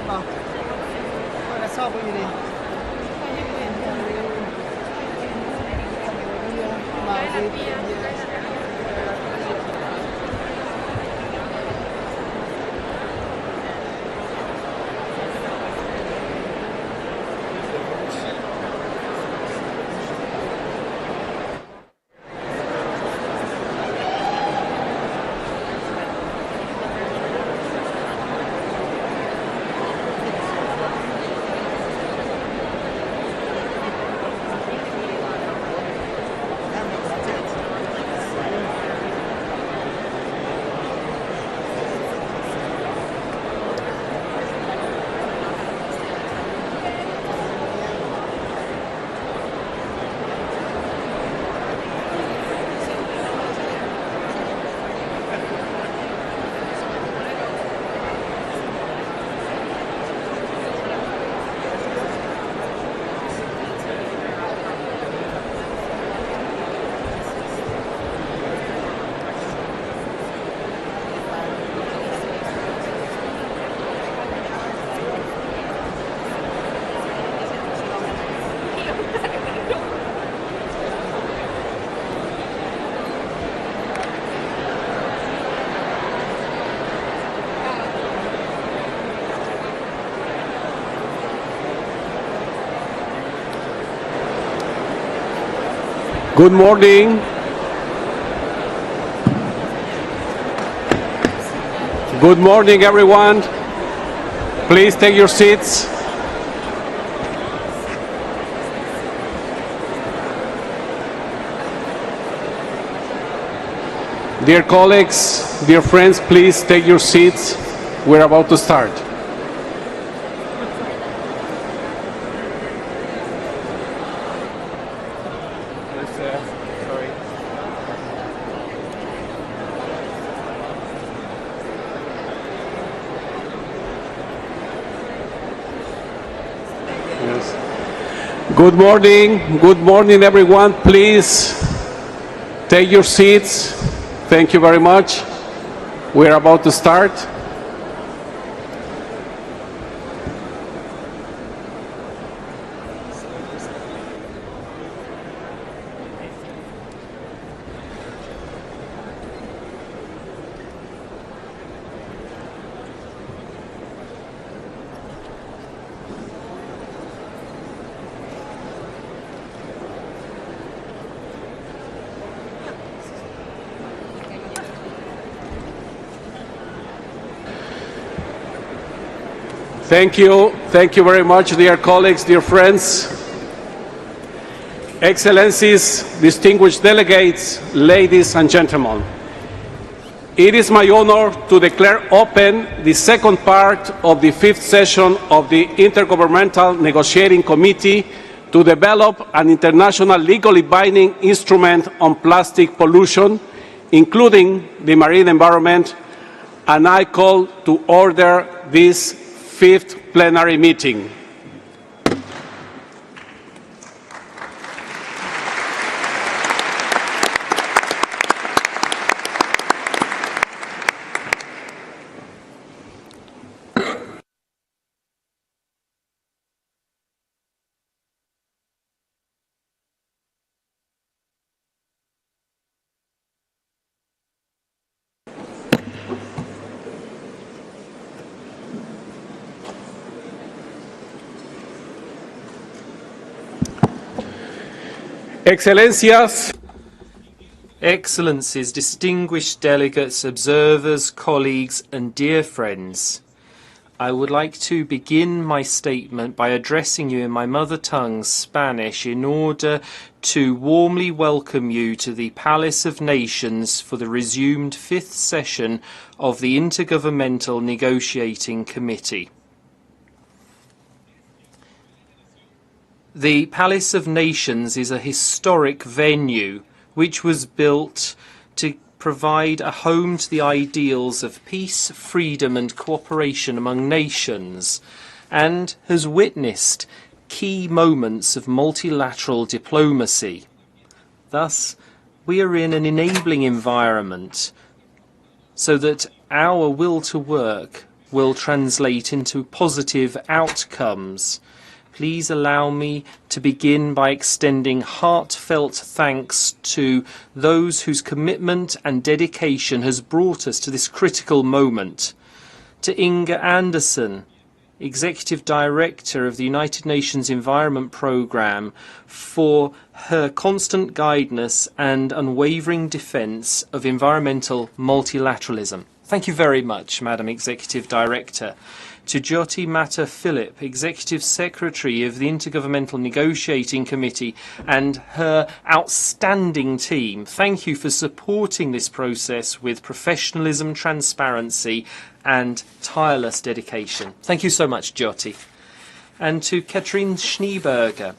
好，我来照顾你哩。Good morning. Good morning, everyone. Please take your seats. Dear colleagues, dear friends, please take your seats. We're about to start. Good morning, everyone. Please take your seats. Thank you very much. We're about to start. Thank you. Thank you very much, dear colleagues, dear friends. Excellencies, distinguished delegates, ladies and gentlemen. It is my honor to declare open the second part of the fifth session of the Intergovernmental Negotiating Committee to develop an international legally binding instrument on plastic pollution, including the marine environment, and I call to order this fifth plenary meeting. Excellencies, distinguished delegates, observers, colleagues, and dear friends, I would like to begin my statement by addressing you in my mother tongue, Spanish, in order to warmly welcome you to the Palace of Nations for the resumed fifth session of the Intergovernmental Negotiating Committee. The Palace of Nations is a historic venue which was built to provide a home to the ideals of peace, freedom and cooperation among nations, and has witnessed key moments of multilateral diplomacy. Thus, we are in an enabling environment so that our will to work will translate into positive outcomes. Please allow me to begin by extending heartfelt thanks to those whose commitment and dedication has brought us to this critical moment. To Inga Anderson, Executive Director of the United Nations Environment Programme, for her constant guidance and unwavering defence of environmental multilateralism. Thank you very much, Madam Executive Director. To Jyoti Mata Philip, Executive Secretary of the Intergovernmental Negotiating Committee, and her outstanding team, thank you for supporting this process with professionalism, transparency and tireless dedication. Thank you so much, Jyoti. And to Katrin Schneeberger,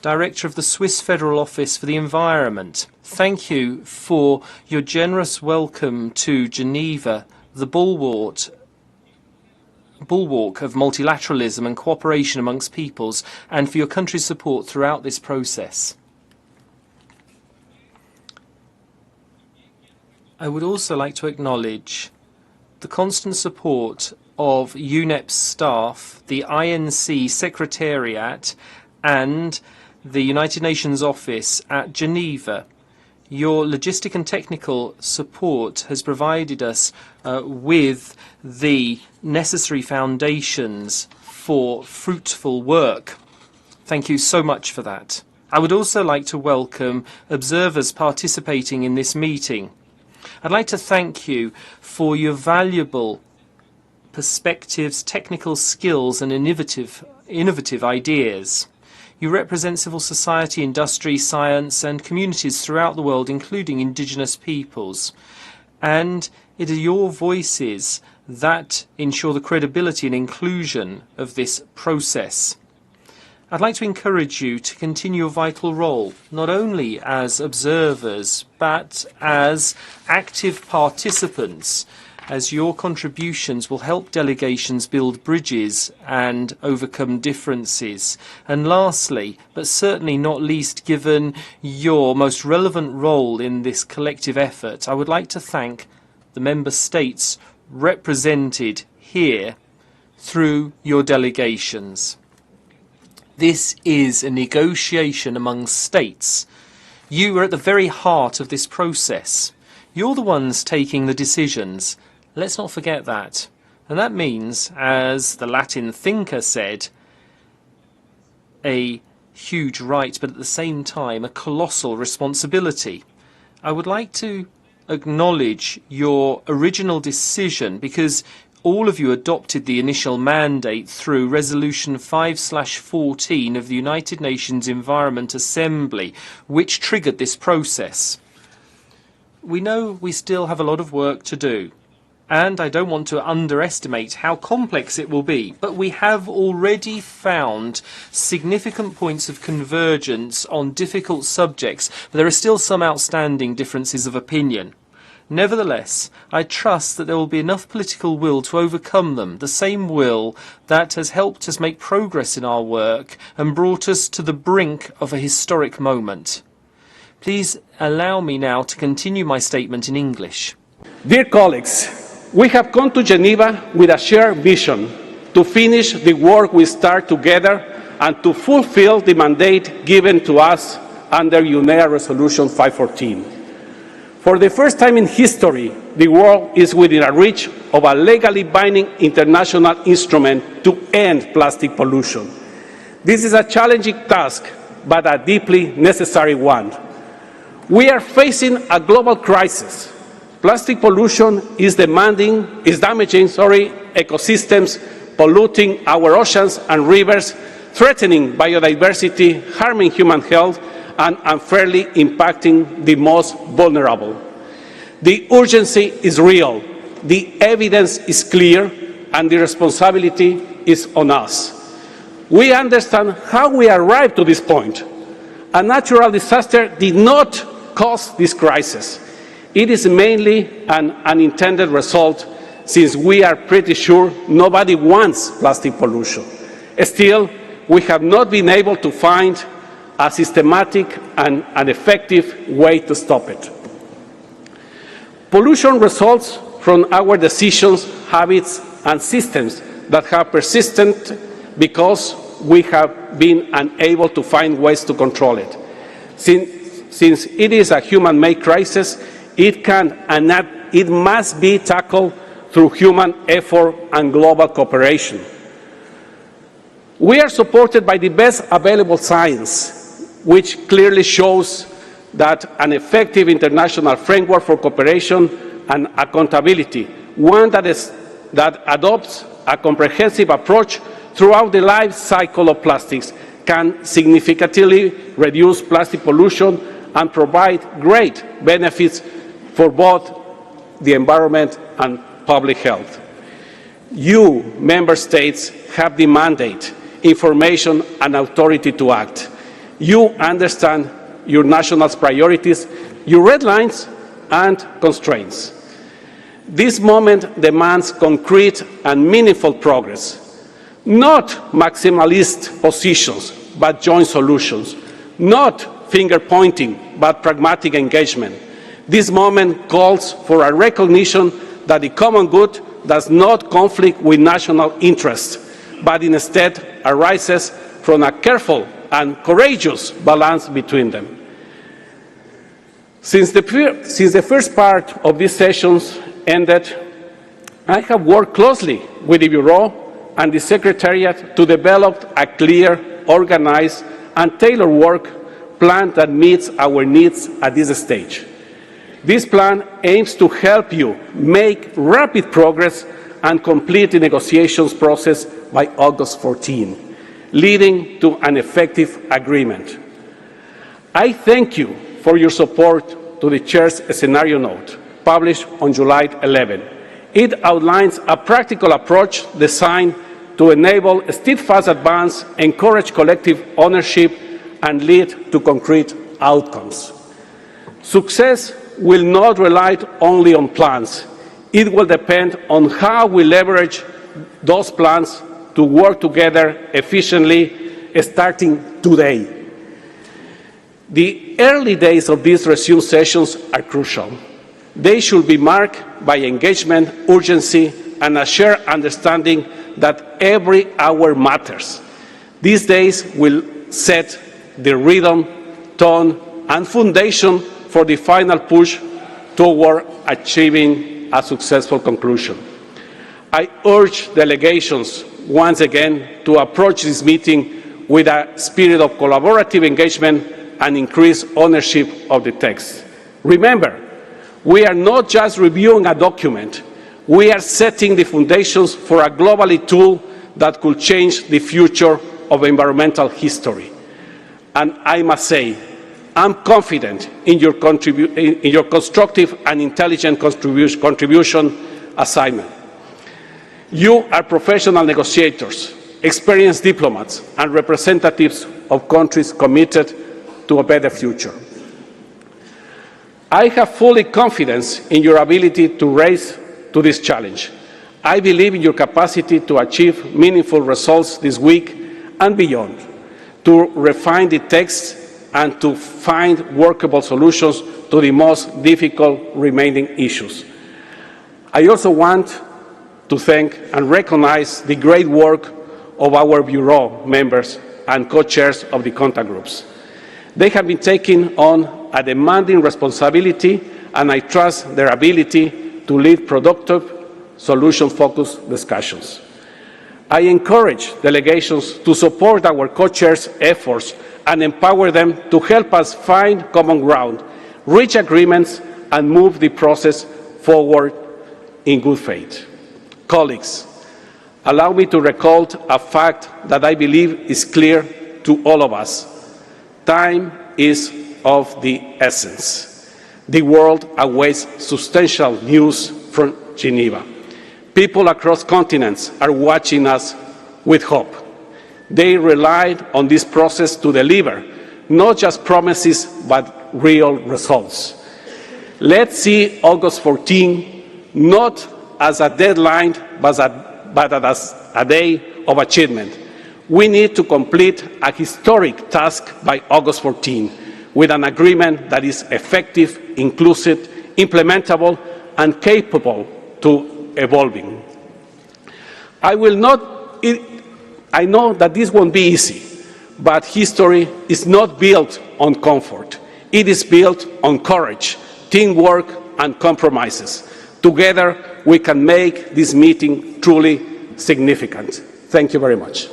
Director of the Swiss Federal Office for the Environment, thank you for your generous welcome to Geneva, the bulwark of multilateralism and cooperation amongst peoples, and for your country's support throughout this process. I would also like to acknowledge the constant support of UNEP's staff, the INC Secretariat, and the United Nations office at Geneva. Your logistic and technical support has provided us with the necessary foundations for fruitful work. Thank you so much for that. I would also like to welcome observers participating in this meeting. I'd like to thank you for your valuable perspectives, technical skills and innovative ideas. You represent civil society, industry, science and communities throughout the world, including indigenous peoples. And it is your voices that ensure the credibility and inclusion of this process. I'd like to encourage you to continue a vital role, not only as observers, but as active participants, as your contributions will help delegations build bridges and overcome differences. And lastly, but certainly not least, given your most relevant role in this collective effort, I would like to thank the member states represented here through your delegations. This is a negotiation among states. You are at the very heart of this process. You're the ones taking the decisions. Let's not forget that. And that means, as the Latin thinker said, a huge right, but at the same time a colossal responsibility. I would like to acknowledge your original decision, because all of you adopted the initial mandate through Resolution 5/14 of the United Nations Environment Assembly, which triggered this process. We know we still have a lot of work to do, and I don't want to underestimate how complex it will be, but we have already found significant points of convergence on difficult subjects, but there are still some outstanding differences of opinion. Nevertheless, I trust that there will be enough political will to overcome them, the same will that has helped us make progress in our work and brought us to the brink of a historic moment. Please allow me now to continue my statement in English. Dear colleagues, we have come to Geneva with a shared vision to finish the work we start together and to fulfill the mandate given to us under UNEA Resolution 514. For the first time in history, the world is within a reach of a legally binding international instrument to end plastic pollution. This is a challenging task, but a deeply necessary one. We are facing a global crisis. Plastic pollution is damaging ecosystems, polluting our oceans and rivers, threatening biodiversity, harming human health, and unfairly impacting the most vulnerable. The urgency is real, the evidence is clear, and the responsibility is on us. We understand how we arrived to this point. A natural disaster did not cause this crisis. It is mainly an unintended result, since we are pretty sure nobody wants plastic pollution. Still, we have not been able to find a systematic and an effective way to stop it. Pollution results from our decisions, habits, and systems that have persisted because we have been unable to find ways to control it. Since it is a human-made crisis, it can and it must be tackled through human effort and global cooperation. We are supported by the best available science, which clearly shows that an effective international framework for cooperation and accountability, one that adopts a comprehensive approach throughout the life cycle of plastics, can significantly reduce plastic pollution and provide great benefits for both the environment and public health. You, member states, have the mandate, information and authority to act. You understand your national priorities, your red lines and constraints. This moment demands concrete and meaningful progress, not maximalist positions, but joint solutions, not finger-pointing, but pragmatic engagement. This moment calls for a recognition that the common good does not conflict with national interests, but instead arises from a careful and courageous balance between them. Since the first part of these sessions ended, I have worked closely with the Bureau and the Secretariat to develop a clear, organized, and tailored work plan that meets our needs at this stage. This plan aims to help you make rapid progress and complete the negotiations process by August 14, leading to an effective agreement. I thank you for your support to the Chair's scenario note, published on July 11. It outlines a practical approach designed to enable a steadfast advance, encourage collective ownership, and lead to concrete outcomes. Success will not rely only on plans. It will depend on how we leverage those plans to work together efficiently, starting today. The early days of these resumed sessions are crucial. They should be marked by engagement, urgency, and a shared understanding that every hour matters. These days will set the rhythm, tone, and foundation for the final push toward achieving a successful conclusion. I urge delegations once again to approach this meeting with a spirit of collaborative engagement and increased ownership of the text. Remember, we are not just reviewing a document, we are setting the foundations for a global tool that could change the future of environmental history. And I must say, I'm confident in your constructive and intelligent contribution assignment. You are professional negotiators, experienced diplomats, and representatives of countries committed to a better future. I have full confidence in your ability to rise to this challenge. I believe in your capacity to achieve meaningful results this week and beyond, to refine the text and to find workable solutions to the most difficult remaining issues. I also want to thank and recognize the great work of our Bureau members and co-chairs of the contact groups. They have been taking on a demanding responsibility, and I trust their ability to lead productive, solution-focused discussions. I encourage delegations to support our co-chairs' efforts and empower them to help us find common ground, reach agreements, and move the process forward in good faith. Colleagues, allow me to recall a fact that I believe is clear to all of us. Time is of the essence. The world awaits substantial news from Geneva. People across continents are watching us with hope. They relied on this process to deliver not just promises, but real results. Let's see August 14 not as a deadline, but as a day of achievement. We need to complete a historic task by August 14 with an agreement that is effective, inclusive, implementable, and capable to evolving. I know that this won't be easy, but history is not built on comfort. It is built on courage, teamwork, and compromises. Together, we can make this meeting truly significant. Thank you very much.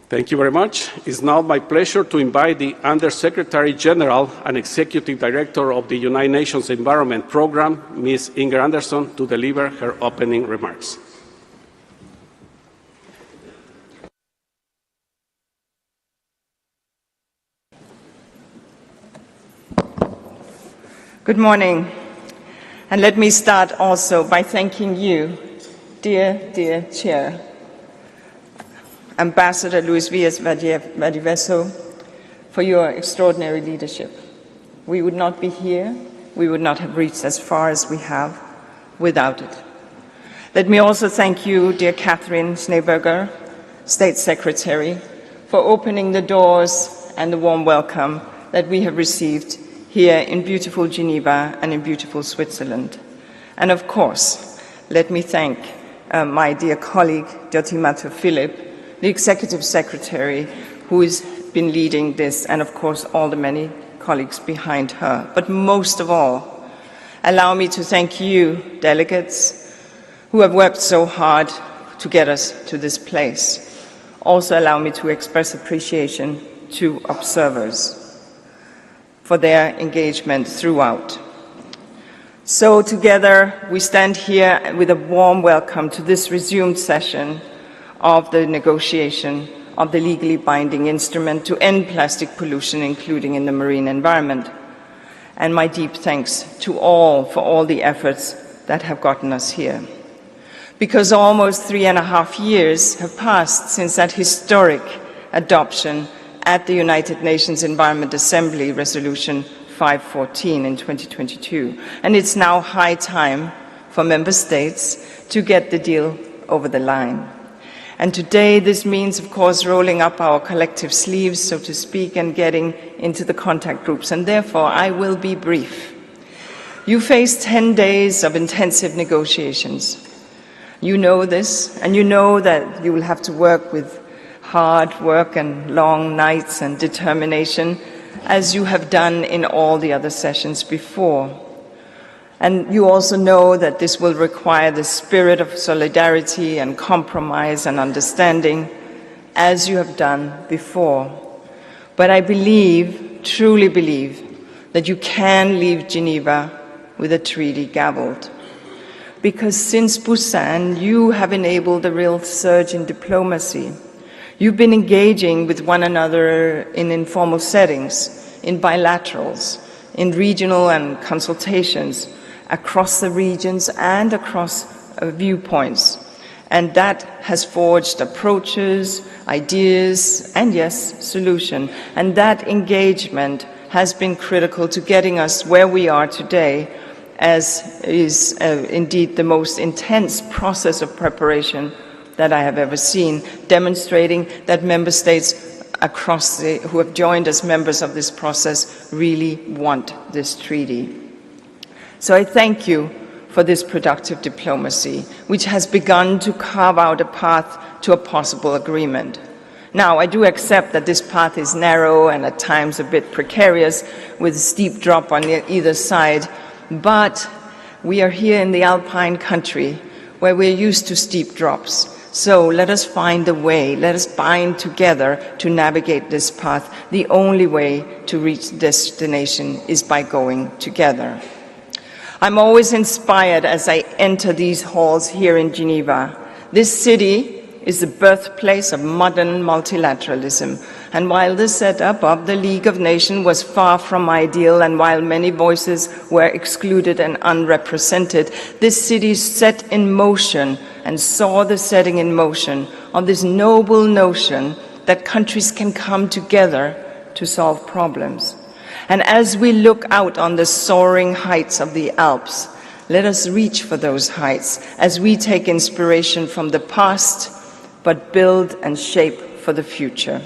Thank you very much. It's now my pleasure to invite the Under-Secretary General and Executive Director of the United Nations Environment Programme, Ms. Inger Anderson, to deliver her opening remarks. Good morning. And let me start also by thanking you, dear Chair, Ambassador Luis Valdivieso, for your extraordinary leadership. We would not be here, we would not have reached as far as we have without it. Let me also thank you, dear Catherine Schneeberger, State Secretary, for opening the doors and the warm welcome that we have received here in beautiful Geneva and in beautiful Switzerland. And of course, let me thank my dear colleague, Diotimato Philip, the Executive Secretary, who has been leading this, and of course all the many colleagues behind her. But most of all, allow me to thank you, delegates, who have worked so hard to get us to this place. Also allow me to express appreciation to observers for their engagement throughout. So together we stand here with a warm welcome to this resumed session of the negotiation of the legally binding instrument to end plastic pollution, including in the marine environment. And my deep thanks to all for all the efforts that have gotten us here. Because almost 3.5 years have passed since that historic adoption at the United Nations Environment Assembly Resolution 514 in 2022. And it's now high time for member states to get the deal over the line. And today this means, of course, rolling up our collective sleeves, so to speak, and getting into the contact groups. And therefore, I will be brief. You face 10 days of intensive negotiations. You know this, and you know that you will have to work with hard work and long nights and determination, as you have done in all the other sessions before. And you also know that this will require the spirit of solidarity and compromise and understanding, as you have done before. But I believe, truly believe, that you can leave Geneva with a treaty gavelled. Because since Busan, you have enabled a real surge in diplomacy. You've been engaging with one another in informal settings, in bilaterals, in regional and consultations, across the regions and across viewpoints. And that has forged approaches, ideas, and yes, solution. And that engagement has been critical to getting us where we are today, as is indeed the most intense process of preparation that I have ever seen, demonstrating that member states who have joined as members of this process really want this treaty. So I thank you for this productive diplomacy, which has begun to carve out a path to a possible agreement. Now, I do accept that this path is narrow and at times a bit precarious, with a steep drop on either side, but we are here in the Alpine country, where we're used to steep drops. So let us find a way, let us bind together to navigate this path. The only way to reach destination is by going together. I'm always inspired as I enter these halls here in Geneva. This city is the birthplace of modern multilateralism. And while the setup of the League of Nations was far from ideal, and while many voices were excluded and unrepresented, this city set in motion and saw the setting in motion of this noble notion that countries can come together to solve problems. And as we look out on the soaring heights of the Alps, Let us reach for those heights as we take inspiration from the past, but build and shape for the future.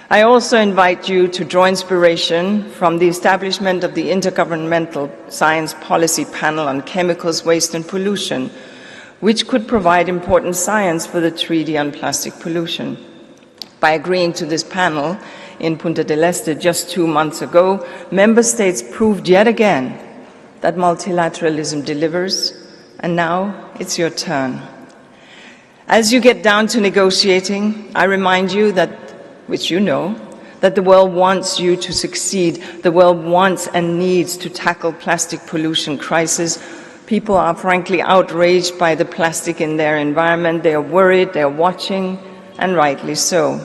I also invite you to draw inspiration from the establishment of the Intergovernmental Science Policy Panel on Chemicals, Waste and Pollution, which could provide important science for the Treaty on Plastic Pollution. By agreeing to this panel in Punta del Este just 2 months ago, member states proved yet again that multilateralism delivers, and now it's your turn. As you get down to negotiating, I remind you that, which you know, that the world wants you to succeed. The world wants and needs to tackle plastic pollution crisis. People are frankly outraged by the plastic in their environment. They are worried, they are watching, and rightly so.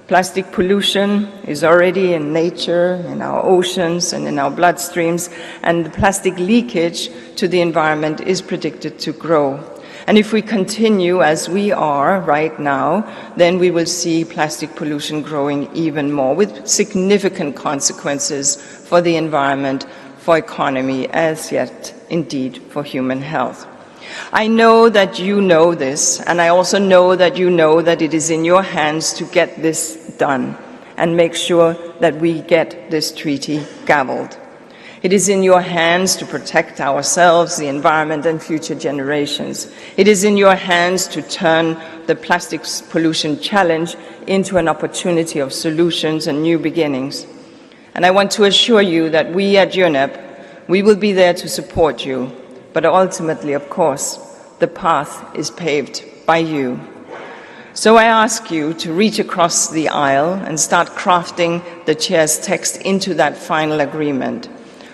Plastic pollution is already in nature, in our oceans, and in our bloodstreams, and the plastic leakage to the environment is predicted to grow. And if we continue as we are right now, then we will see plastic pollution growing even more, with significant consequences for the environment, for economy, as yet indeed for human health. I know that you know this, and I also know that you know that it is in your hands to get this done and make sure that we get this treaty gavelled. It is in your hands to protect ourselves, the environment, and future generations. It is in your hands to turn the plastics pollution challenge into an opportunity of solutions and new beginnings. And I want to assure you that we at UNEP, we will be there to support you. But ultimately, of course, the path is paved by you. So I ask you to reach across the aisle and start crafting the chair's text into that final agreement,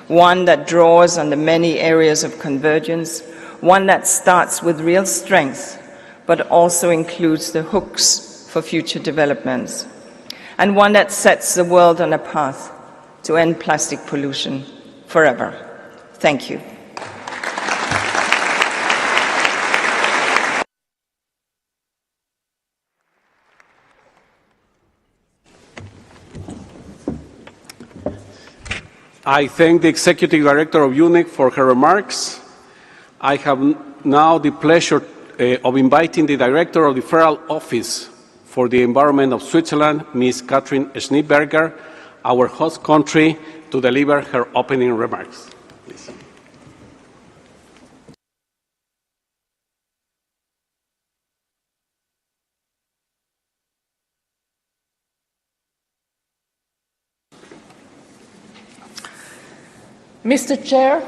one that draws on the many areas of convergence, one that starts with real strength, but also includes the hooks for future developments, and one that sets the world on a path to end plastic pollution forever. Thank you. I thank the Executive Director of UNEP for her remarks. I have now the pleasure of inviting the Director of the Federal Office for the Environment of Switzerland, Ms. Katrin Schneeberger, our host country, to deliver her opening remarks. Please. Mr. Chair,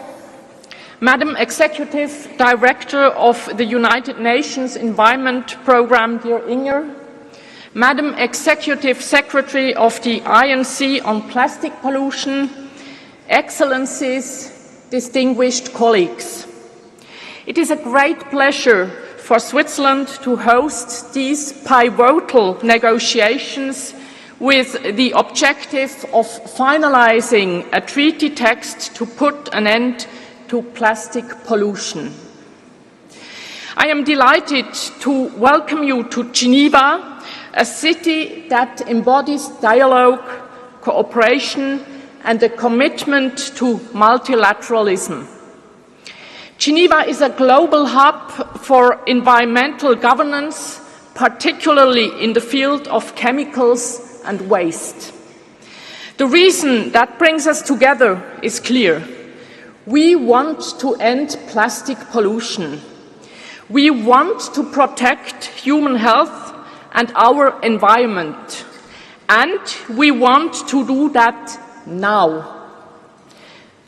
Madam Executive Director of the United Nations Environment Programme, dear Inger, Madam Executive Secretary of the INC on Plastic Pollution, Excellencies, distinguished colleagues. It is a great pleasure for Switzerland to host these pivotal negotiations with the objective of finalizing a treaty text to put an end to plastic pollution. I am delighted to welcome you to Geneva, a city that embodies dialogue, cooperation, and a commitment to multilateralism. Geneva is a global hub for environmental governance, particularly in the field of chemicals and waste. The reason that brings us together is clear. We want to end plastic pollution. We want to protect human health and our environment. And we want to do that now.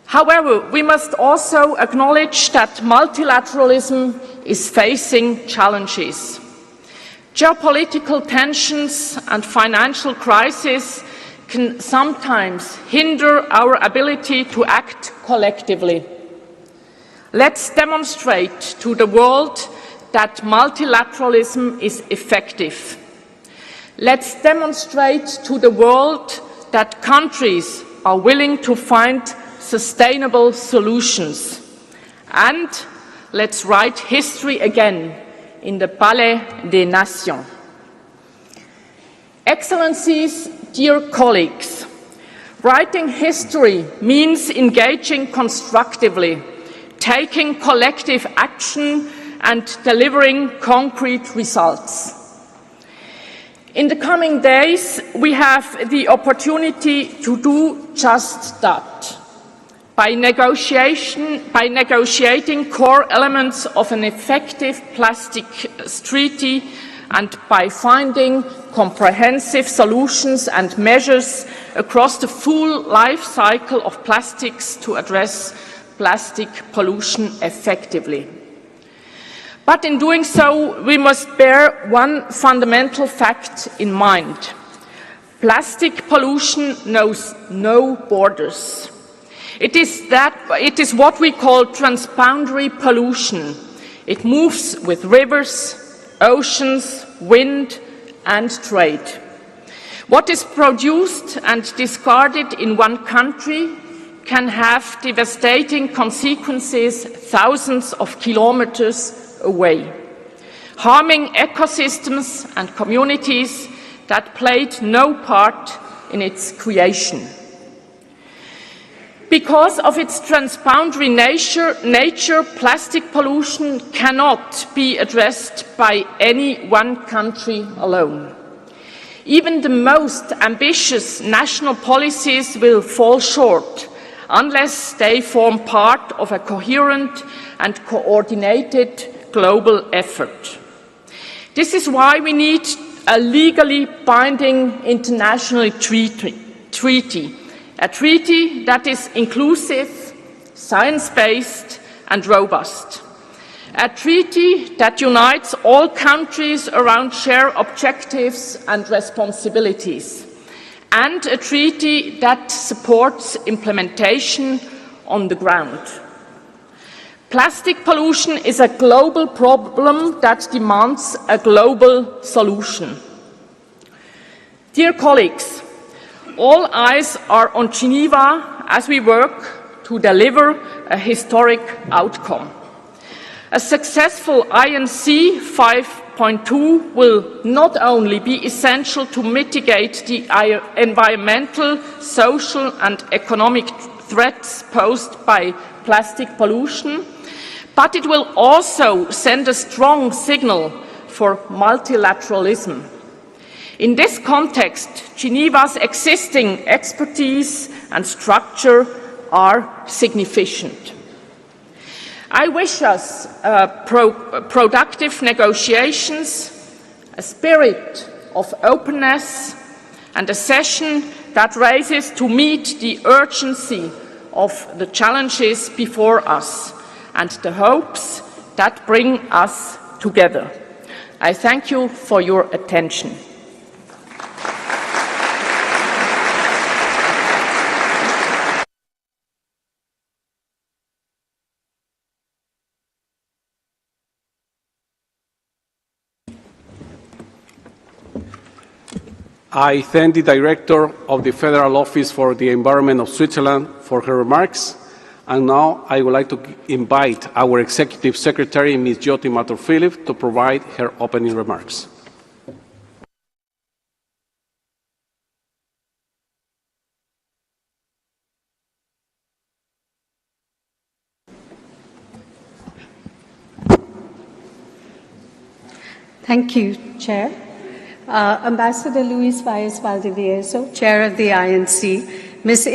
However, we must also acknowledge that multilateralism is facing challenges. Geopolitical tensions and financial crises can sometimes hinder our ability to act collectively. Let's demonstrate to the world that multilateralism is effective. Let's demonstrate to the world that countries are willing to find sustainable solutions. And let's write history again in the Palais des Nations. Excellencies, dear colleagues, writing history means engaging constructively, taking collective action and delivering concrete results. In the coming days, we have the opportunity to do just that. By negotiating core elements of an effective plastics treaty and by finding comprehensive solutions and measures across the full life cycle of plastics to address plastic pollution effectively. But in doing so, we must bear one fundamental fact in mind. Plastic pollution knows no borders. It is what we call transboundary pollution. It moves with rivers, oceans, wind, and trade. What is produced and discarded in one country can have devastating consequences thousands of kilometers away, harming ecosystems and communities that played no part in its creation. Because of its transboundary nature, plastic pollution cannot be addressed by any one country alone. Even the most ambitious national policies will fall short unless they form part of a coherent and coordinated global effort. This is why we need a legally binding international treaty, a treaty that is inclusive, science-based and robust. A treaty that unites all countries around shared objectives and responsibilities. And a treaty that supports implementation on the ground. Plastic pollution is a global problem that demands a global solution. Dear colleagues, all eyes are on Geneva as we work to deliver a historic outcome. A successful INC 5.2 will not only be essential to mitigate the environmental, social and economic threats posed by plastic pollution, but it will also send a strong signal for multilateralism. In this context, Geneva's existing expertise and structure are significant. I wish us productive negotiations, a spirit of openness, and a session that raises to meet the urgency of the challenges before us and the hopes that bring us together. I thank you for your attention. I thank the Director of the Federal Office for the Environment of Switzerland for her remarks. And now I would like to invite our Executive Secretary, Ms. Jyoti Mathur-Philip, to provide her opening remarks. Thank you, Chair. Ambassador Luis Valles Valdivieso, Chair of the INC, Ms.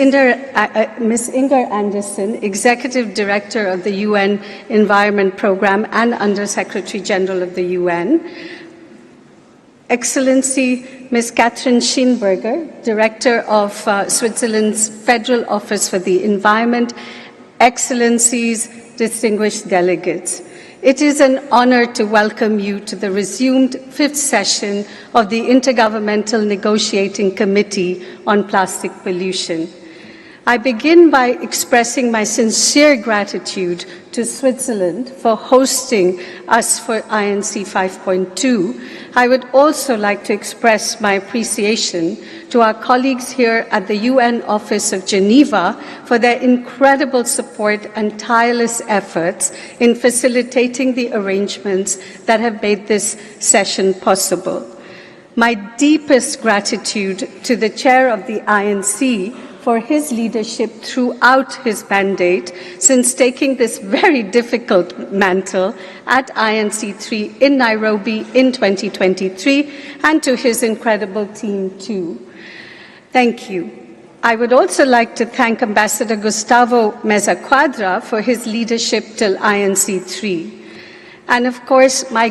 Inger Anderson, Executive Director of the UN Environment Programme and Under-Secretary General of the UN, Excellency Ms. Catherine Scheenberger, Director of Switzerland's Federal Office for the Environment, Excellencies, distinguished delegates. It is an honor to welcome you to the resumed fifth session of the Intergovernmental Negotiating Committee on Plastic Pollution. I begin by expressing my sincere gratitude to Switzerland for hosting us for INC 5.2. I would also like to express my appreciation to our colleagues here at the UN Office of Geneva for their incredible support and tireless efforts in facilitating the arrangements that have made this session possible. My deepest gratitude to the Chair of the INC for his leadership throughout his mandate since taking this very difficult mantle at INC3 in Nairobi in 2023, and to his incredible team too. Thank you. I would also like to thank Ambassador Gustavo Meza Quadra for his leadership till INC3. And of course, my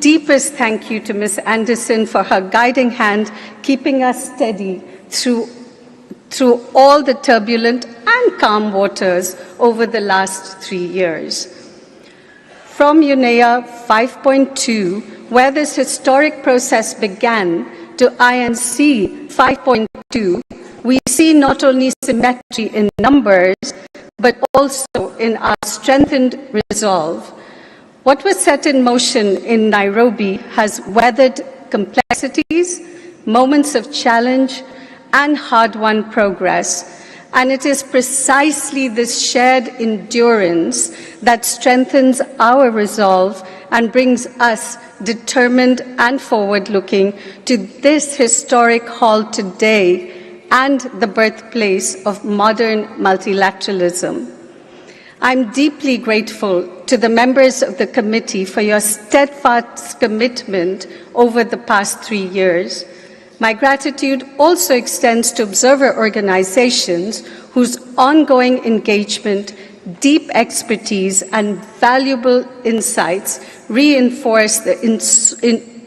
deepest thank you to Ms. Anderson for her guiding hand, keeping us steady through all the turbulent and calm waters over the last 3 years. From UNEA 5.2, where this historic process began, to INC 5.2, we see not only symmetry in numbers, but also in our strengthened resolve. What was set in motion in Nairobi has weathered complexities, moments of challenge, and hard-won progress. And it is precisely this shared endurance that strengthens our resolve and brings us determined and forward-looking to this historic hall today and the birthplace of modern multilateralism. I'm deeply grateful to the members of the committee for your steadfast commitment over the past 3 years. My gratitude also extends to observer organizations whose ongoing engagement, deep expertise, and valuable insights reinforce the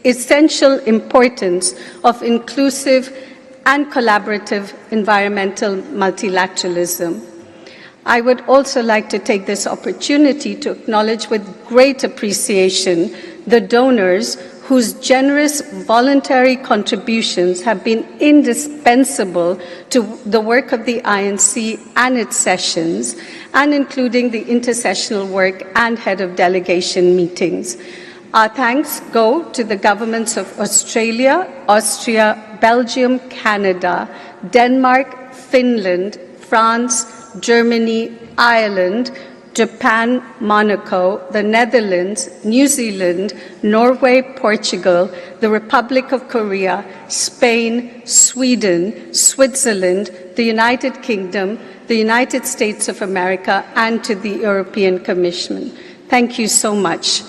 essential importance of inclusive and collaborative environmental multilateralism. I would also like to take this opportunity to acknowledge with great appreciation the donors whose generous voluntary contributions have been indispensable to the work of the INC and its sessions, and including the intersessional work and head of delegation meetings. Our thanks go to the governments of Australia, Austria, Belgium, Canada, Denmark, Finland, France, Germany, Ireland, Japan, Monaco, the Netherlands, New Zealand, Norway, Portugal, the Republic of Korea, Spain, Sweden, Switzerland, the United Kingdom, the United States of America, and to the European Commission. Thank you so much.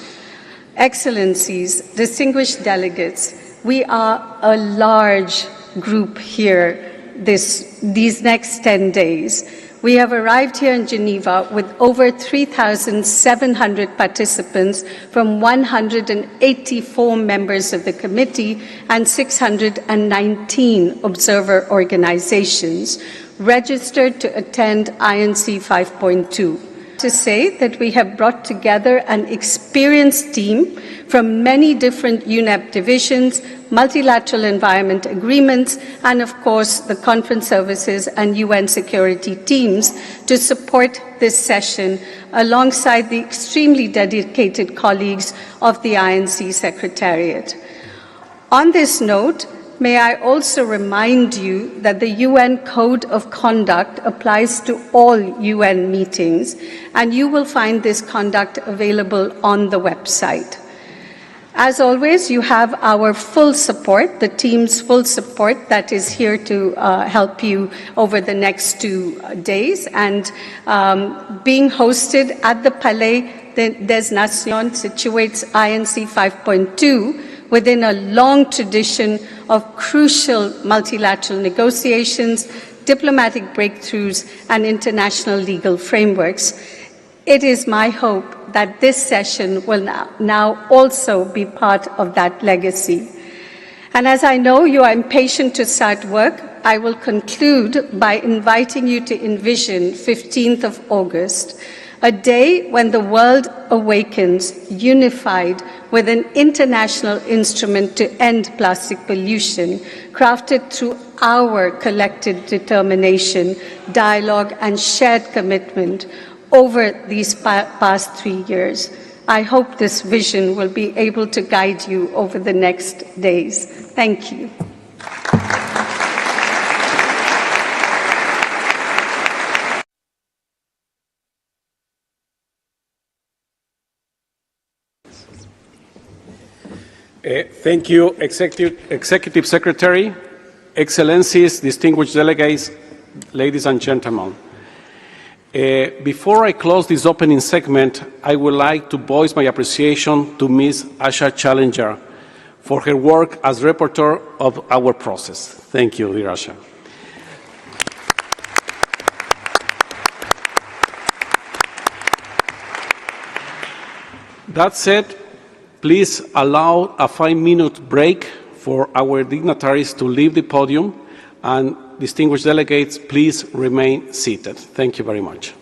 Excellencies, distinguished delegates, we are a large group here these next 10 days. We have arrived here in Geneva with over 3,700 participants from 184 members of the committee and 619 observer organizations registered to attend INC 5.2. To say that we have brought together an experienced team from many different UNEP divisions, multilateral environment agreements, and of course the conference services and UN security teams to support this session alongside the extremely dedicated colleagues of the INC Secretariat. On this note, may I also remind you that the UN Code of Conduct applies to all UN meetings, and you will find this conduct available on the website. As always, you have our full support, the team's full support that is here to help you over the next 2 days, and being hosted at the Palais des Nations situates INC 5.2 within a long tradition of crucial multilateral negotiations, diplomatic breakthroughs, and international legal frameworks. It is my hope that this session will now also be part of that legacy. And as I know you are impatient to start work, I will conclude by inviting you to envision 15th of August, a day when the world awakens, unified with an international instrument to end plastic pollution, crafted through our collective determination, dialogue, and shared commitment over these past 3 years. I hope this vision will be able to guide you over the next days. Thank you. Thank you, Executive Secretary, Excellencies, distinguished delegates, ladies and gentlemen. Before I close this opening segment, I would like to voice my appreciation to Ms. Asha Challenger for her work as rapporteur of our process. Thank you, dear Asha. That said, please allow a 5-minute break for our dignitaries to leave the podium, and distinguished delegates, please remain seated. Thank you very much.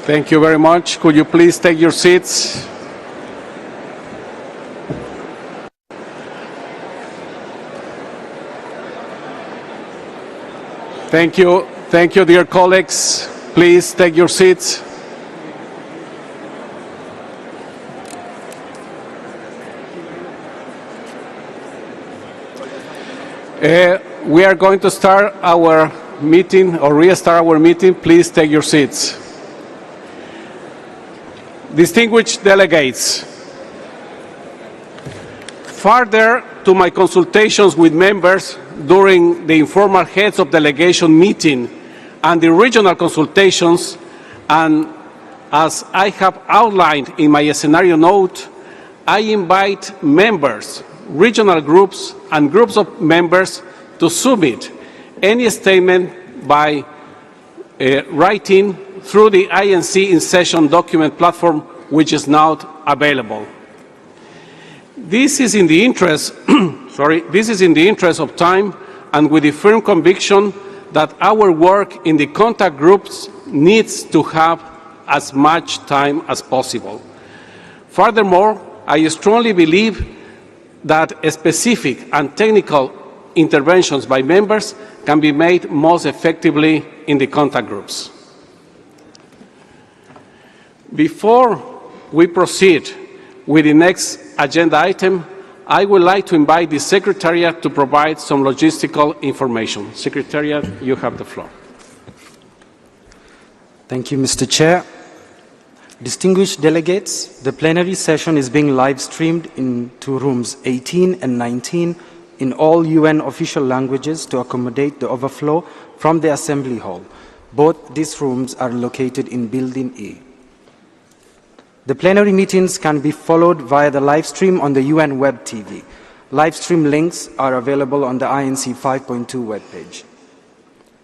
Thank you very much. Could you please take your seats? Thank you, dear colleagues. Please take your seats. We are going to start our meeting or restart our meeting. Please take your seats. Distinguished delegates, further to my consultations with members during the informal heads of delegation meeting and the regional consultations, and as I have outlined in my scenario note, I invite members, regional groups, and groups of members to submit any statement by writing through the INC in-session document platform, which is now available. This is in the interest, this is in the interest of time and with the firm conviction that our work in the contact groups needs to have as much time as possible. Furthermore, I strongly believe that specific and technical interventions by members can be made most effectively in the contact groups. Before we proceed with the next agenda item, I would like to invite the Secretariat to provide some logistical information. Secretariat, you have the floor. Thank you, Mr. Chair. Distinguished delegates, the plenary session is being live-streamed into rooms 18 and 19 in all UN official languages to accommodate the overflow from the Assembly Hall. Both these rooms are located in Building E. The plenary meetings can be followed via the live stream on the UN Web TV. Live stream links are available on the INC 5.2 webpage.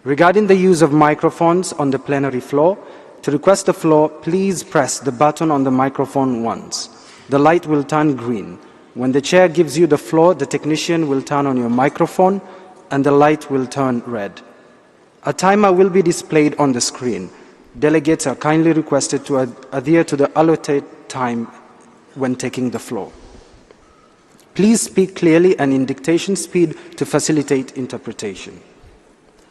Regarding the use of microphones on the plenary floor, to request the floor, please press the button on the microphone once. The light will turn green. When the chair gives you the floor, the technician will turn on your microphone and the light will turn red. A timer will be displayed on the screen. Delegates are kindly requested to adhere to the allotted time when taking the floor. Please speak clearly and in dictation speed to facilitate interpretation.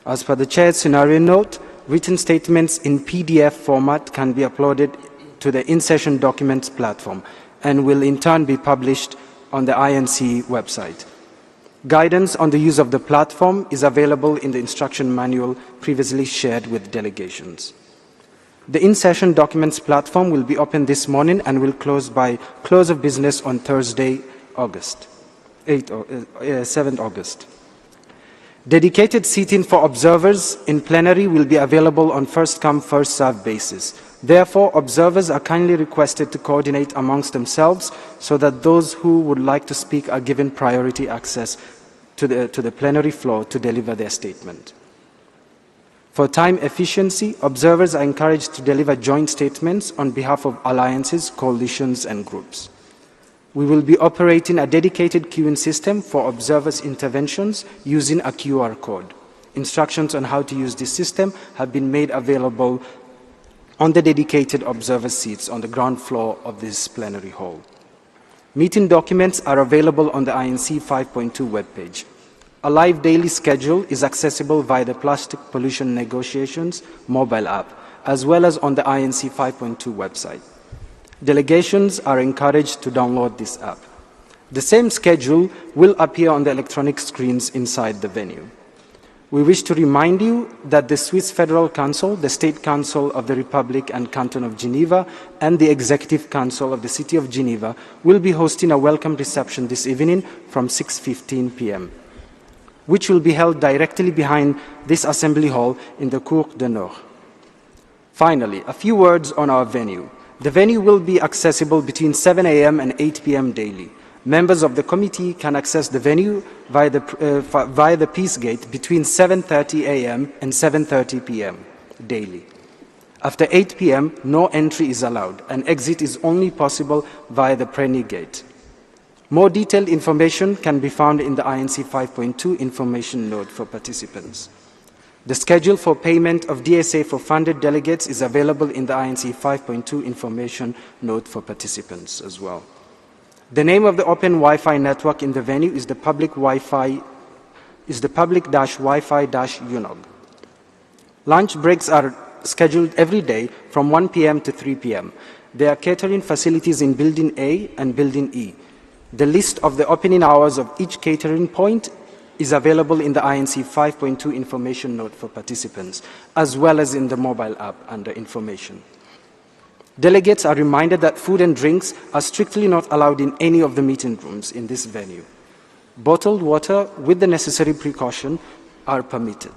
As per the Chair's scenario note, written statements in PDF format can be uploaded to the in-session documents platform and will in turn be published on the INC website. Guidance on the use of the platform is available in the instruction manual previously shared with delegations. The in-session documents platform will be open this morning and will close by close of business on Thursday, 7th August. Dedicated seating for observers in plenary will be available on first-come, first-served basis. Therefore, observers are kindly requested to coordinate amongst themselves so that those who would like to speak are given priority access to the plenary floor to deliver their statement. For time efficiency, observers are encouraged to deliver joint statements on behalf of alliances, coalitions, and groups. We will be operating a dedicated queuing system for observers' interventions using a QR code. Instructions on how to use this system have been made available on the dedicated observer seats on the ground floor of this plenary hall. Meeting documents are available on the INC 5.2 webpage. A live daily schedule is accessible via the Plastic Pollution Negotiations mobile app, as well as on the INC 5.2 website. Delegations are encouraged to download this app. The same schedule will appear on the electronic screens inside the venue. We wish to remind you that the Swiss Federal Council, the State Council of the Republic and Canton of Geneva, and the Executive Council of the City of Geneva will be hosting a welcome reception this evening from 6:15 p.m., which will be held directly behind this Assembly Hall in the Cour de Nord. Finally, a few words on our venue. The venue will be accessible between 7 a.m. and 8 p.m. daily. Members of the committee can access the venue via the Peace Gate between 7:30 a.m. and 7:30 p.m. daily. After 8 p.m., no entry is allowed, and exit is only possible via the Plenary Gate. More detailed information can be found in the INC 5.2 information note for participants. The schedule for payment of DSA for funded delegates is available in the INC 5.2 information note for participants as well. The name of the open Wi-Fi network in the venue is the public-Wi-Fi UNOG. Lunch breaks are scheduled every day from 1 p.m. to 3 p.m. There are catering facilities in Building A and Building E. The list of the opening hours of each catering point is available in the INC 5.2 information note for participants, as well as in the mobile app under information. Delegates are reminded that food and drinks are strictly not allowed in any of the meeting rooms in this venue. Bottled water with the necessary precaution are permitted.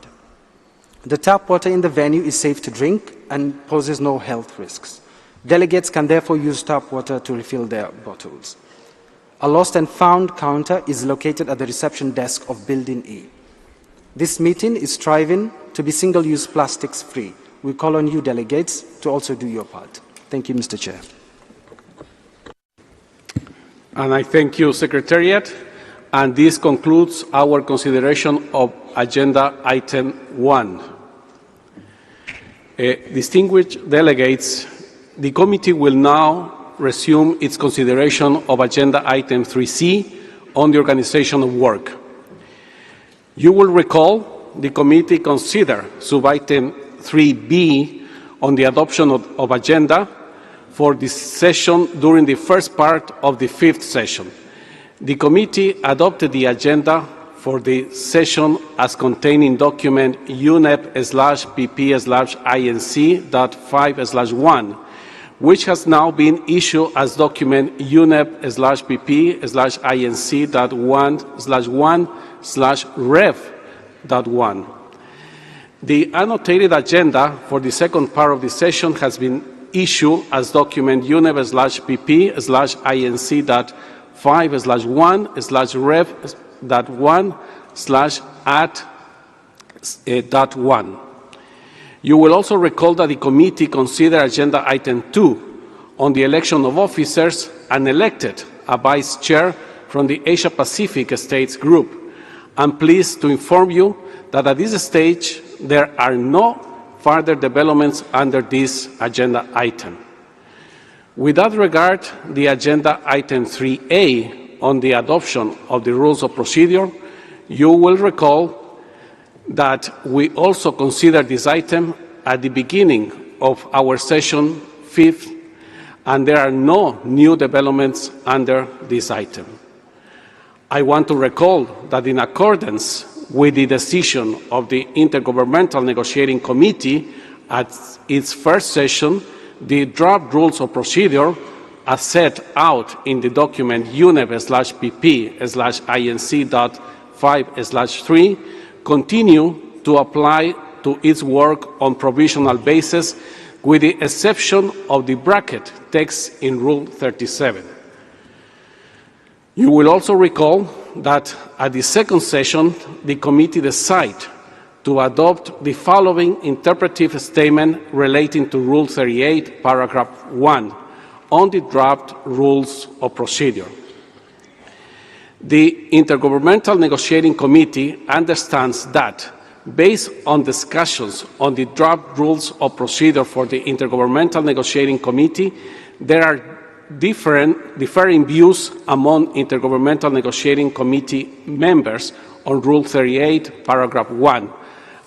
The tap water in the venue is safe to drink and poses no health risks. Delegates can therefore use tap water to refill their bottles. A lost and found counter is located at the reception desk of Building E. This meeting is striving to be single-use plastics free. We call on you, delegates, to also do your part. Thank you, Mr. Chair. And I thank you, Secretariat. And this concludes our consideration of Agenda Item 1. Distinguished delegates, the committee will now resume its consideration of Agenda Item 3C on the organization of work. You will recall the committee considered Sub-Item 3B on the adoption of agenda for this session during the first part of the fifth session. The committee adopted the agenda for the session as contained in document UNEP/PP/INC.5/1, which has now been issued as document UNEP/PP/INC.1/1/Rev.1. The annotated agenda for the second part of the session has been issued as document UNEP/PP/INC.5/1/Rev.1/@.1. You will also recall that the committee considered Agenda Item 2 on the election of officers and elected a vice chair from the Asia-Pacific States Group. I'm pleased to inform you that at this stage there are no further developments under this agenda item. With that regard, the Agenda Item 3A on the adoption of the rules of procedure, you will recall that we also considered this item at the beginning of our session 5th, and there are no new developments under this item. I want to recall that in accordance with the decision of the Intergovernmental Negotiating Committee at its first session, the draft rules of procedure as set out in the document UNEP/PP/INC.5/3 continue to apply to its work on provisional basis, with the exception of the bracket text in Rule 37. You will also recall that at the second session, the committee decided to adopt the following interpretive statement relating to Rule 38, Paragraph 1, on the draft rules of procedure. The Intergovernmental Negotiating Committee understands that, based on discussions on the draft rules of procedure for the Intergovernmental Negotiating Committee, there are differing views among Intergovernmental Negotiating Committee members on Rule 38, Paragraph 1,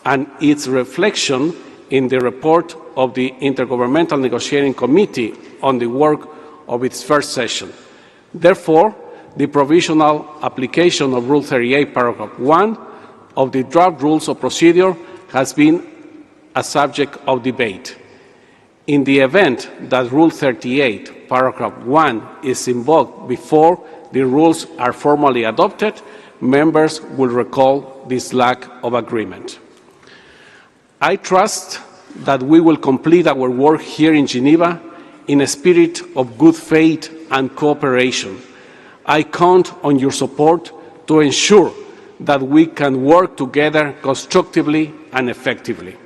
and its reflection in the report of the Intergovernmental Negotiating Committee on the work of its first session. Therefore, the provisional application of Rule 38, Paragraph 1 of the draft rules of procedure has been a subject of debate. In the event that Rule 38, Paragraph 1 is invoked before the rules are formally adopted, members will recall this lack of agreement. I trust that we will complete our work here in Geneva in a spirit of good faith and cooperation. I count on your support to ensure that we can work together constructively and effectively.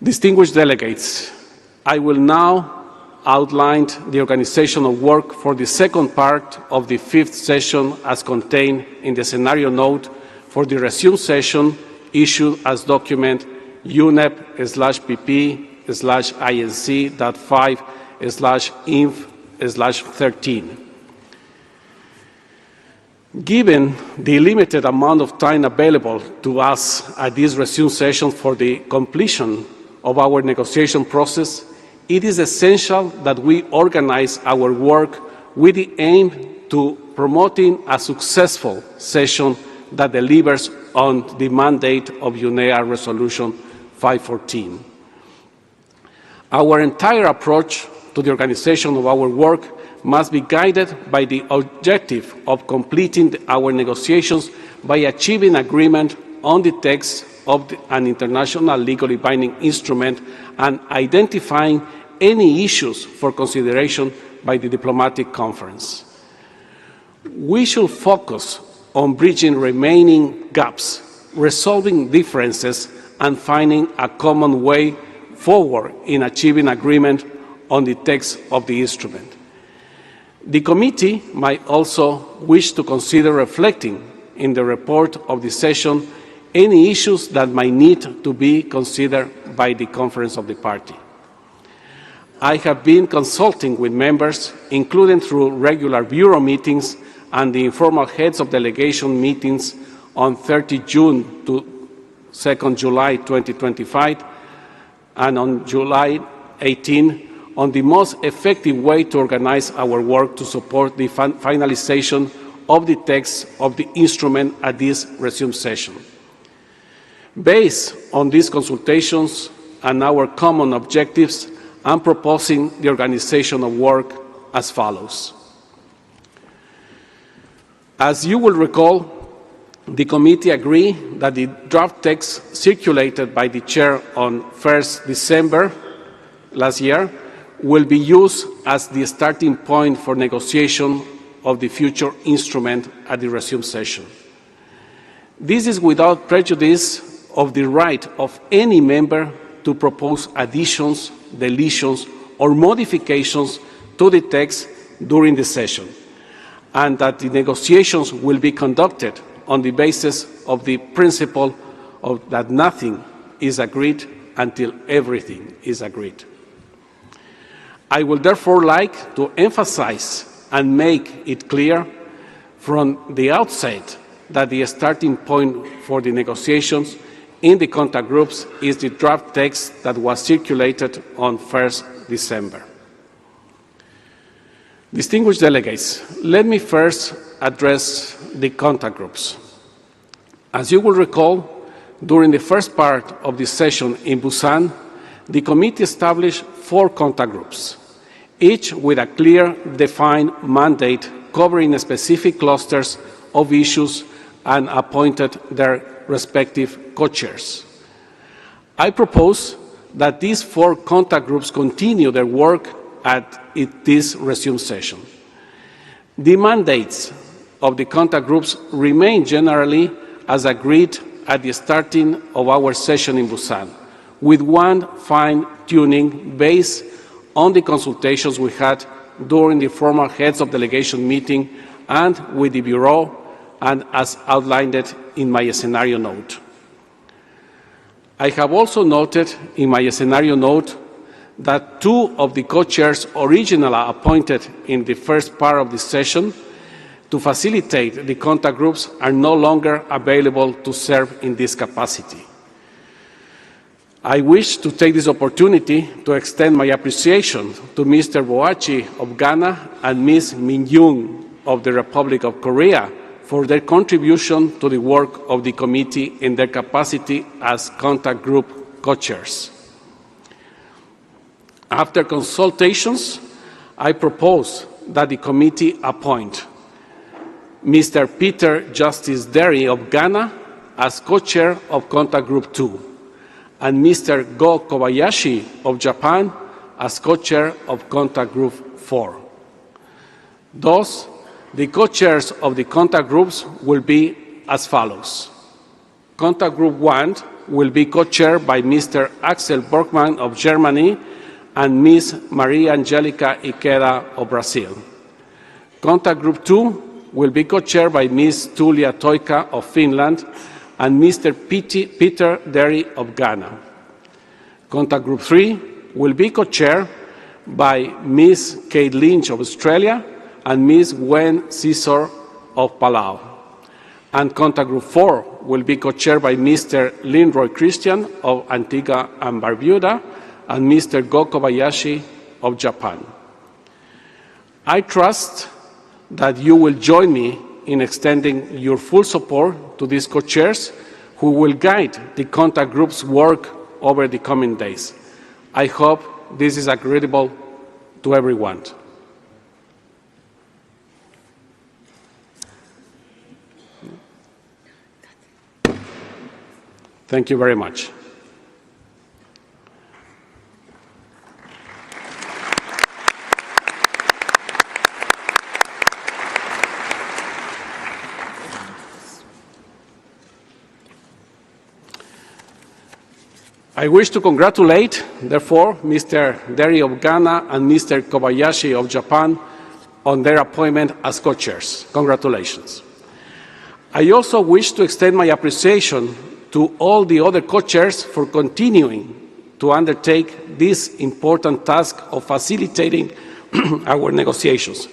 Distinguished delegates, I will now outline the organization of work for the second part of the fifth session as contained in the scenario note for the resumed session issued as document UNEP/PP/INC.5/INF/13. Given the limited amount of time available to us at this resumed session for the completion of our negotiation process, it is essential that we organize our work with the aim to promoting a successful session that delivers on the mandate of UNEA Resolution 514. Our entire approach to the organization of our work must be guided by the objective of completing our negotiations by achieving agreement on the text of an international legally binding instrument and identifying any issues for consideration by the diplomatic conference. We should focus on bridging remaining gaps, resolving differences, and finding a common way forward in achieving agreement on the text of the instrument. The committee might also wish to consider reflecting in the report of the session any issues that might need to be considered by the Conference of the Party. I have been consulting with members, including through regular Bureau meetings and the informal heads of delegation meetings on 30 June to 2 July 2025, and on July 18, on the most effective way to organize our work to support the finalization of the text of the instrument at this resumed session. Based on these consultations and our common objectives, I'm proposing the organization of work as follows. As you will recall, the committee agreed that the draft text circulated by the chair on 1st December last year will be used as the starting point for negotiation of the future instrument at the resumed session. This is without prejudice of the right of any member to propose additions, deletions, or modifications to the text during the session, and that the negotiations will be conducted on the basis of the principle of that nothing is agreed until everything is agreed. I would therefore like to emphasize and make it clear from the outset that the starting point for the negotiations in the contact groups is the draft text that was circulated on 1st December. Distinguished delegates, let me first address the contact groups. As you will recall, during the first part of the session in Busan, the committee established 4 contact groups, each with a clear, defined mandate covering specific clusters of issues and appointed their respective co-chairs. I propose that these 4 contact groups continue their work at this resumed session. The mandates of the contact groups remain generally as agreed at the starting of our session in Busan, with one fine-tuning based on the consultations we had during the formal heads of delegation meeting and with the Bureau, and as outlined in my scenario note. I have also noted in my scenario note that 2 of the co-chairs originally appointed in the first part of the session to facilitate the contact groups are no longer available to serve in this capacity. I wish to take this opportunity to extend my appreciation to Mr. Boachi of Ghana and Ms. Min Young of the Republic of Korea for their contribution to the work of the committee in their capacity as contact group co-chairs. After consultations, I propose that the committee appoint Mr. Peter Justice Derry of Ghana as co-chair of Contact Group 2, and Mr. Go Kobayashi of Japan as co-chair of Contact Group 4. Thus, the co-chairs of the contact groups will be as follows. Contact Group 1 will be co-chaired by Mr. Axel Borgmann of Germany and Ms. Maria Angelica Ikeda of Brazil. Contact Group 2 will be co-chaired by Ms. Tulia Toika of Finland and Mr. Peter Derry of Ghana. Contact Group 3 will be co-chaired by Ms. Kate Lynch of Australia and Ms. Gwen Caesar of Palau. And Contact Group 4 will be co-chaired by Mr. Linroy Christian of Antigua and Barbuda and Mr. Go Kobayashi of Japan. I trust that you will join me in extending your full support to these co-chairs who will guide the contact group's work over the coming days. I hope this is agreeable to everyone. Thank you very much. I wish to congratulate, therefore, Mr. Deri of Ghana and Mr. Kobayashi of Japan on their appointment as co-chairs. Congratulations. I also wish to extend my appreciation to all the other co-chairs for continuing to undertake this important task of facilitating our negotiations.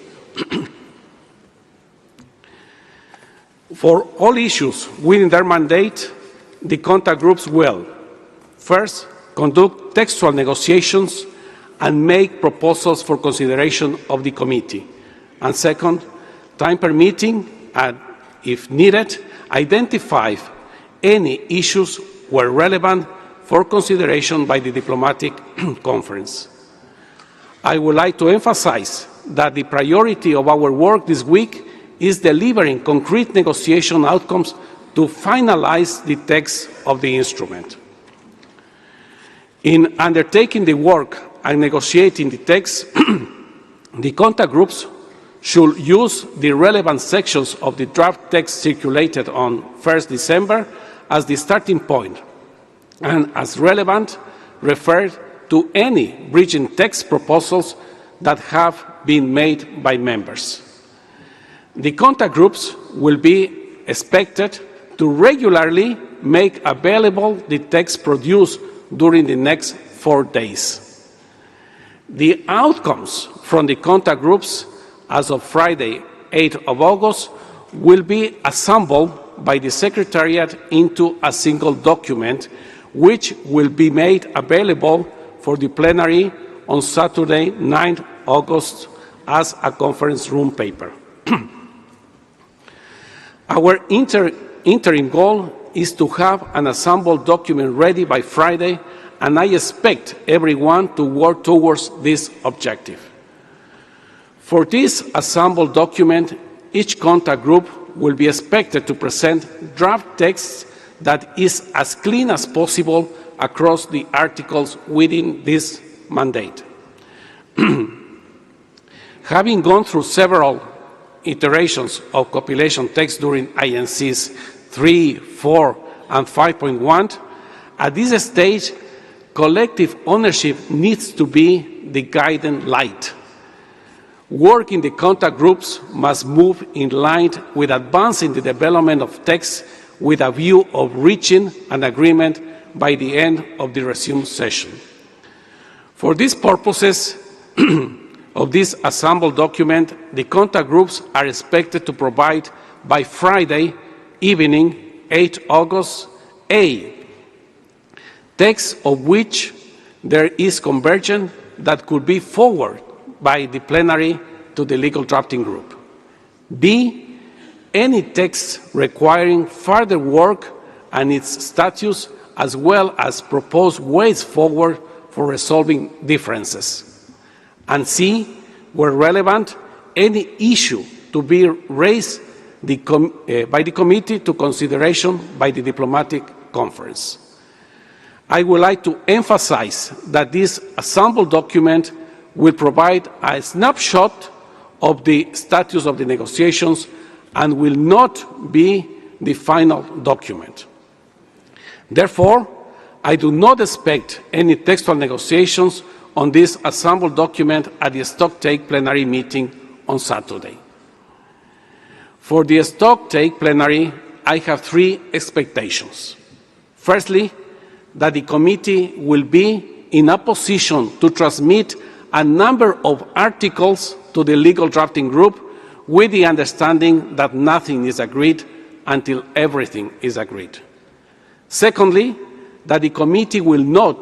For all issues within their mandate, the contact groups will first, conduct textual negotiations and make proposals for consideration of the committee. And second, time permitting, and if needed, identify any issues where relevant for consideration by the diplomatic conference. I would like to emphasize that the priority of our work this week is delivering concrete negotiation outcomes to finalize the text of the instrument. In undertaking the work and negotiating the text, the contact groups should use the relevant sections of the draft text circulated on 1st December as the starting point, and as relevant, refer to any bridging text proposals that have been made by members. The contact groups will be expected to regularly make available the text produced during the next 4 days. The outcomes from the contact groups as of Friday, 8th of August, will be assembled by the Secretariat into a single document, which will be made available for the plenary on Saturday, 9th August, as a conference room paper. Our interim goal is to have an assembled document ready by Friday, and I expect everyone to work towards this objective. For this assembled document, each contact group will be expected to present draft text that is as clean as possible across the articles within this mandate. Having gone through several iterations of compilation text during INCs 3, 4, and 5.1, at this stage, collective ownership needs to be the guiding light. Work in the contact groups must move in line with advancing the development of text with a view of reaching an agreement by the end of the resumed session. For these purposes of this assembled document, the contact groups are expected to provide by Friday evening, 8 August, a text of which there is convergence that could be forwarded by the plenary to the legal drafting group. B, any text requiring further work and its status, as well as proposed ways forward for resolving differences. And C, where relevant, any issue to be raised by the committee to consideration by the diplomatic conference. I would like to emphasize that this assembled document will provide a snapshot of the status of the negotiations and will not be the final document. Therefore, I do not expect any textual negotiations on this assembled document at the stocktake plenary meeting on Saturday. For the stocktake plenary, I have 3 expectations. Firstly, that the committee will be in a position to transmit a number of articles to the legal drafting group with the understanding that nothing is agreed until everything is agreed. Secondly, that the committee will not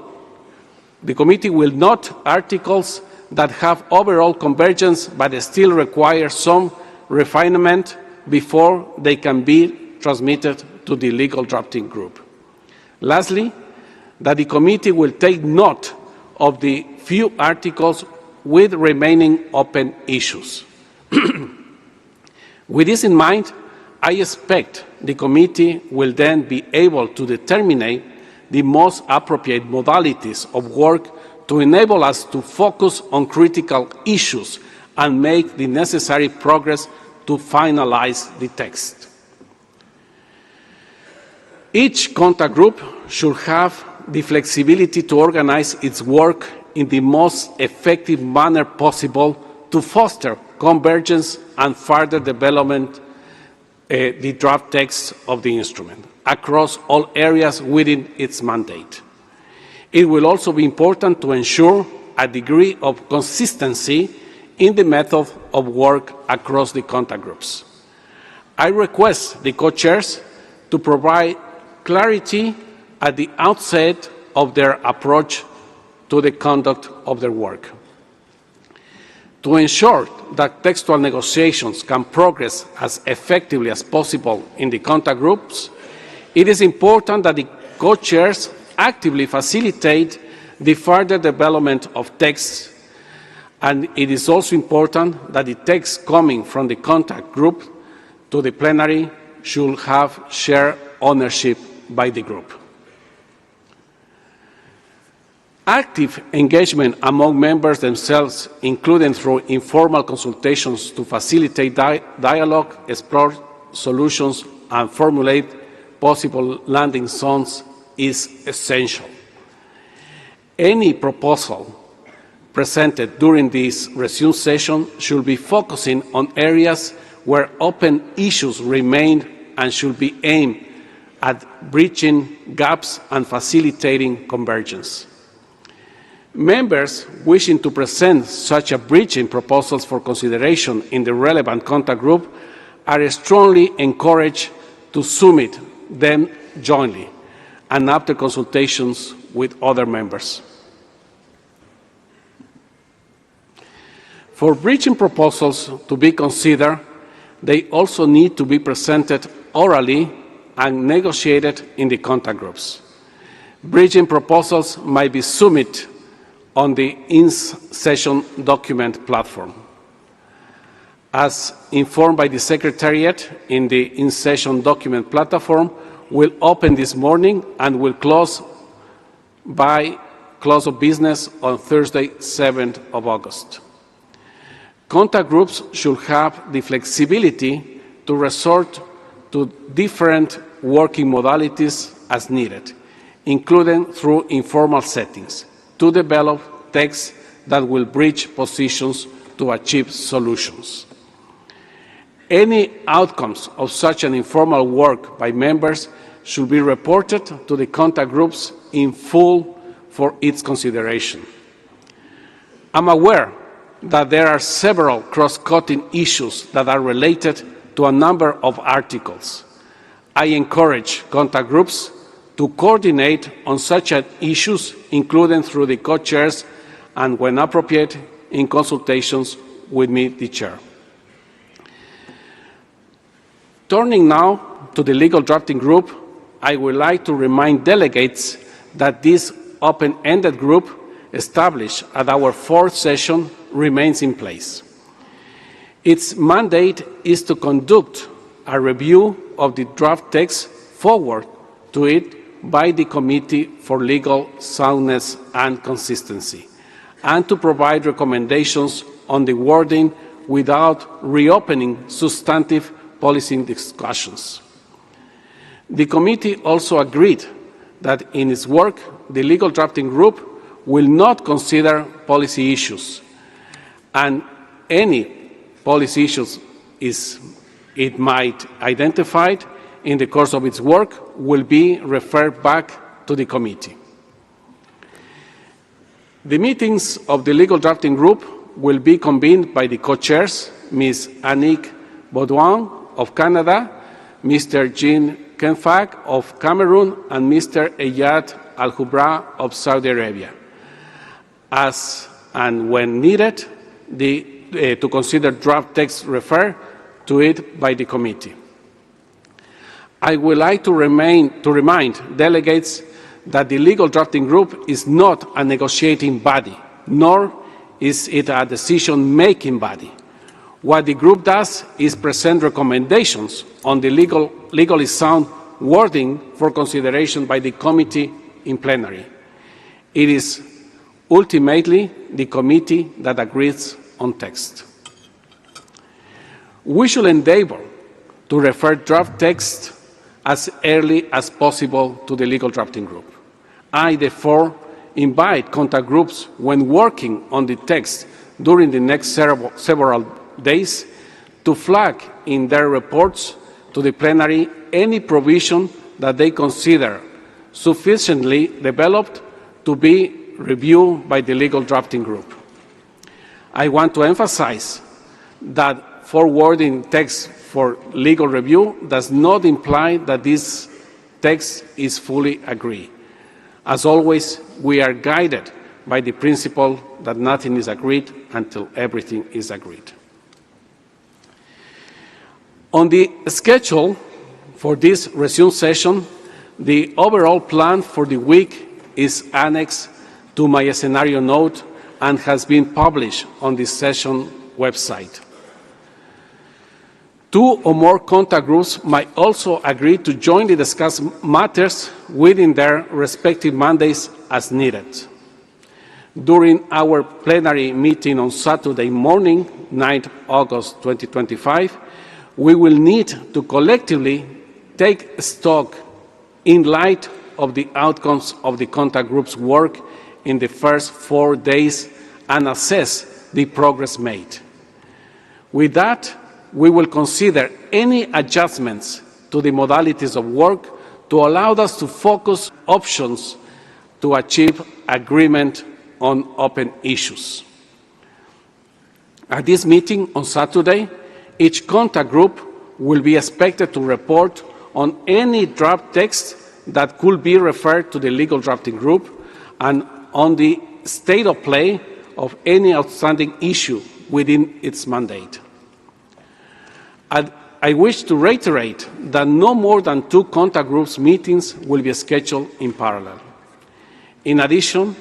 articles that have overall convergence but still require some refinement before they can be transmitted to the legal drafting group. Lastly, that the committee will take note of the few articles with remaining open issues. With this in mind, I expect the committee will then be able to determine the most appropriate modalities of work to enable us to focus on critical issues and make the necessary progress to finalize the text. Each contact group should have the flexibility to organize its work in the most effective manner possible to foster convergence and further development the draft text of the instrument across all areas within its mandate. It will also be important to ensure a degree of consistency in the method of work across the contact groups. I request the co-chairs to provide clarity at the outset of their approach to the conduct of their work. To ensure that textual negotiations can progress as effectively as possible in the contact groups, it is important that the co-chairs actively facilitate the further development of texts, and it is also important that the text coming from the contact group to the plenary should have shared ownership by the group. Active engagement among members themselves, including through informal consultations to facilitate dialogue, explore solutions, and formulate possible landing zones, is essential. Any proposal presented during this resume session should be focusing on areas where open issues remain and should be aimed at bridging gaps and facilitating convergence. Members wishing to present such a bridging proposals for consideration in the relevant contact group are strongly encouraged to submit them jointly and after consultations with other members. For bridging proposals to be considered, they also need to be presented orally and negotiated in the contact groups. Bridging proposals might be submitted on the in-session document platform. As informed by the Secretariat, in the in-session document platform will open this morning and will close by close of business on Thursday, 7th of August. Contact groups should have the flexibility to resort to different working modalities as needed, including through informal settings, to develop texts that will bridge positions to achieve solutions. Any outcomes of such an informal work by members should be reported to the contact groups in full for its consideration. I'm aware that there are several cross-cutting issues that are related to a number of articles. I encourage contact groups to coordinate on such issues, including through the co-chairs and, when appropriate, in consultations with me, the chair. Turning now to the legal drafting group, I would like to remind delegates that this open-ended group established at our fourth session remains in place. Its mandate is to conduct a review of the draft text forward to it by the Committee for Legal Soundness and Consistency, and to provide recommendations on the wording without reopening substantive policy discussions. The committee also agreed that in its work, the legal drafting group will not consider policy issues, and any policy issues it might identify in the course of its work will be referred back to the committee. The meetings of the legal drafting group will be convened by the co-chairs, Ms. Annick Baudouin of Canada, Mr. Jean Kenfag of Cameroon, and Mr. Eyad Al-Hubra of Saudi Arabia. As and when needed, to consider draft text referred to it by the committee. I would like to remind delegates that the legal drafting group is not a negotiating body, nor is it a decision-making body. What the group does is present recommendations on the legally sound wording for consideration by the committee in plenary. It is ultimately the committee that agrees on text. We should endeavor to refer draft text as early as possible to the legal drafting group. I, therefore, invite contact groups when working on the text during the next several days to flag in their reports to the plenary any provision that they consider sufficiently developed to be reviewed by the legal drafting group. I want to emphasize that forwarding text for legal review does not imply that this text is fully agreed. As always, we are guided by the principle that nothing is agreed until everything is agreed. On the schedule for this resumed session, the overall plan for the week is annexed to my scenario note and has been published on the session website. 2 or more contact groups might also agree to jointly discuss matters within their respective mandates as needed. During our plenary meeting on Saturday morning, 9th August 2025, we will need to collectively take stock in light of the outcomes of the contact group's work in the first 4 days and assess the progress made. With that, we will consider any adjustments to the modalities of work to allow us to focus options to achieve agreement on open issues. At this meeting on Saturday, each contact group will be expected to report on any draft text that could be referred to the legal drafting group and on the state of play of any outstanding issue within its mandate. I wish to reiterate that no more than 2 contact groups meetings will be scheduled in parallel. In addition,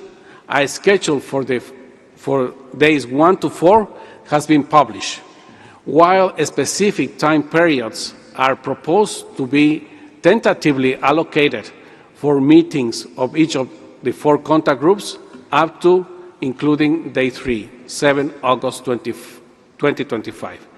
a schedule for days 1 to 4 has been published, while specific time periods are proposed to be tentatively allocated for meetings of each of the 4 contact groups up to including day 3, 7 August 2025.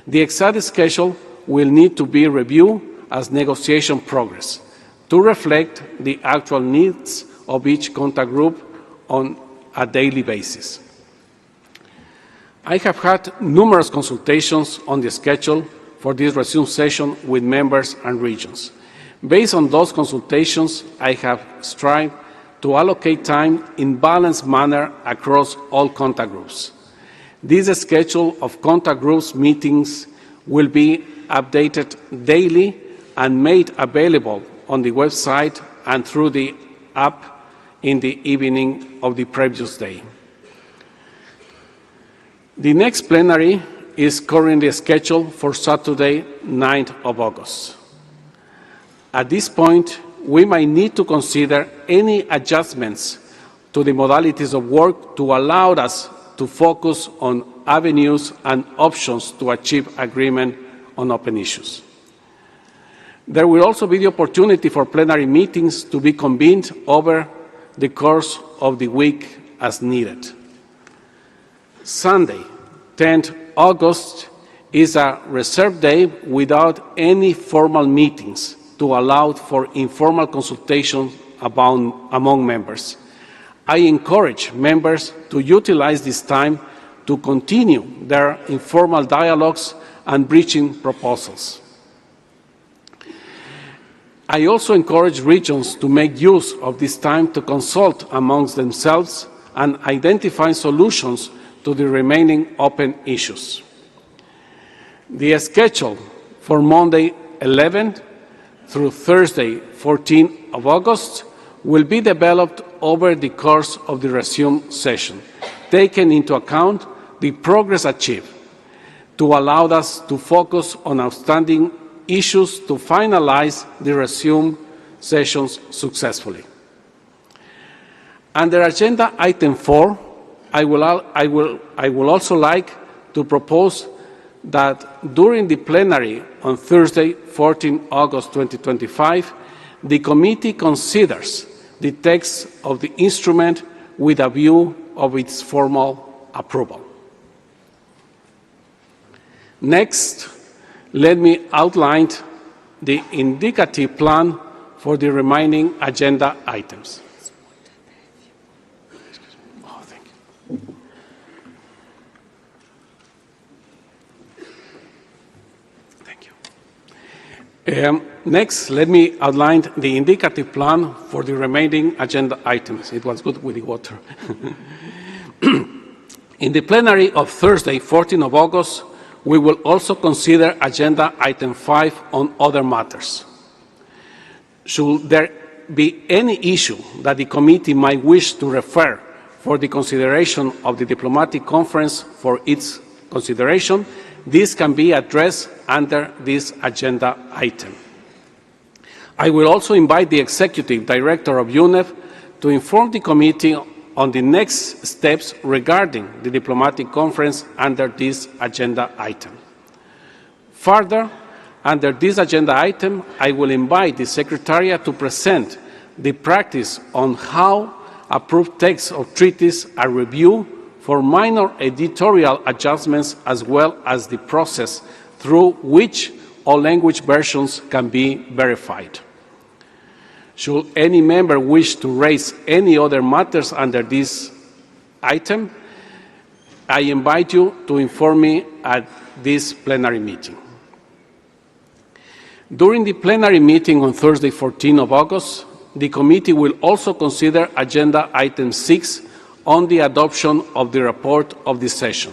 The exact schedule will need to be reviewed as negotiation progress to reflect the actual needs of each contact group on a daily basis. I have had numerous consultations on the schedule for this resumed session with members and regions. Based on those consultations, I have strived to allocate time in balanced manner across all contact groups. This schedule of contact groups meetings will be updated daily and made available on the website and through the app in the evening of the previous day. The next plenary is currently scheduled for Saturday, 9th of August. At this point, we might need to consider any adjustments to the modalities of work to allow us to focus on avenues and options to achieve agreement on open issues. There will also be the opportunity for plenary meetings to be convened over the course of the week as needed. Sunday, 10th August, is a reserved day without any formal meetings to allow for informal consultation among members. I encourage members to utilize this time to continue their informal dialogues and bridging proposals. I also encourage regions to make use of this time to consult amongst themselves and identify solutions to the remaining open issues. The schedule for Monday 11th through Thursday 14th of August will be developed over the course of the resumed session, taking into account the progress achieved. to allow us to focus on outstanding issues to finalize the resumed sessions successfully. Under Agenda Item 4, I will also like to propose that during the plenary on Thursday, 14 August 2025, the committee considers the text of the instrument with a view of its formal approval. Next, let me outline the indicative plan for the remaining agenda items. Oh, thank you. Thank you. Next, let me outline the indicative plan for the remaining agenda items. It was good with the water. In the plenary of Thursday, 14 of August, we will also consider Agenda Item 5 on other matters. Should there be any issue that the committee might wish to refer for the consideration of the diplomatic conference for its consideration, this can be addressed under this agenda item. I will also invite the Executive Director of UNEP to inform the committee on the next steps regarding the diplomatic conference under this agenda item. Further, under this agenda item, I will invite the Secretariat to present the practice on how approved texts of treaties are reviewed for minor editorial adjustments, as well as the process through which all language versions can be verified. Should any member wish to raise any other matters under this item, I invite you to inform me at this plenary meeting. During the plenary meeting on Thursday, 14 of August, the committee will also consider Agenda Item 6 on the adoption of the report of the session.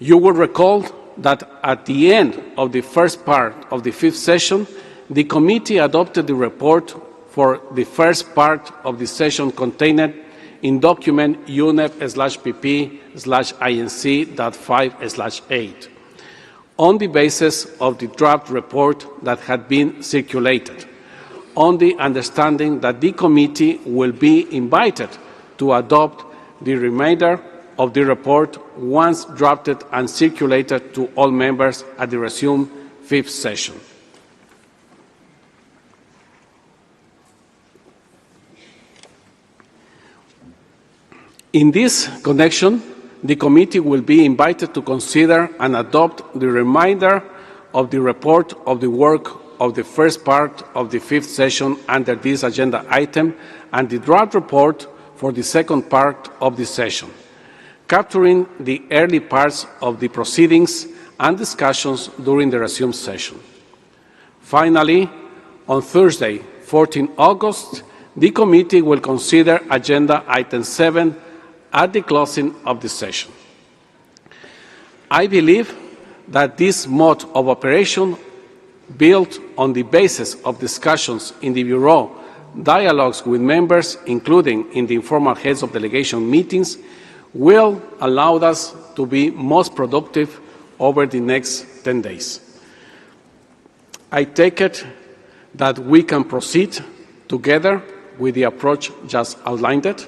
You will recall that at the end of the first part of the fifth session, the committee adopted the report for the first part of the session contained in document UNEP/PP/INC.5/8 on the basis of the draft report that had been circulated, on the understanding that the committee will be invited to adopt the remainder of the report once drafted and circulated to all members at the resumed fifth session. In this connection, the committee will be invited to consider and adopt the remainder of the report of the work of the first part of the fifth session under this agenda item and the draft report for the second part of the session, capturing the early parts of the proceedings and discussions during the resumed session. Finally, on Thursday, 14 August, the committee will consider Agenda Item 7 at the closing of the session. I believe that this mode of operation, built on the basis of discussions in the Bureau, dialogues with members, including in the informal heads of delegation meetings, will allow us to be most productive over the next 10 days. I take it that we can proceed together with the approach just outlined.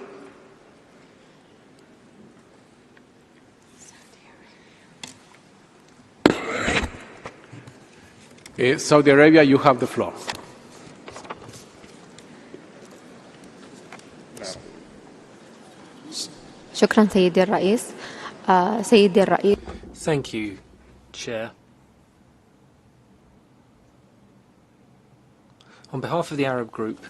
Saudi Arabia, you have the floor. شكرا سيدي الرئيس. سيدي الرئيس. Thank you, Chair. On behalf of the Arab Group,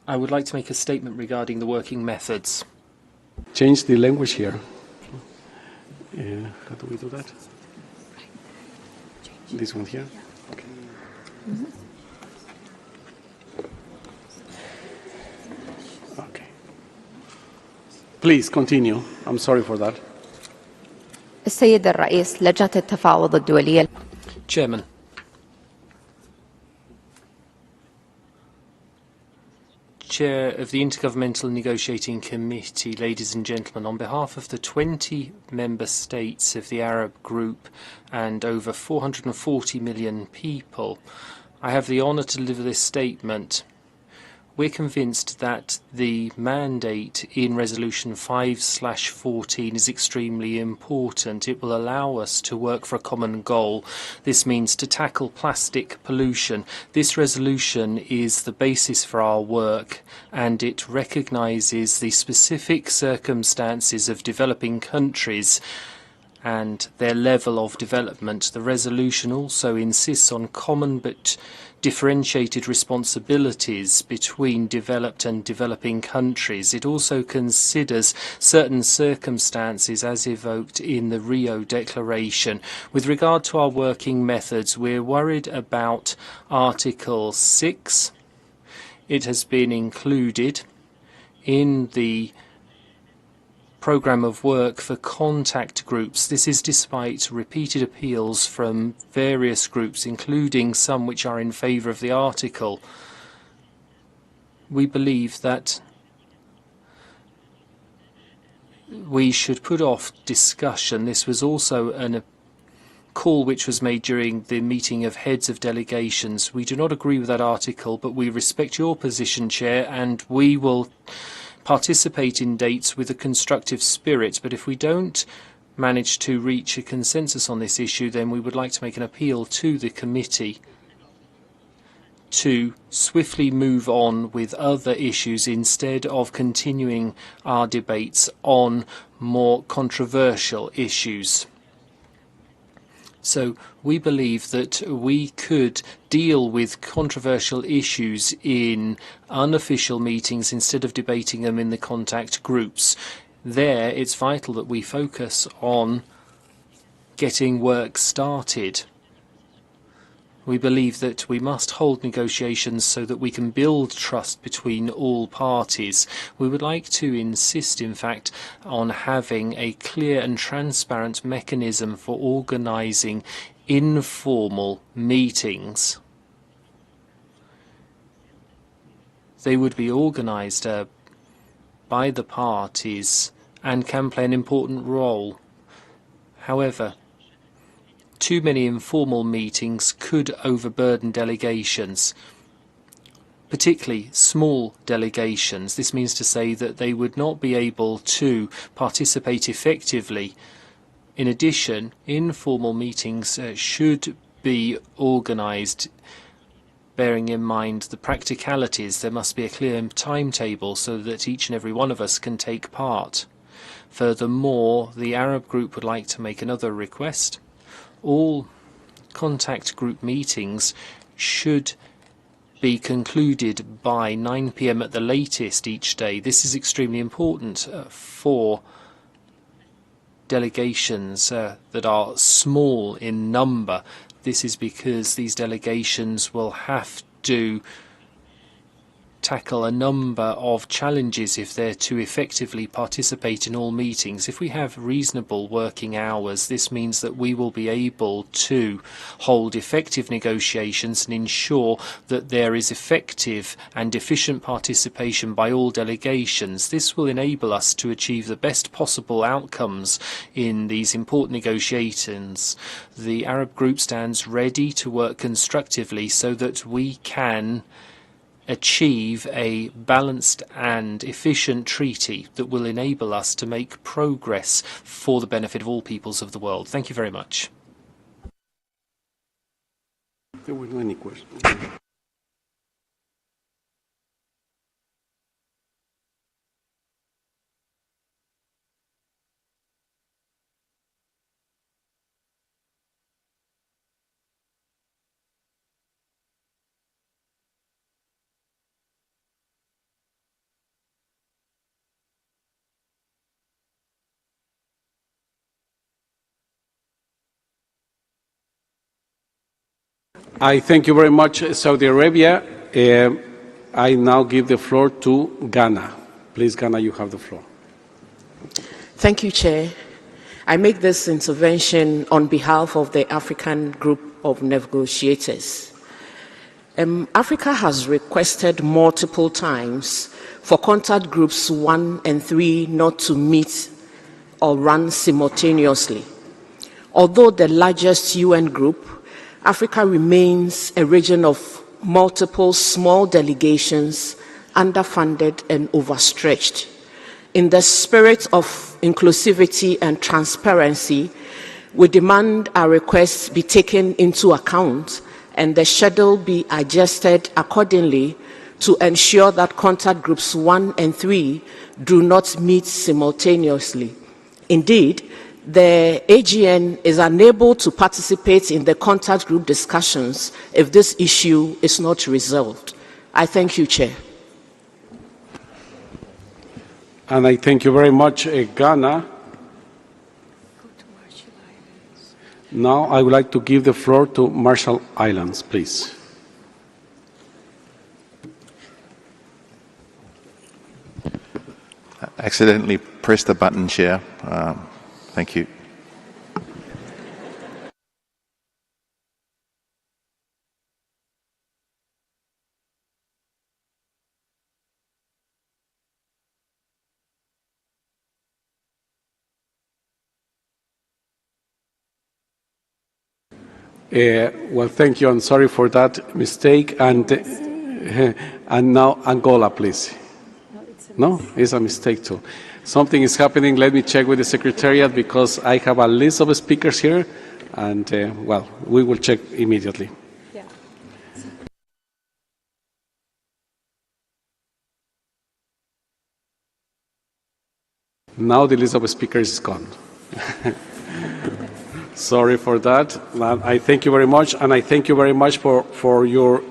I would like to make a statement regarding the working methods. Change the language here. How do we do that? This one here? Okay. Okay. Please continue. I'm sorry for that. السيد الرئيس، لجنة التفاوض الدولية. Chair of the Intergovernmental Negotiating Committee, ladies and gentlemen, on behalf of the 20 member states of the Arab group and over 440 million people, I have the honour to deliver this statement. We're convinced that the mandate in Resolution 5/14 is extremely important. It will allow us to work for a common goal. This means to tackle plastic pollution. This resolution is the basis for our work, and it recognises the specific circumstances of developing countries and their level of development. The resolution also insists on common but differentiated responsibilities between developed and developing countries. It also considers certain circumstances as evoked in the Rio Declaration. With regard to our working methods, we're worried about Article 6. It has been included in the programme of work for contact groups. This is despite repeated appeals from various groups, including some which are in favour of the article. We believe that we should put off discussion. This was also a call which was made during the meeting of heads of delegations. We do not agree with that article, but we respect your position, Chair, and we will participate in dates with a constructive spirit. But if we don't manage to reach a consensus on this issue, then we would like to make an appeal to the committee to swiftly move on with other issues instead of continuing our debates on more controversial issues. So we believe that we could deal with controversial issues in unofficial meetings instead of debating them in the contact groups. There, it's vital that we focus on getting work started. We believe that we must hold negotiations so that we can build trust between all parties. We would like to insist, in fact, on having a clear and transparent mechanism for organising informal meetings. They would be organised by the parties and can play an important role. However, too many informal meetings could overburden delegations, particularly small delegations. This means to say that they would not be able to participate effectively. In addition, informal meetings should be organised bearing in mind the practicalities. There must be a clear timetable so that each and every one of us can take part. Furthermore, the Arab group would like to make another request. All contact group meetings should be concluded by 9 p.m. at the latest each day. This is extremely important for delegations that are small in number. This is because these delegations will have to tackle a number of challenges if they're to effectively participate in all meetings. If we have reasonable working hours, this means that we will be able to hold effective negotiations and ensure that there is effective and efficient participation by all delegations. This will enable us to achieve the best possible outcomes in these important negotiations. The Arab group stands ready to work constructively so that we can achieve a balanced and efficient treaty that will enable us to make progress for the benefit of all peoples of the world. Thank you very much. There were no any questions. I thank you very much, Saudi Arabia. I now give the floor to Ghana. Please, Ghana, you have the floor. Thank you, Chair. I make this intervention on behalf of the African Group of Negotiators. Africa has requested multiple times for contact groups 1 and 3 not to meet or run simultaneously. Although the largest UN group, Africa remains a region of multiple small delegations, underfunded and overstretched. In the spirit of inclusivity and transparency, we demand our requests be taken into account and the schedule be adjusted accordingly to ensure that contact groups 1 and 3 do not meet simultaneously. Indeed, the AGN is unable to participate in the contact group discussions if this issue is not resolved. I thank you, Chair. And I thank you very much, Ghana. Now I would like to give the floor to Marshall Islands, please. Accidentally pressed the button, Chair. Thank you. Well, thank you. I'm sorry for that mistake. And now Angola, please. No, it's a mistake too. Something is happening. Let me check with the Secretariat because I have a list of speakers here. And, well, we will check immediately. Yeah. Now the list of speakers is gone. Sorry for that. I thank you very much, and I thank you very much for your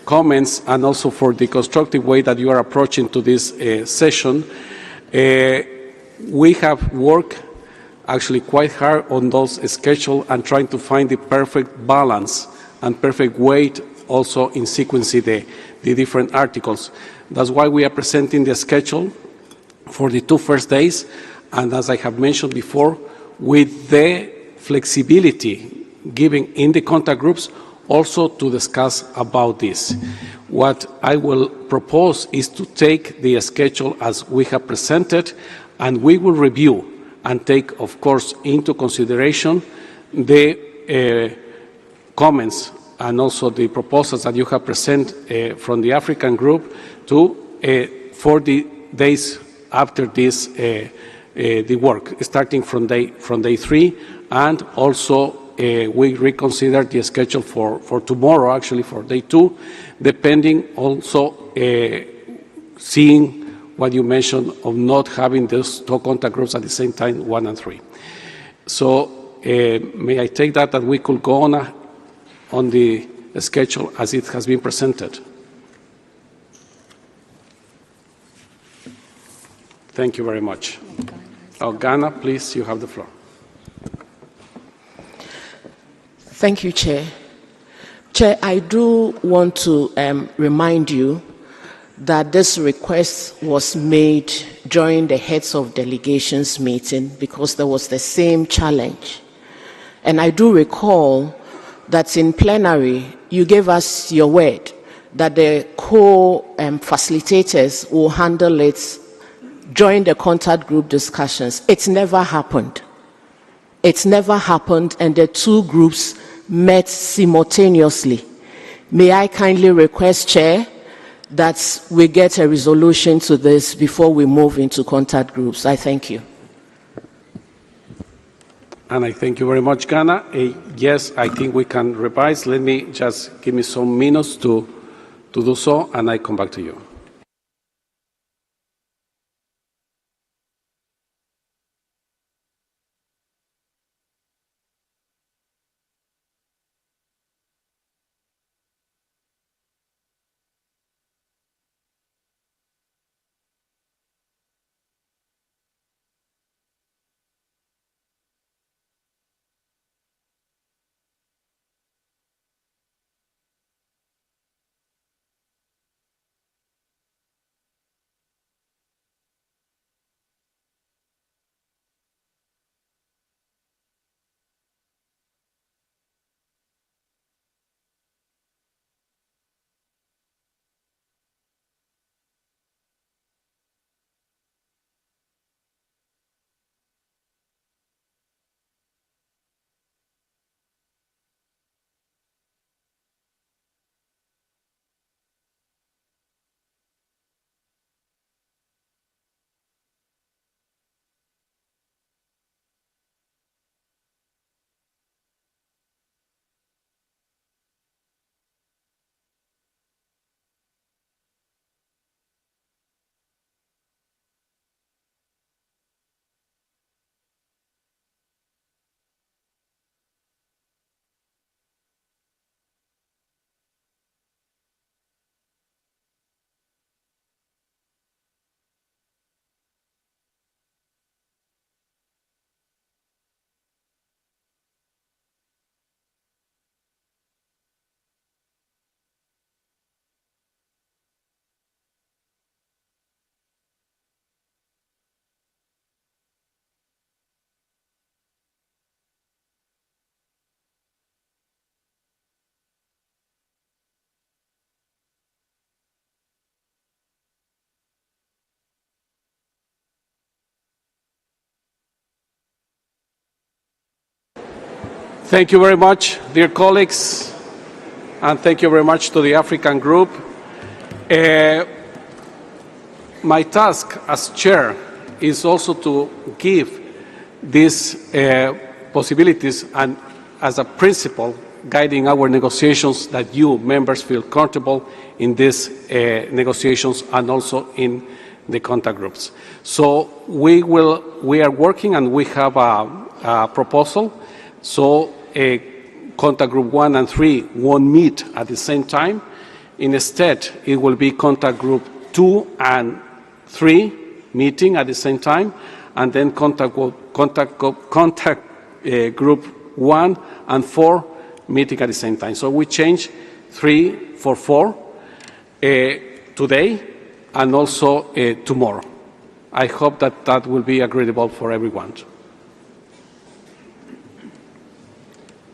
comments and also for the constructive way that you are approaching to this session. We have worked actually quite hard on those schedules and trying to find the perfect balance and perfect weight also in sequencing the different articles. That's why we are presenting the schedule for the 2 first days, and as I have mentioned before, with the flexibility given in the contact groups also to discuss about this. What I will propose is to take the schedule as we have presented, and we will review and take, of course, into consideration the comments and also the proposals that you have presented from the African group to for the days after this the work, starting from day 3, and also we reconsider the schedule for tomorrow, actually for day 2, depending also seeing what you mentioned of not having those 2 contact groups at the same time, 1 and 3. So may I take that we could go on the schedule as it has been presented? Thank you very much. Ghana, please, you have the floor. Thank you, Chair. Chair, I do want to remind you that this request was made during the heads of delegations meeting because there was the same challenge. And I do recall that in plenary, you gave us your word that the co-facilitators will handle it during the contact group discussions. It never happened. It never happened, and the 2 groups met simultaneously. May I kindly request, Chair, that we get a resolution to this before we move into contact groups. I thank you. And I thank you very much, Ghana. Yes, I think we can revise. Let me just give me some minutes to do so, and I come back to you. Thank you very much, dear colleagues, and thank you very much to the African group. My task as chair is also to give these possibilities and as a principle guiding our negotiations that you members feel comfortable in these negotiations and also in the contact groups. So we are working and we have a proposal. So contact group 1 and 3 won't meet at the same time. Instead, it will be contact group 2 and 3 meeting at the same time, and then contact group 1 and 4 meeting at the same time. So we change 3 for 4 today and also tomorrow. I hope that that will be agreeable for everyone.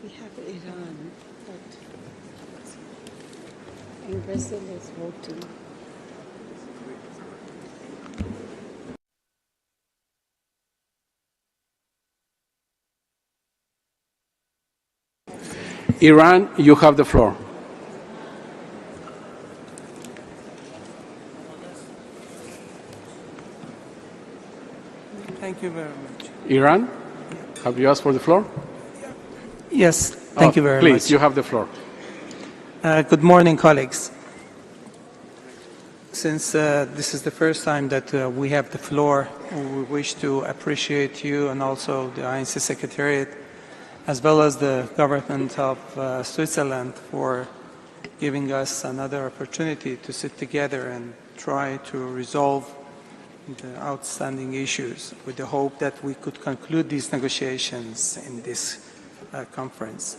We have Iran, but Brazil is voting. Iran, you have the floor. Thank you very much. Iran, have you asked for the floor? Yes, thank you very much. Please, you have the floor. Good morning, colleagues. Since this is the first time that we have the floor, we wish to appreciate you and also the INC Secretariat, as well as the government of Switzerland, for giving us another opportunity to sit together and try to resolve the outstanding issues with the hope that we could conclude these negotiations in this conference.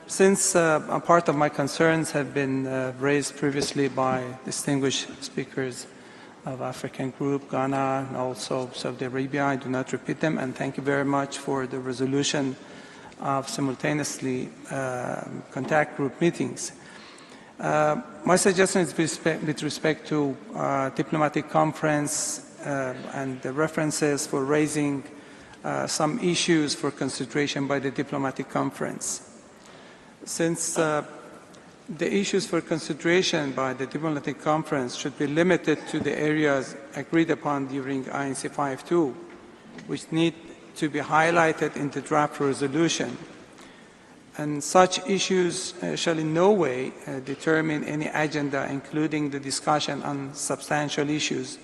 Since a part of my concerns have been raised previously by distinguished speakers of African Group, Ghana, and also Saudi Arabia, I do not repeat them, and thank you very much for the resolution of simultaneously contact group meetings. My suggestion is with respect to diplomatic conference and the references for raising some issues for consideration by the diplomatic conference. Since the issues for consideration by the diplomatic conference should be limited to the areas agreed upon during INC 5.2, which need to be highlighted in the draft resolution. And such issues shall in no way determine any agenda, including the discussion on substantial issues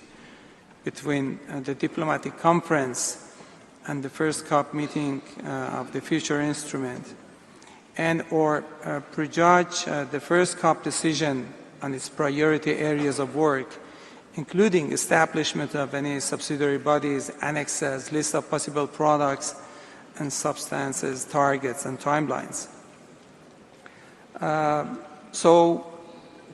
between the diplomatic conference and the first COP meeting of the future instrument, and or prejudge the first COP decision on its priority areas of work, including establishment of any subsidiary bodies, annexes, list of possible products and substances, targets, and timelines. So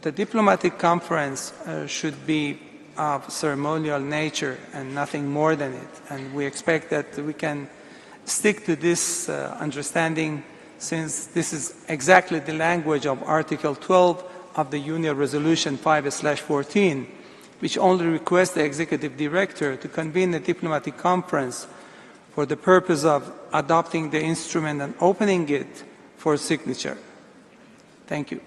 the diplomatic conference should be of ceremonial nature and nothing more than it. And we expect that we can stick to this understanding, since this is exactly the language of Article 12 of the Union Resolution 5/14, which only requests the Executive Director to convene a diplomatic conference for the purpose of adopting the instrument and opening it for signature. Thank you.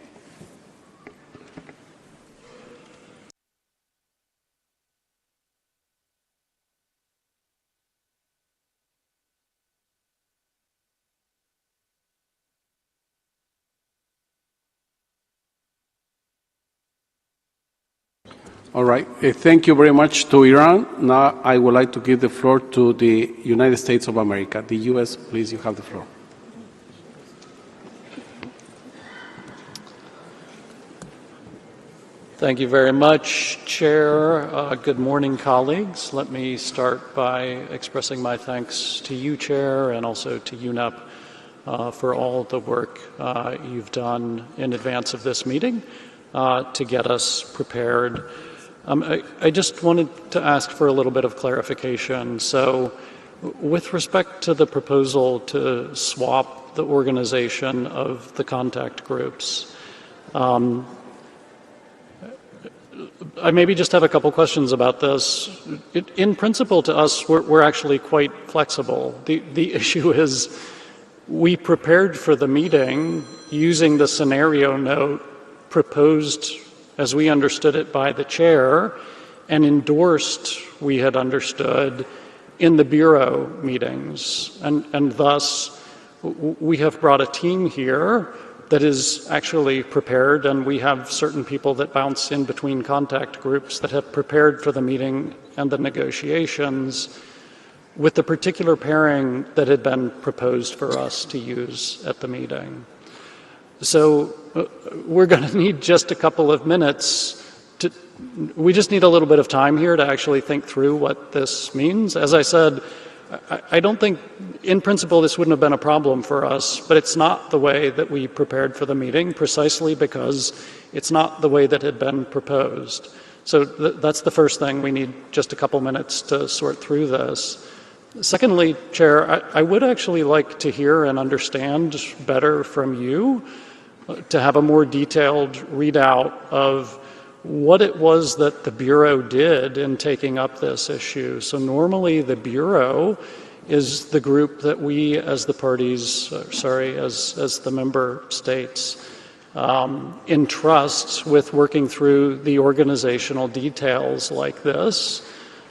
All right. Thank you very much to Iran. Now I would like to give the floor to the United States of America. The U.S., please, you have the floor. Thank you very much, Chair. Good morning, colleagues. Let me start by expressing my thanks to you, Chair, and also to UNEP for all the work you've done in advance of this meeting to get us prepared. I just wanted to ask for a little bit of clarification. So, with respect to the proposal to swap the organization of the contact groups, I maybe just have a couple questions about this. In principle, to us, we're actually quite flexible. The issue is, We prepared for the meeting using the scenario note proposed, as we understood it, by the chair and endorsed, we had understood, in the Bureau meetings. And thus, we have brought a team here that is actually prepared, and we have certain people that bounce in between contact groups that have prepared for the meeting and the negotiations with the particular pairing that had been proposed for us to use at the meeting. So we're going to need just a couple of minutes. We just need a little bit of time here to actually think through what this means. As I said, I don't think, in principle, this wouldn't have been a problem for us, but it's not the way that we prepared for the meeting, precisely because it's not the way that had been proposed. So that's the first thing. We need just a couple minutes to sort through this. Secondly, Chair, I would actually like to hear and understand better from you, to have a more detailed readout of what it was that the Bureau did in taking up this issue. So normally the Bureau is the group that we as the parties, as the member states, entrust with working through the organizational details like this.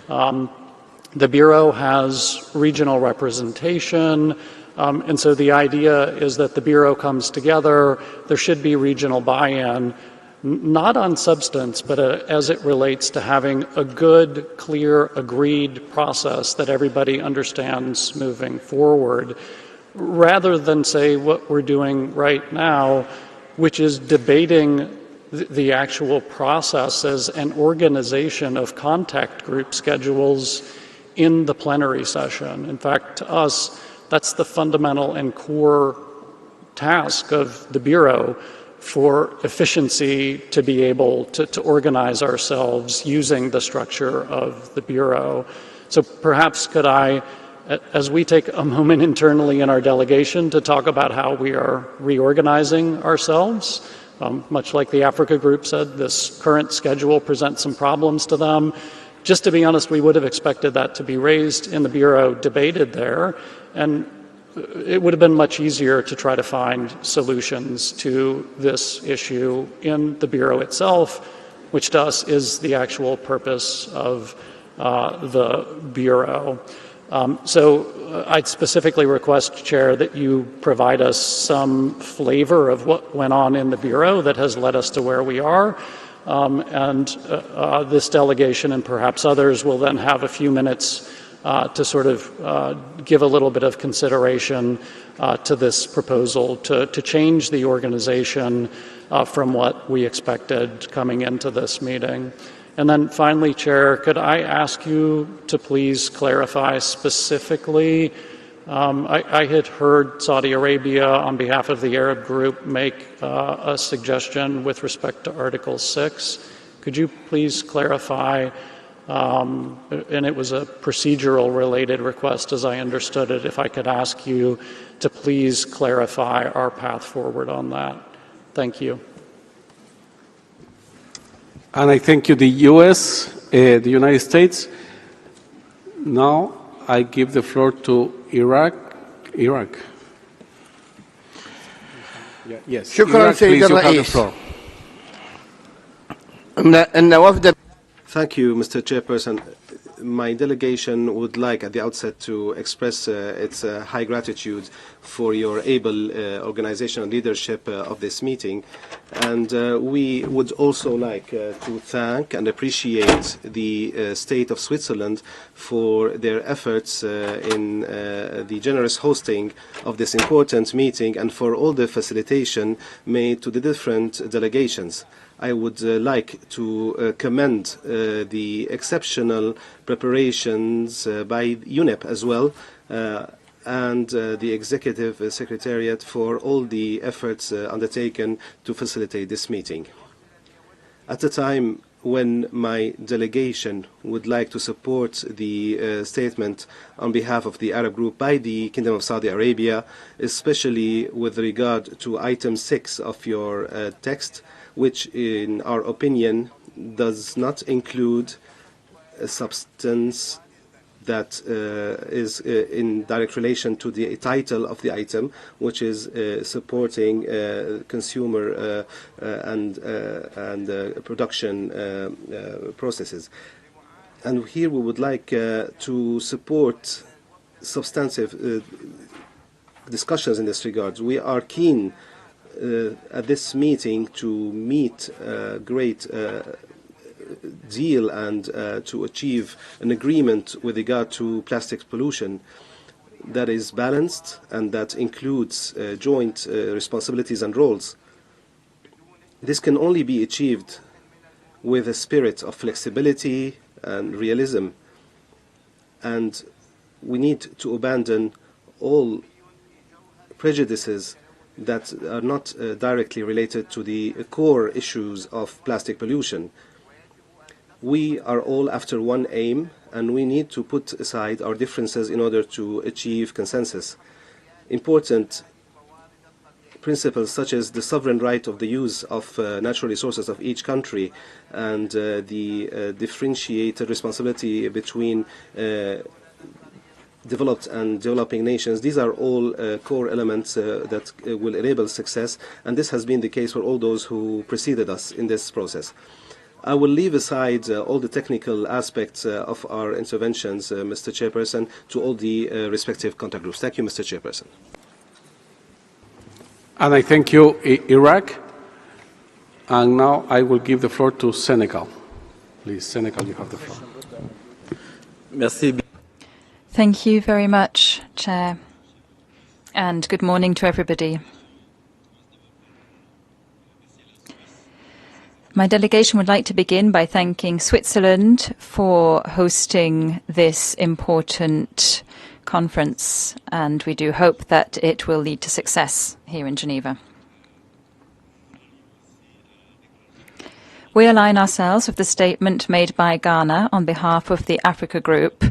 The Bureau has regional representation, and so the idea is that the Bureau comes together, there should be regional buy-in, not on substance, but as it relates to having a good, clear, agreed process that everybody understands moving forward, rather than say what we're doing right now, which is debating the actual processes and organization of contact group schedules in the plenary session. In fact, to us, that's the fundamental and core task of the Bureau for efficiency, to be able to organize ourselves using the structure of the Bureau. So perhaps could I, as we take a moment internally in our delegation to talk about how we are reorganizing ourselves, much like the Africa group said, this current schedule presents some problems to them. Just to be honest, we would have expected that to be raised in the Bureau, debated there, and it would have been much easier to try to find solutions to this issue in the Bureau itself, which to us is the actual purpose of the Bureau. So I'd specifically request, Chair, that you provide us some flavor of what went on in the Bureau that has led us to where we are. And this delegation and perhaps others will then have a few minutes to sort of give a little bit of consideration to this proposal to change the organization from what we expected coming into this meeting. And then finally, Chair, could I ask you to please clarify specifically, I had heard Saudi Arabia on behalf of the Arab group make a suggestion with respect to Article 6. Could you please clarify, and it was a procedural related request as I understood it, if I could ask you to please clarify our path forward on that. Thank you. And I thank you, the U.S., the United States. Now I give the floor to Iraq. Yes. شكرا سيد الرئيس. إن وفد. Thank you, Mr. Chairperson. My delegation would like at the outset to express its high gratitude for your able organizational leadership of this meeting. And we would also like to thank and appreciate the state of Switzerland for their efforts in the generous hosting of this important meeting and for all the facilitation made to the different delegations. I would like to commend the exceptional preparations by UNEP as well and the Executive Secretariat for all the efforts undertaken to facilitate this meeting. At a time when my delegation would like to support the statement on behalf of the Arab group by the Kingdom of Saudi Arabia, especially with regard to item 6 of your text, which in our opinion does not include a substance that is in direct relation to the title of the item, which is supporting consumer and production processes. And here we would like to support substantive discussions in this regard. We are keen at this meeting to meet a great deal and to achieve an agreement with regard to plastic pollution that is balanced and that includes joint responsibilities and roles. This can only be achieved with a spirit of flexibility and realism, and we need to abandon all prejudices that are not directly related to the core issues of plastic pollution. We are all after one aim, and we need to put aside our differences in order to achieve consensus. Important principles such as the sovereign right of the use of natural resources of each country and the differentiated responsibility between developed and developing nations, these are all core elements that will enable success, and this has been the case for all those who preceded us in this process. I will leave aside all the technical aspects of our interventions, Mr. Chairperson, to all the respective contact groups. Thank you, Mr. Chairperson. And I thank you, Iraq. And now I will give the floor to Senegal. Please, Senegal, you have the floor. Merci. Thank you very much, Chair. And good morning to everybody. My delegation would like to begin by thanking Switzerland for hosting this important conference, and we do hope that it will lead to success here in Geneva. We align ourselves with the statement made by Ghana on behalf of the Africa Group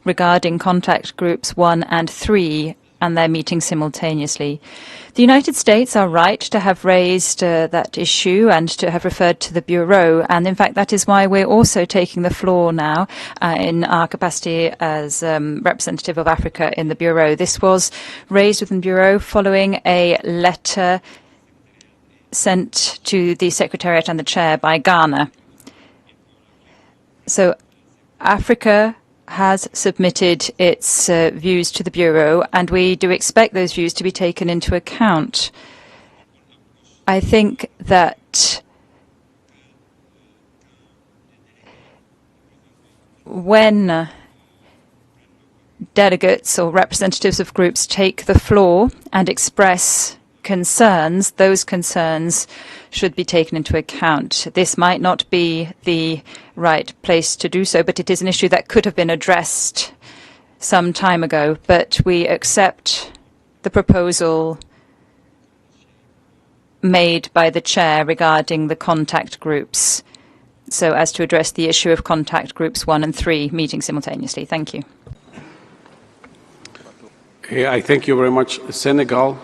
regarding contact groups 1 and 3 and their meeting simultaneously. The United States are right to have raised that issue and to have referred to the Bureau, and in fact that is why we're also taking the floor now in our capacity as representative of Africa in the Bureau. This was raised within the Bureau following a letter sent to the Secretariat and the Chair by Ghana. So Africa has submitted its views to the Bureau, and we do expect those views to be taken into account. I think that when delegates or representatives of groups take the floor and express concerns, those concerns should be taken into account. This might not be the right place to do so, but it is an issue that could have been addressed some time ago. But we accept the proposal made by the Chair regarding the contact groups, so as to address the issue of contact groups 1 and 3 meeting simultaneously. Thank you. I thank you very much, Senegal.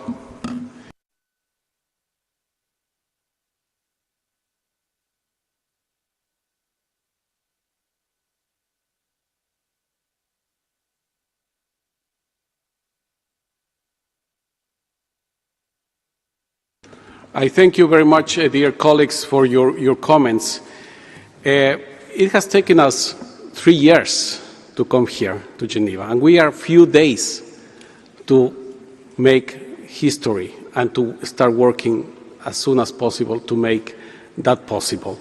I thank you very much, dear colleagues, for your comments. It has taken us 3 years to come here to Geneva, and we are a few days to make history and to start working as soon as possible to make that possible.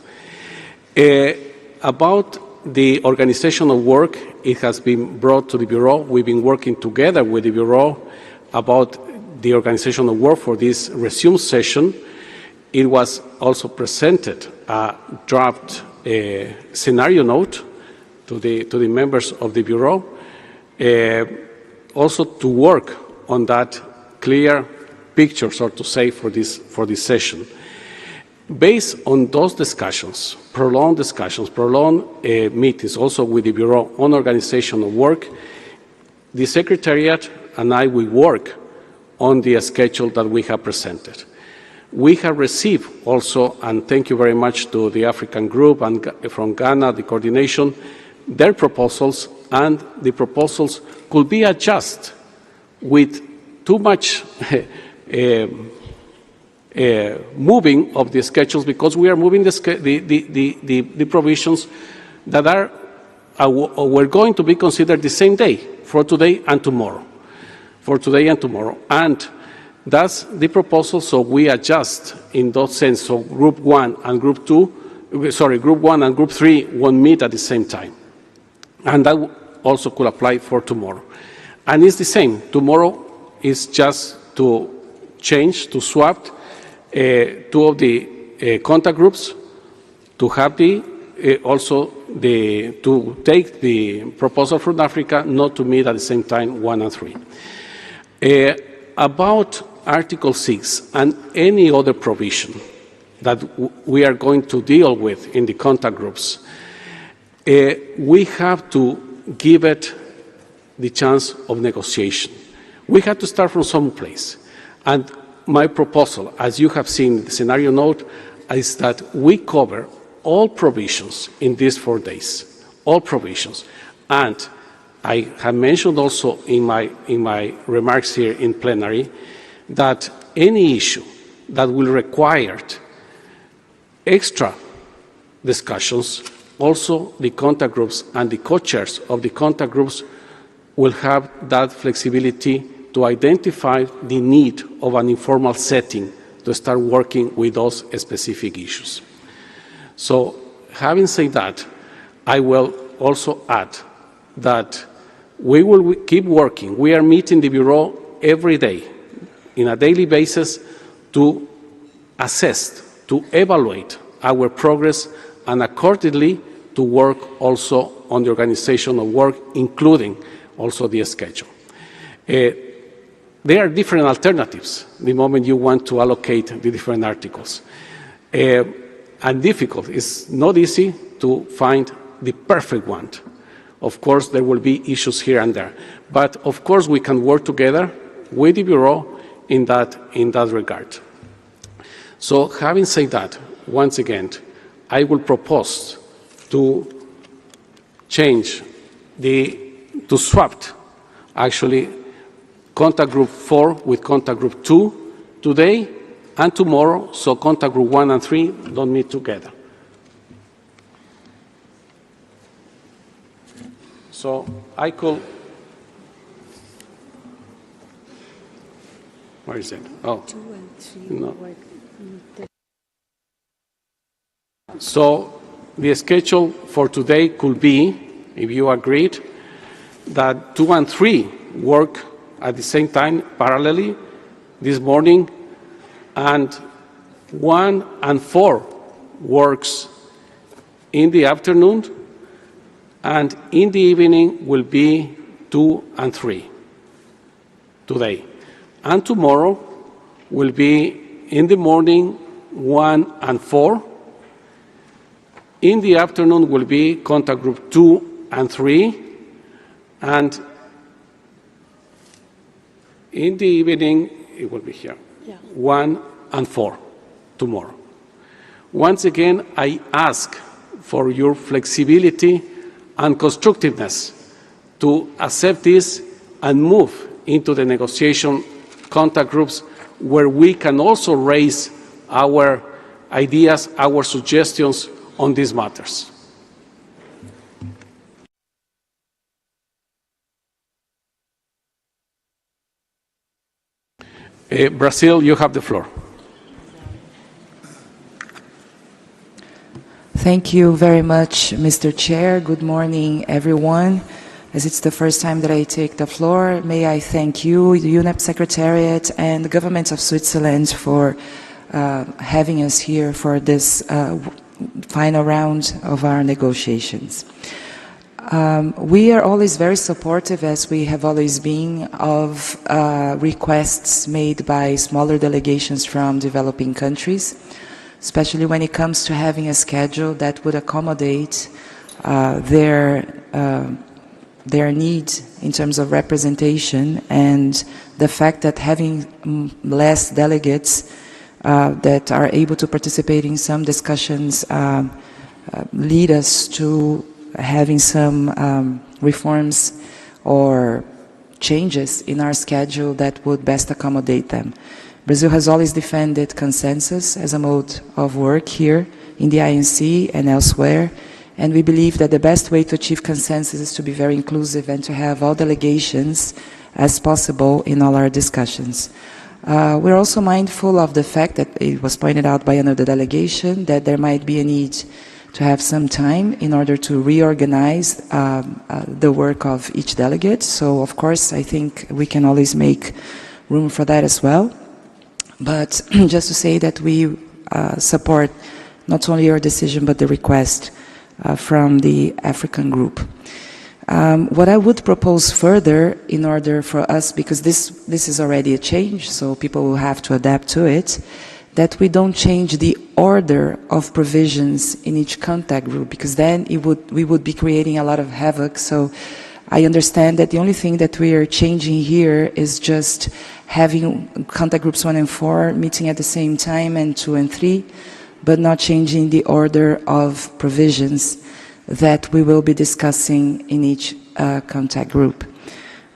About the organization of work, it has been brought to the Bureau. We've been working together with the Bureau about the organization of work for this resume session. It was also presented a draft scenario note to the members of the Bureau, also to work on that clear picture, so to say, for this session. Based on those discussions, prolonged meetings also with the Bureau on organization of work, the Secretariat and I will work on the schedule that we have presented. We have received also, and thank you very much to the African Group and from Ghana, the coordination, their proposals, and the proposals could be adjusted with too much moving of the schedules, because we are moving the provisions that are we're going to be considered the same day, for today and tomorrow. And that's the proposal, so we adjust in that sense. So Group 1 and Group 3 won't meet at the same time. And that also could apply for tomorrow. And it's the same. Tomorrow is just to change, to swap two of the contact groups, to have to take the proposal from Africa, not to meet at the same time 1 and 3. About Article 6 and any other provision that we are going to deal with in the contact groups, we have to give it the chance of negotiation. We have to start from some place. And my proposal, as you have seen in the scenario note, is that we cover all provisions in these 4 days, all provisions. And I have mentioned also in my remarks here in plenary that any issue that will require extra discussions, also the contact groups and the co-chairs of the contact groups will have that flexibility to identify the need of an informal setting to start working with those specific issues. So, having said that, I will also add that we will keep working. We are meeting the Bureau every day, on a daily basis, to assess, to evaluate our progress, and accordingly to work also on the organization of work, including also the schedule. There are different alternatives the moment you want to allocate the different articles. And difficult. It's not easy to find the perfect one. Of course, there will be issues here and there. But of course, we can work together with the Bureau in that regard. So having said that, once again, I will propose to change to swap actually contact group 4 with contact group 2 today and tomorrow, so contact group 1 and 3 don't meet together. So I could, where is it? Oh, 2 and 3 no. So the schedule for today could be, if you agreed, that 2 and 3 work at the same time, parallelly, this morning, and 1 and 4 works in the afternoon, and in the evening will be 2 and 3 today. And tomorrow will be in the morning 1 and 4. In the afternoon will be contact group 2 and 3, and in the evening it will be here, 1 and 4 tomorrow. Once again, I ask for your flexibility and constructiveness to accept this and move into the negotiation contact groups where we can also raise our ideas, our suggestions on these matters. Brazil, you have the floor. Thank you very much, Mr. Chair. Good morning, everyone. As it's the first time that I take the floor, may I thank you, the UNEP Secretariat, and the government of Switzerland for having us here for this final round of our negotiations. We are always very supportive, as we have always been, of requests made by smaller delegations from developing countries, especially when it comes to having a schedule that would accommodate their need in terms of representation, and the fact that having less delegates that are able to participate in some discussions lead us to having some reforms or changes in our schedule that would best accommodate them. Brazil has always defended consensus as a mode of work here in the INC and elsewhere, and we believe that the best way to achieve consensus is to be very inclusive and to have all delegations as possible in all our discussions. We're also mindful of the fact that it was pointed out by another delegation that there might be a need to have some time in order to reorganize the work of each delegate. So, of course, I think we can always make room for that as well. But just to say that we support not only your decision but the request from the African group. What I would propose further in order for us, because this is already a change, so people will have to adapt to it, that we don't change the order of provisions in each contact group, because then we would be creating a lot of havoc. So I understand that the only thing that we are changing here is just having contact groups 1 and 4 meeting at the same time and 2 and 3, but not changing the order of provisions that we will be discussing in each contact group.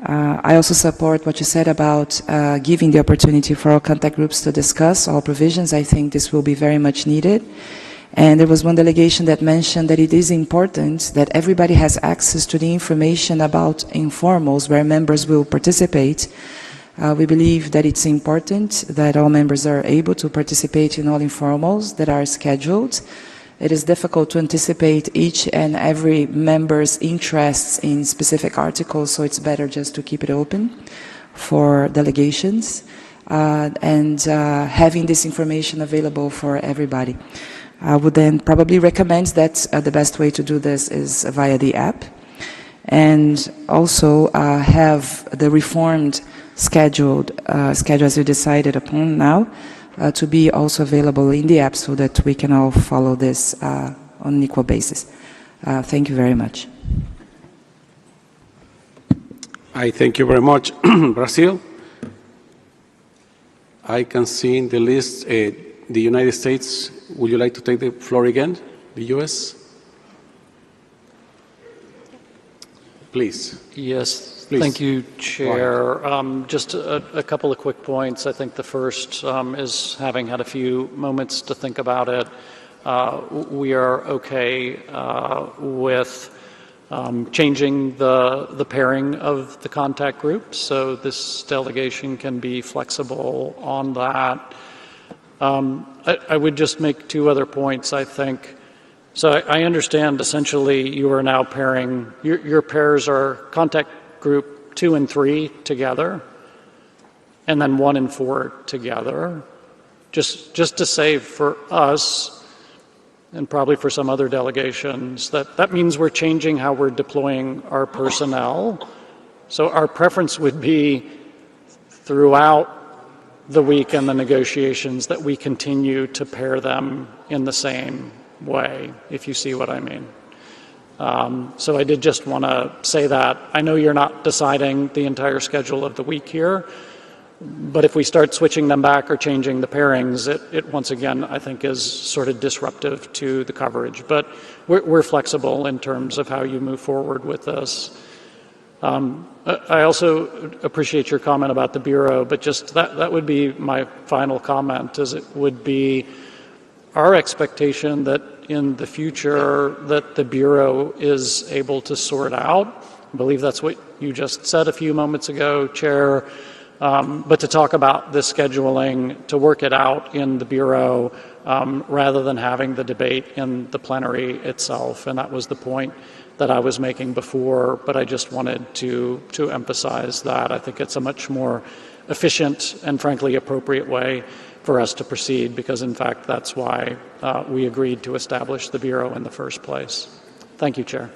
I also support what you said about giving the opportunity for all contact groups to discuss all provisions. I think this will be very much needed. And there was one delegation that mentioned that it is important that everybody has access to the information about informals where members will participate. We believe that it's important that all members are able to participate in all informals that are scheduled. It is difficult to anticipate each and every member's interests in specific articles, so it's better just to keep it open for delegations and having this information available for everybody. I would then probably recommend that the best way to do this is via the app, and also have the reformed schedule as you decided upon now to be also available in the app so that we can all follow this on an equal basis. Thank you very much. I thank you very much. Brazil. I can see in the list the United States. Would you like to take the floor again? The U.S.? Please. Yes. Please. Thank you, Chair. Just a couple of quick points. I think the first is, having had a few moments to think about it, we are okay with changing the pairing of the contact groups, so this delegation can be flexible on that. I would just make two other points, I think. So I understand essentially you are now pairing, your pairs are contact group 2 and 3 together, and then 1 and 4 together. Just to say for us, and probably for some other delegations, that means we're changing how we're deploying our personnel. So our preference would be throughout the week and the negotiations that we continue to pair them in the same way, if you see what I mean. So I did just want to say that. I know you're not deciding the entire schedule of the week here, but if we start switching them back or changing the pairings, it once again, I think, is sort of disruptive to the coverage. But we're flexible in terms of how you move forward with this. I also appreciate your comment about the Bureau, but just that would be my final comment, is it would be our expectation that in the future that the Bureau is able to sort out. I believe that's what you just said a few moments ago, Chair. But to talk about the scheduling, to work it out in the Bureau rather than having the debate in the plenary itself. And that was the point that I was making before, but I just wanted to emphasize that. I think it's a much more efficient and frankly appropriate way for us to proceed, because in fact that's why we agreed to establish the Bureau in the first place. Thank you, Chair.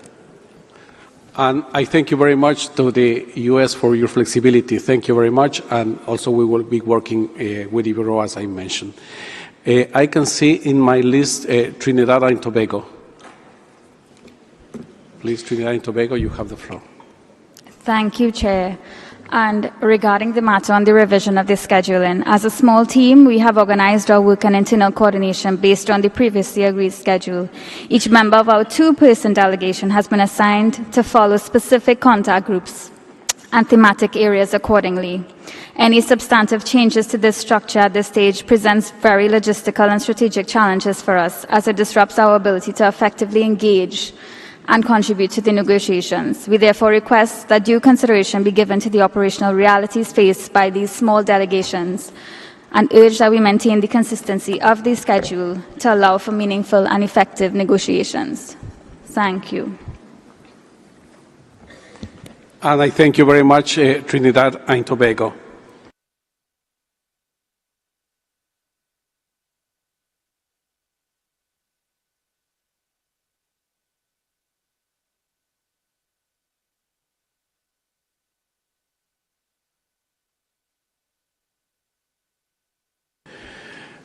And I thank you very much to the U.S. for your flexibility. Thank you very much. And also we will be working with the Bureau, as I mentioned. I can see in my list Trinidad and Tobago. Please, Trinidad and Tobago, you have the floor. Thank you, Chair. And regarding the matter on the revision of the scheduling, as a small team, we have organized our work and internal coordination based on the previously agreed schedule. Each member of our two-person delegation has been assigned to follow specific contact groups and thematic areas accordingly. Any substantive changes to this structure at this stage presents very logistical and strategic challenges for us, as it disrupts our ability to effectively engage and contribute to the negotiations. We therefore request that due consideration be given to the operational realities faced by these small delegations and urge that we maintain the consistency of the schedule to allow for meaningful and effective negotiations. Thank you. And I thank you very much, Trinidad and Tobago.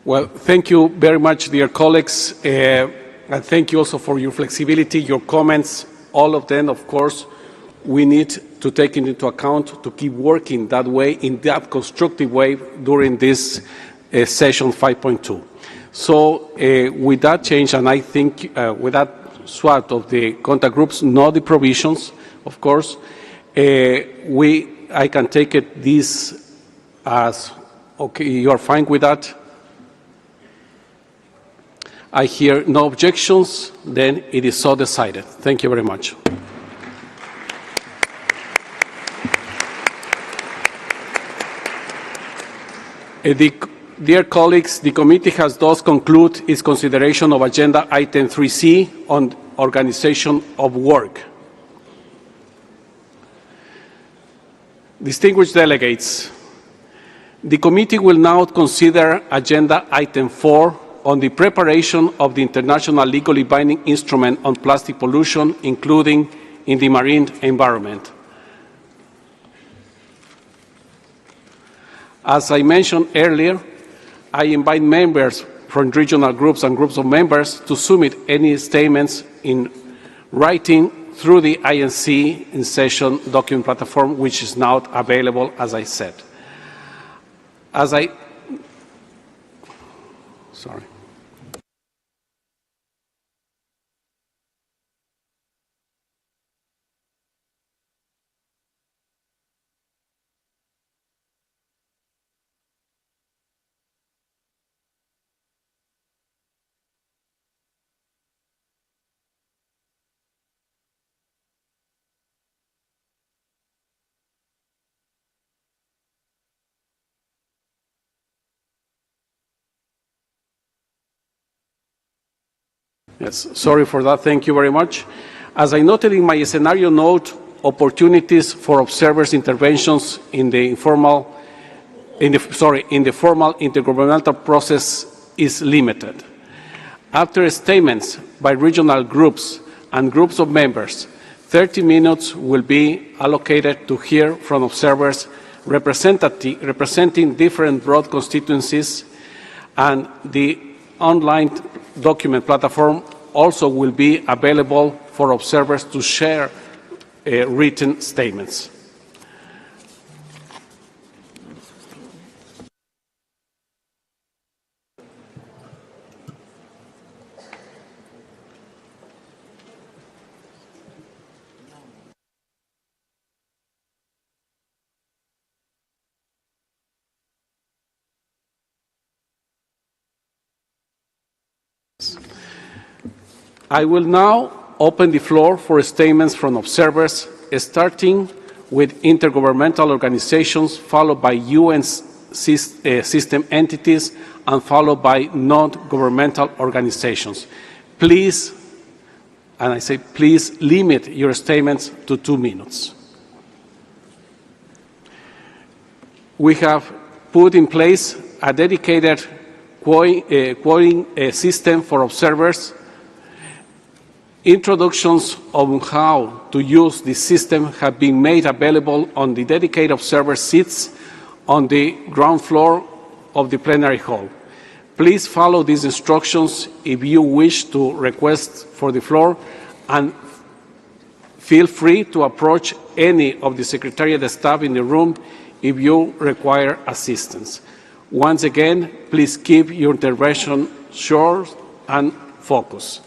Well, thank you very much, dear colleagues, and thank you also for your flexibility, your comments, all of them, of course, we need to take it into account to keep working that way, in that constructive way, during this session 5.2. So with that change, and I think with that swap of the contact groups, not the provisions, of course, I can take it this as, okay, you are fine with that? I hear no objections, then it is so decided. Thank you very much. Dear colleagues, the committee has thus concluded its consideration of Agenda Item 3C on organization of work. Distinguished delegates, the committee will now consider Agenda Item 4 on the preparation of the international legally binding instrument on plastic pollution, including in the marine environment. As I mentioned earlier, I invite members from regional groups and groups of members to submit any statements in writing through the INC in session document platform, which is now available, as I said. Sorry. Yes, sorry for that. Thank you very much. As I noted in my scenario note, opportunities for observers' interventions in the formal intergovernmental process is limited. After statements by regional groups and groups of members, 30 minutes will be allocated to hear from observers representing different broad constituencies, and the online document platform also will be available for observers to share written statements. I will now open the floor for statements from observers, starting with intergovernmental organizations, followed by UN system entities, and followed by non-governmental organizations. Please, and I say please, limit your statements to 2 minutes. We have put in place a dedicated quoting system for observers. Introductions on how to use this system have been made available on the dedicated observer seats on the ground floor of the plenary hall. Please follow these instructions if you wish to request for the floor, and Feel free to approach any of the Secretariat staff in the room if you require assistance. Once again, please keep your intervention short and focused.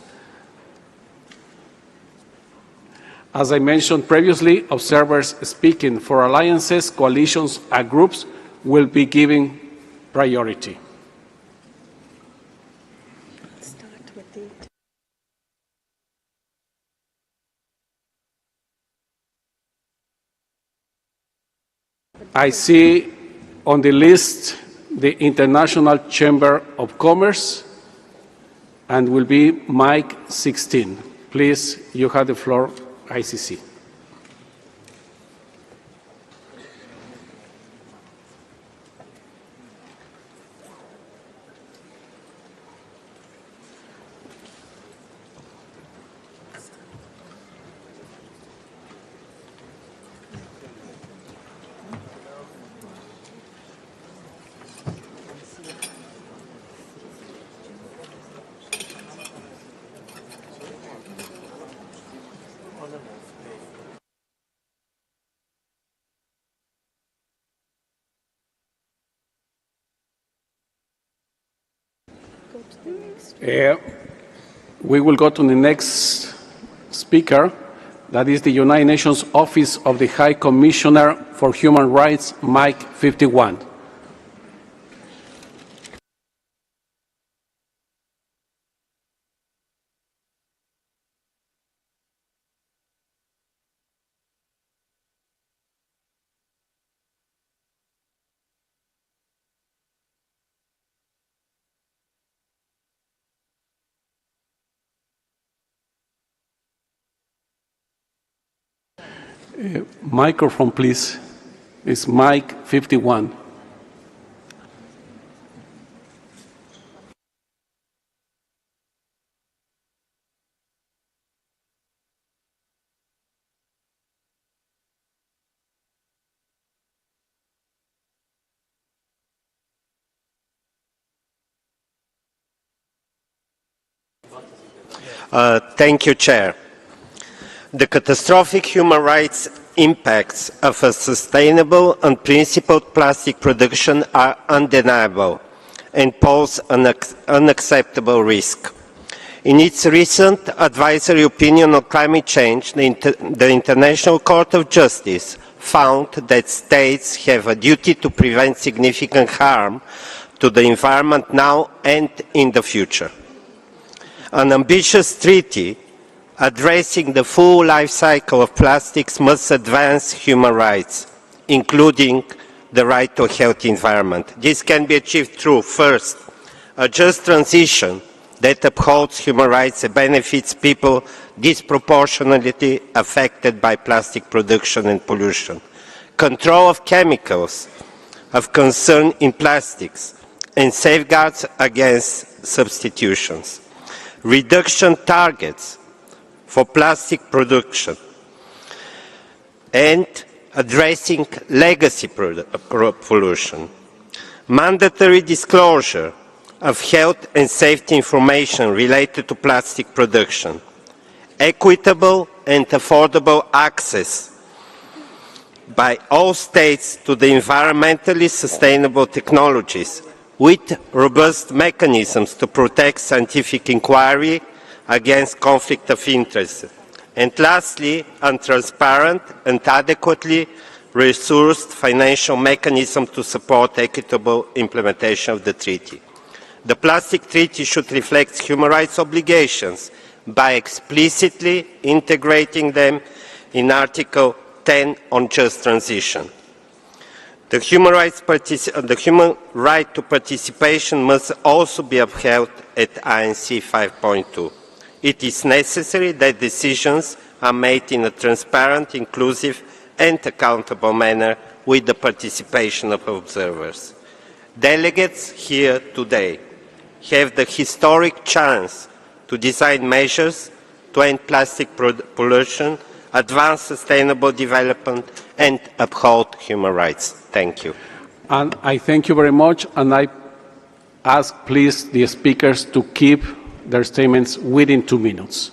As I mentioned previously, observers speaking for alliances, coalitions, and groups will be given priority. I see on the list the International Chamber of Commerce, and will be mic 16. Please, you have the floor, ICC. We will go to the next speaker. That is the United Nations Office of the High Commissioner for Human Rights, mic 51. Microphone, please. It's mic 51. Thank you, Chair. The catastrophic human rights impacts of a sustainable and principled plastic production are undeniable and pose an unacceptable risk. In its recent advisory opinion on climate change, the International Court of Justice found that states have a duty to prevent significant harm to the environment now and in the future. An ambitious treaty addressing the full life cycle of plastics must advance human rights, including the right to a healthy environment. This can be achieved through, first, a just transition that upholds human rights and benefits people disproportionately affected by plastic production and pollution, control of chemicals of concern in plastics, and safeguards against substitutions, reduction targets for plastic production, and addressing legacy pollution, mandatory disclosure of health and safety information related to plastic production, equitable and affordable access by all states to the environmentally sustainable technologies with robust mechanisms to protect scientific inquiry against conflict of interest. And lastly, a transparent and adequately resourced financial mechanism to support equitable implementation of the treaty. The Plastic Treaty should reflect human rights obligations by explicitly integrating them in Article 10 on just transition. The human right to participation must also be upheld at INC 5.2. It is necessary that decisions are made in a transparent, inclusive and accountable manner with the participation of observers. Delegates here today have the historic chance to design measures to end plastic pollution, advance sustainable development and uphold human rights. Thank you. And I thank you very much, and I ask please the speakers to keep their statements within 2 minutes.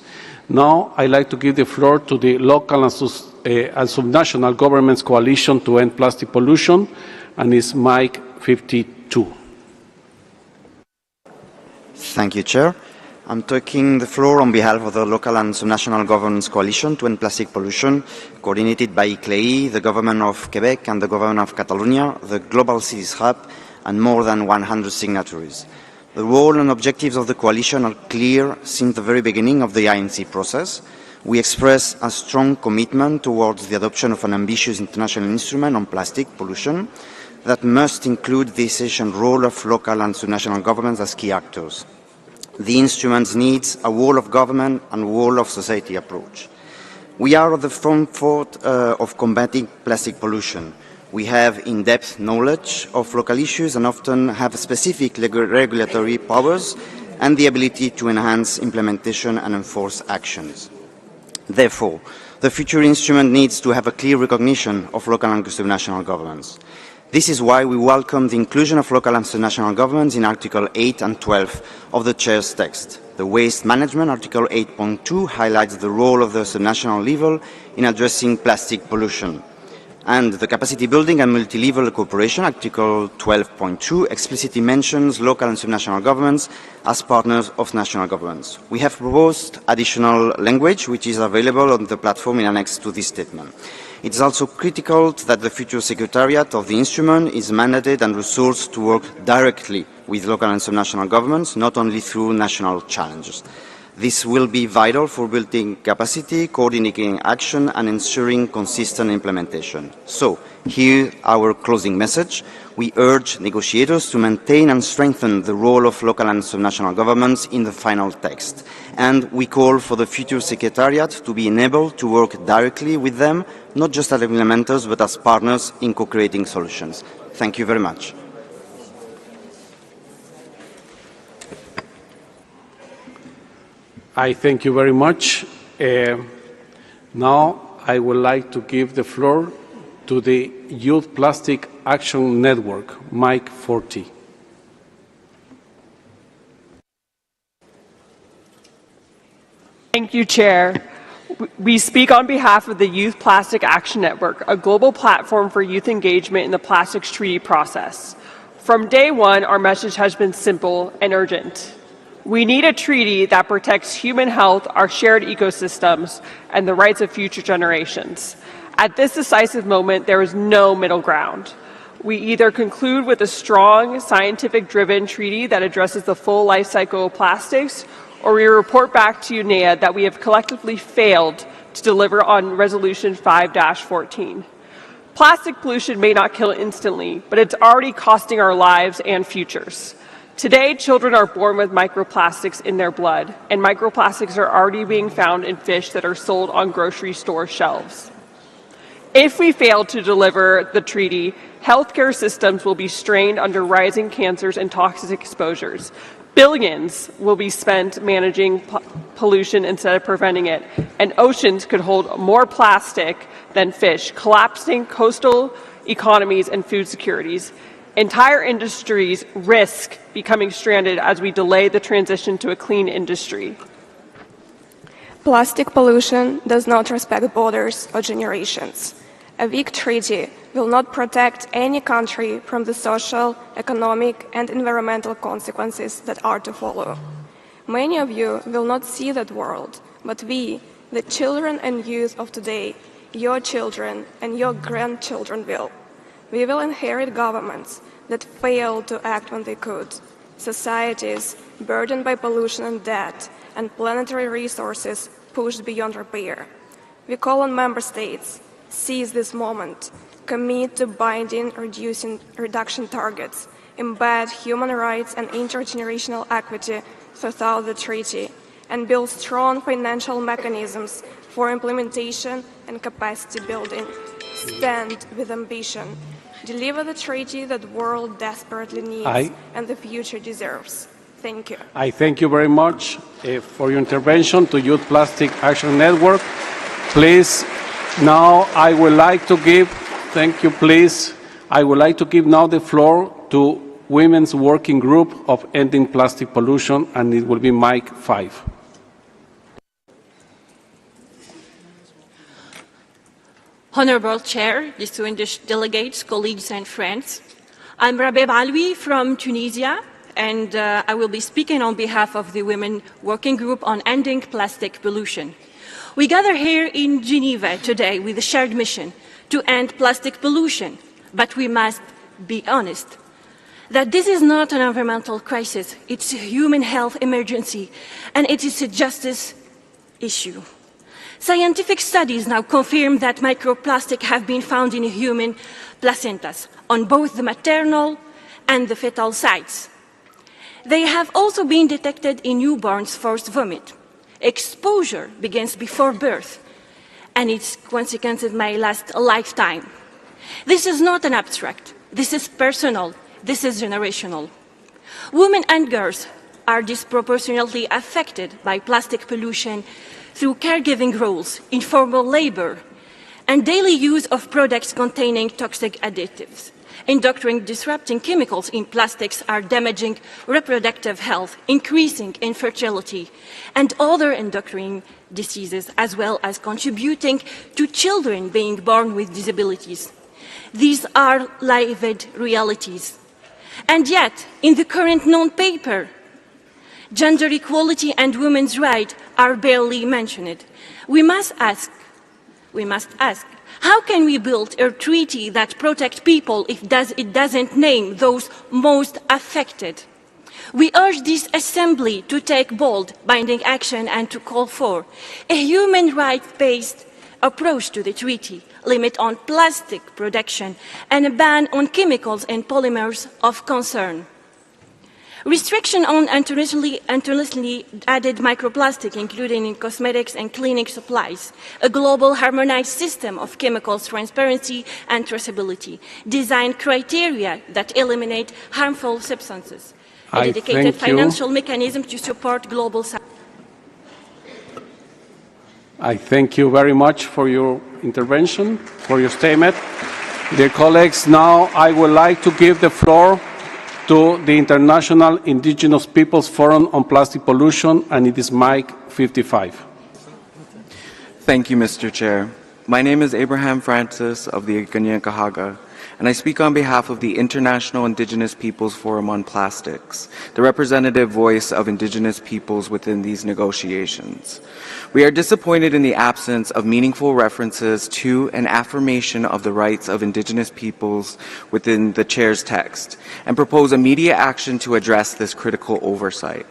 Now, I'd like to give the floor to the local and subnational governments coalition to end plastic pollution, and it's mic 52. Thank you, Chair. I'm taking the floor on behalf of the local and subnational governments coalition to end plastic pollution, coordinated by ICLEI, the government of Quebec and the government of Catalonia, the Global Cities Hub, and more than 100 signatories. The role and objectives of the coalition are clear since the very beginning of the INC process. We express a strong commitment towards the adoption of an ambitious international instrument on plastic pollution that must include the essential role of local and subnational governments as key actors. The instrument needs a whole of government and whole of society approach. We are at the front of combating plastic pollution. We have in-depth knowledge of local issues and often have specific regulatory powers and the ability to enhance implementation and enforce actions. Therefore, the future instrument needs to have a clear recognition of local and subnational governments. This is why we welcome the inclusion of local and subnational governments in Article 8 and 12 of the Chair's text. The Waste Management, Article 8.2, highlights the role of the subnational level in addressing plastic pollution. And the capacity building and multi-level cooperation, Article 12.2, explicitly mentions local and subnational governments as partners of national governments. We have proposed additional language, which is available on the platform in annex to this statement. It is also critical that the future Secretariat of the instrument is mandated and resourced to work directly with local and subnational governments, not only through national challenges. This will be vital for building capacity, coordinating action, and ensuring consistent implementation. So, here our closing message. We urge negotiators to maintain and strengthen the role of local and subnational governments in the final text. And we call for the future Secretariat to be enabled to work directly with them, not just as implementers, but as partners in co-creating solutions. Thank you very much. I thank you very much. Now I would like to give the floor to the Youth Plastic Action Network, mic 40. Thank you, Chair. We speak on behalf of the Youth Plastic Action Network, a global platform for youth engagement in the plastics treaty process. From day one, our message has been simple and urgent. We need a treaty that protects human health, our shared ecosystems, and the rights of future generations. At this decisive moment, there is no middle ground. We either conclude with a strong, scientific-driven treaty that addresses the full life cycle of plastics, or we report back to UNEA that we have collectively failed to deliver on Resolution 5-14. Plastic pollution may not kill instantly, but it's already costing our lives and futures. Today, children are born with microplastics in their blood, and microplastics are already being found in fish that are sold on grocery store shelves. If we fail to deliver the treaty, healthcare systems will be strained under rising cancers and toxic exposures. Billions will be spent managing pollution instead of preventing it, and oceans could hold more plastic than fish, collapsing coastal economies and food securities. Entire industries risk becoming stranded as we delay the transition to a clean industry. Plastic pollution does not respect borders or generations. A weak treaty will not protect any country from the social, economic, and environmental consequences that are to follow. Many of you will not see that world, but we, the children and youth of today, your children and your grandchildren will. We will inherit governments that fail to act when they could, societies burdened by pollution and debt, and planetary resources pushed beyond repair. We call on member states, seize this moment, commit to binding reduction targets, embed human rights and intergenerational equity throughout the treaty, and build strong financial mechanisms for implementation and capacity building. Stand with ambition. Deliver the treaty that the world desperately needs and the future deserves. Thank you. I thank you very much for your intervention to Youth Plastic Action Network. Please, now I would like to give, thank you please, I would like to give now the floor to Women's Working Group of Ending Plastic Pollution, and it will be mic 5. Honorable Chair, distinguished delegates, colleagues and friends. I'm Rabeb Alwi from Tunisia, and I will be speaking on behalf of the Women Working Group on Ending Plastic Pollution. We gather here in Geneva today with a shared mission to end plastic pollution, but we must be honest that this is not an environmental crisis, it's a human health emergency, and it is a justice issue. Scientific studies now confirm that microplastics have been found in human placentas on both the maternal and the fetal sites. They have also been detected in newborns' forced vomit. Exposure begins before birth, and its consequences may last a lifetime. This is not an abstract. This is personal. This is generational. Women and girls are disproportionately affected by plastic pollution through caregiving roles, informal labor, and daily use of products containing toxic additives. Endocrine disrupting chemicals in plastics are damaging reproductive health, increasing infertility, and other endocrine diseases, as well as contributing to children being born with disabilities. These are lived realities. And yet, in the current non-paper, gender equality and women's rights are barely mentioned. We must ask, how can we build a treaty that protects people if it doesn't name those most affected? We urge this Assembly to take bold, binding action and to call for a human rights-based approach to the treaty, limit on plastic production, and a ban on chemicals and polymers of concern. Restriction on internationally added microplastic, including in cosmetics and cleaning supplies, a global harmonized system of chemicals transparency and traceability, design criteria that eliminate harmful substances, a dedicated financial mechanism to support global science. I thank you very much for your intervention, for your statement. Dear colleagues, now I would like to give the floor to the International Indigenous Peoples Forum on Plastic Pollution, and it is mic 55. Thank you, Mr. Chair. My name is Abraham Francis of the Ganyankahaga, and I speak on behalf of the International Indigenous Peoples Forum on Plastics, the representative voice of Indigenous peoples within these negotiations. We are disappointed in the absence of meaningful references to and affirmation of the rights of Indigenous peoples within the Chair's text, and propose immediate action to address this critical oversight.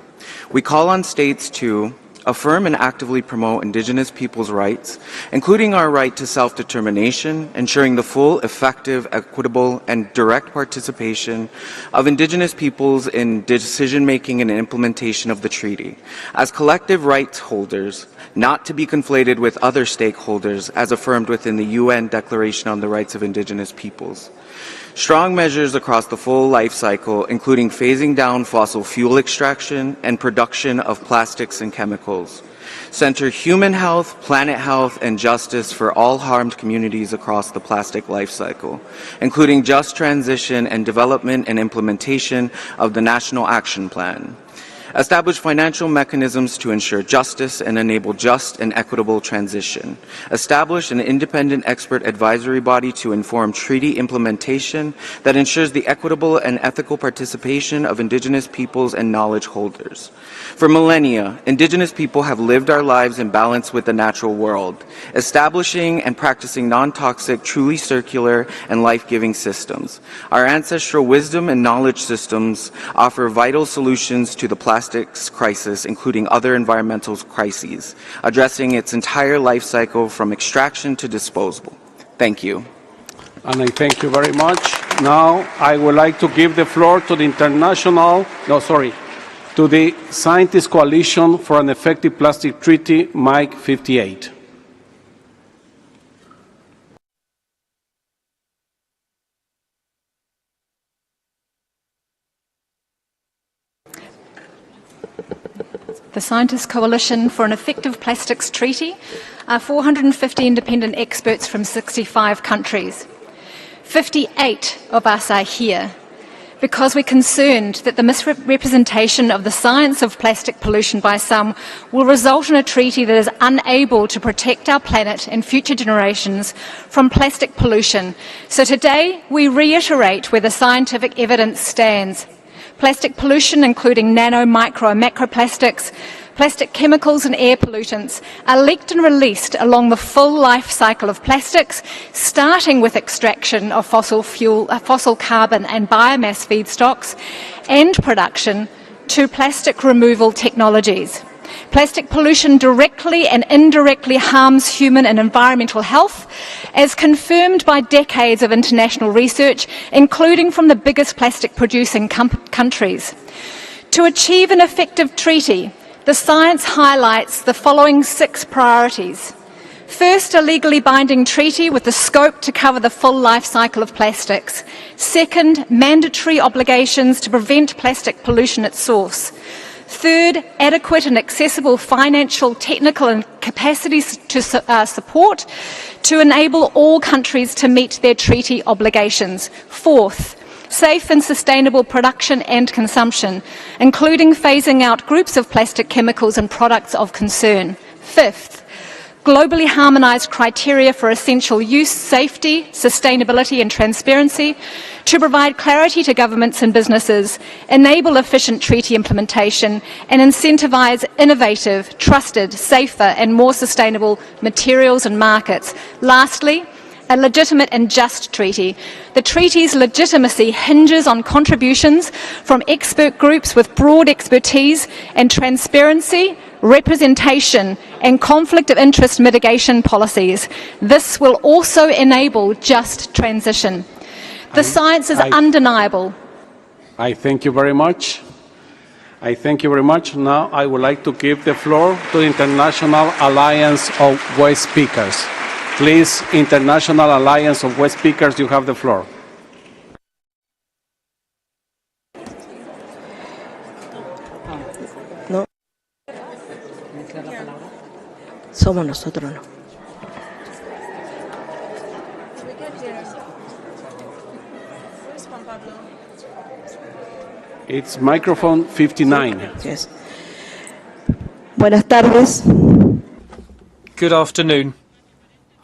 We call on states to affirm and actively promote Indigenous peoples' rights, including our right to self-determination, ensuring the full, effective, equitable, and direct participation of Indigenous peoples in decision-making and implementation of the treaty, as collective rights holders, not to be conflated with other stakeholders as affirmed within the UN Declaration on the Rights of Indigenous Peoples. Strong measures across the full life cycle, including phasing down fossil fuel extraction and production of plastics and chemicals. Center human health, planet health, and justice for all harmed communities across the plastic life cycle, including just transition and development and implementation of the National Action Plan. Establish financial mechanisms to ensure justice and enable just and equitable transition. Establish an independent expert advisory body to inform treaty implementation that ensures the equitable and ethical participation of Indigenous peoples and knowledge holders. For millennia, Indigenous people have lived our lives in balance with the natural world, establishing and practicing non-toxic, truly circular, and life-giving systems. Our ancestral wisdom and knowledge systems offer vital solutions to the plastics crisis, including other environmental crises, addressing its entire life cycle from extraction to disposal. Thank you. And I thank you very much. Now I would like to give the floor to the to the Scientist Coalition for an Effective Plastic Treaty, mic 58. The Scientist Coalition for an Effective Plastics Treaty are 450 independent experts from 65 countries. 58 of us are here. because we're concerned that the misrepresentation of the science of plastic pollution by some will result in a treaty that is unable to protect our planet and future generations from plastic pollution. So today we reiterate where the scientific evidence stands. Plastic pollution, including nano, micro and macroplastics, plastic chemicals and air pollutants, are leaked and released along the full life cycle of plastics, starting with extraction of fossil carbon and biomass feedstocks and production to plastic removal technologies. Plastic pollution directly and indirectly harms human and environmental health, as confirmed by decades of international research, including from the biggest plastic-producing countries. To achieve an effective treaty, the science highlights the following 6 priorities. First, a legally binding treaty with the scope to cover the full life cycle of plastics. Second, mandatory obligations to prevent plastic pollution at source. Third, adequate and accessible financial, technical and capacity support to enable all countries to meet their treaty obligations. Fourth, safe and sustainable production and consumption, including phasing out groups of plastic chemicals and products of concern. Fifth, globally harmonised criteria for essential use, safety, sustainability and transparency to provide clarity to governments and businesses, enable efficient treaty implementation and incentivise innovative, trusted, safer and more sustainable materials and markets. Lastly, a legitimate and just treaty. The treaty's legitimacy hinges on contributions from expert groups with broad expertise and transparency, representation and conflict of interest mitigation policies. This will also enable just transition. The science is undeniable. I thank you very much. I thank you very much. Now I would like to give the floor to the International Alliance of Waste Speakers. Please, International Alliance of Waste Speakers, you have the floor. No. Somos nosotros, no. It's microphone 59. Yes. Buenas tardes. Good afternoon.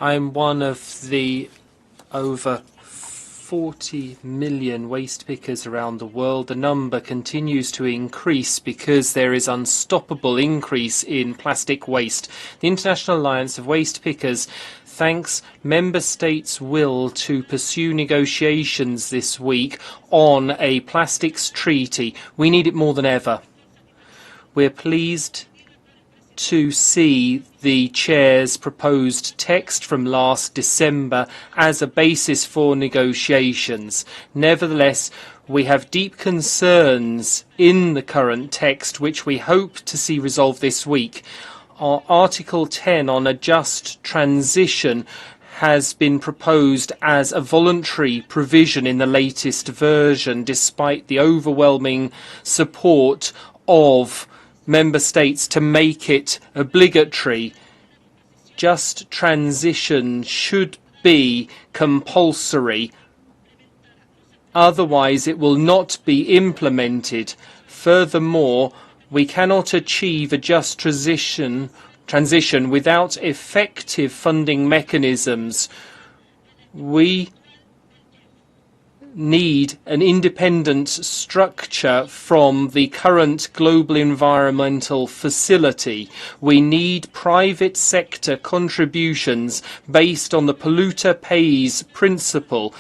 I'm one of the over 40 million waste pickers around the world. The number continues to increase because there is unstoppable increase in plastic waste. The International Alliance of Waste Pickers thanks member states' will to pursue negotiations this week on a plastics treaty. We need it more than ever. We're pleased to see the Chair's proposed text from last December as a basis for negotiations. Nevertheless, we have deep concerns in the current text which we hope to see resolved this week. Our Article 10 on a just transition has been proposed as a voluntary provision in the latest version, despite the overwhelming support of member states to make it obligatory. Just transition should be compulsory. Otherwise, it will not be implemented. Furthermore, we cannot achieve a just transition without effective funding mechanisms. We need an independent structure from the current global environmental facility. We need private sector contributions based on the polluter pays principle.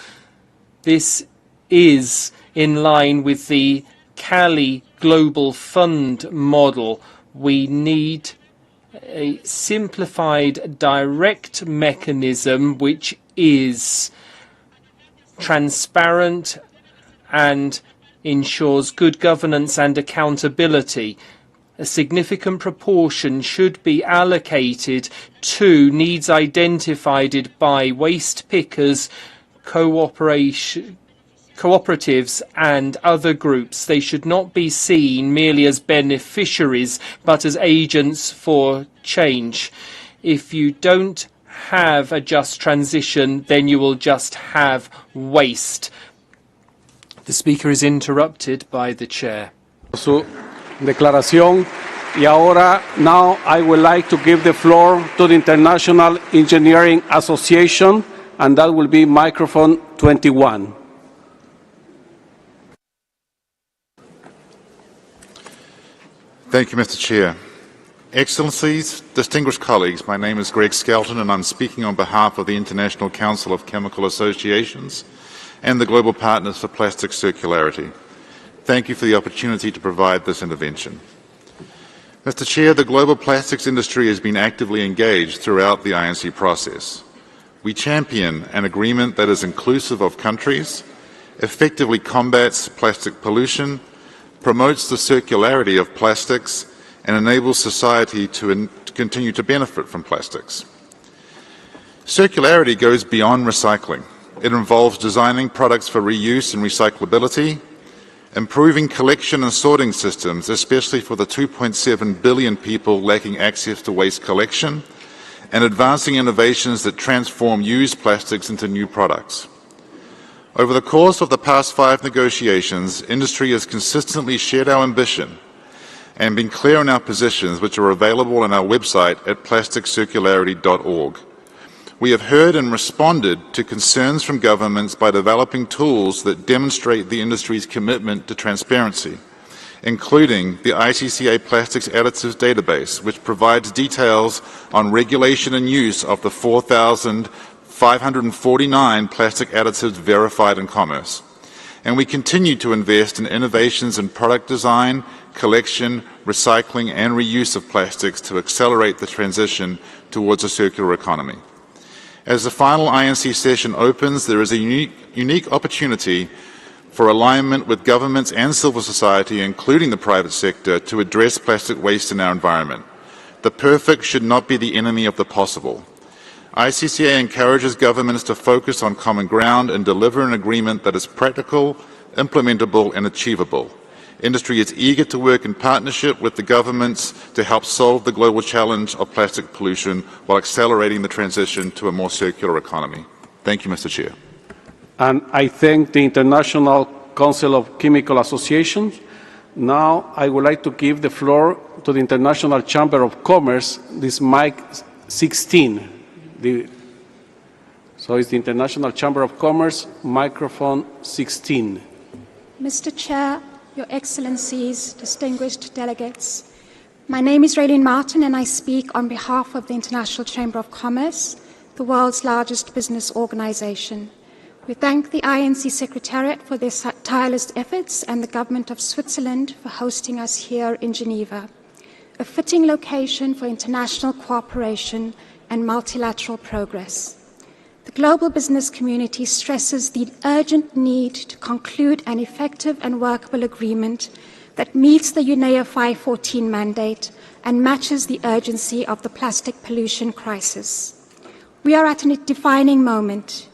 This is in line with the Cali Global Fund model. We need a simplified direct mechanism which is transparent and ensures good governance and accountability. A significant proportion should be allocated to needs identified by waste pickers, cooperatives and other groups. They should not be seen merely as beneficiaries but as agents for change. If you don't have a just transition, then you will just have waste. The speaker is interrupted by the chair. Su declaración. Y ahora, now I would like to give the floor to the International Engineering Association, and that will be microphone 21. Thank you, Mr. Chair. Excellencies, distinguished colleagues, my name is Greg Skelton and I'm speaking on behalf of the International Council of Chemical Associations and the Global Partners for Plastic Circularity. Thank you for the opportunity to provide this intervention. Mr. Chair, the global plastics industry has been actively engaged throughout the INC process. We champion an agreement that is inclusive of countries, effectively combats plastic pollution, promotes the circularity of plastics, and enables society to continue to benefit from plastics. Circularity goes beyond recycling. It involves designing products for reuse and recyclability, improving collection and sorting systems, especially for the 2.7 billion people lacking access to waste collection, and advancing innovations that transform used plastics into new products. Over the course of the past 5 negotiations, industry has consistently shared our ambition and been clear on our positions, which are available on our website at plasticcircularity.org. We have heard and responded to concerns from governments by developing tools that demonstrate the industry's commitment to transparency, including the ICCA Plastics Additives Database, which provides details on regulation and use of the 4,549 plastic additives verified in commerce. And we continue to invest in innovations in product design, collection, recycling and reuse of plastics to accelerate the transition towards a circular economy. As the final INC session opens, there is a unique opportunity for alignment with governments and civil society, including the private sector, to address plastic waste in our environment. The perfect should not be the enemy of the possible. ICCA encourages governments to focus on common ground and deliver an agreement that is practical, implementable and achievable. Industry is eager to work in partnership with the governments to help solve the global challenge of plastic pollution while accelerating the transition to a more circular economy. Thank you, Mr. Chair. And I thank the International Council of Chemical Associations. Now I would like to give the floor to the International Chamber of Commerce, this mic 16. So it's the International Chamber of Commerce, microphone 16. Mr. Chair, Your Excellencies, distinguished delegates, my name is Raylene Martin and I speak on behalf of the International Chamber of Commerce, the world's largest business organization. We thank the INC Secretariat for their tireless efforts and the Government of Switzerland for hosting us here in Geneva, a fitting location for international cooperation and multilateral progress. The global business community stresses the urgent need to conclude an effective and workable agreement that meets the UNEA 514 mandate and matches the urgency of the plastic pollution crisis. We are at a defining moment.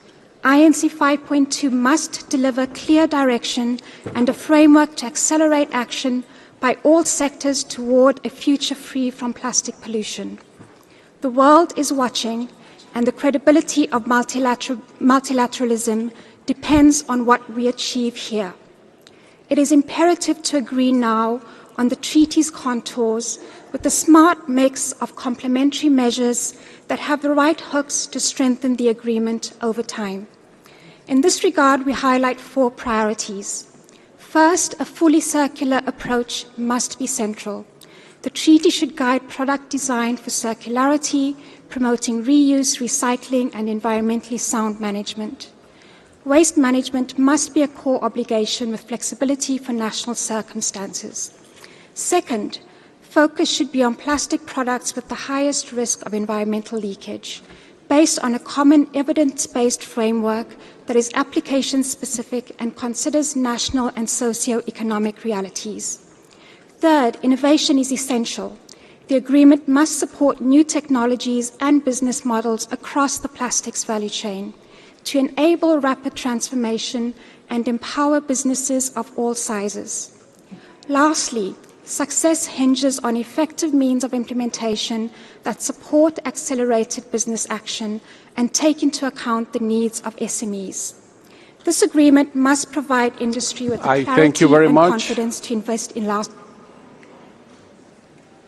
INC 5.2 must deliver clear direction and a framework to accelerate action by all sectors toward a future free from plastic pollution. The world is watching, and the credibility of multilateralism depends on what we achieve here. It is imperative to agree now on the treaty's contours with a smart mix of complementary measures that have the right hooks to strengthen the agreement over time. In this regard, we highlight 4 priorities. First, a fully circular approach must be central. The treaty should guide product design for circularity, promoting reuse, recycling, and environmentally sound management. Waste management must be a core obligation with flexibility for national circumstances. Second, focus should be on plastic products with the highest risk of environmental leakage, based on a common evidence-based framework that is application-specific and considers national and socio-economic realities. Third, innovation is essential. The agreement must support new technologies and business models across the plastics value chain to enable rapid transformation and empower businesses of all sizes. Lastly, success hinges on effective means of implementation that support accelerated business action and take into account the needs of SMEs. This agreement must provide industry with the I clarity thank you very and much. confidence to invest in last.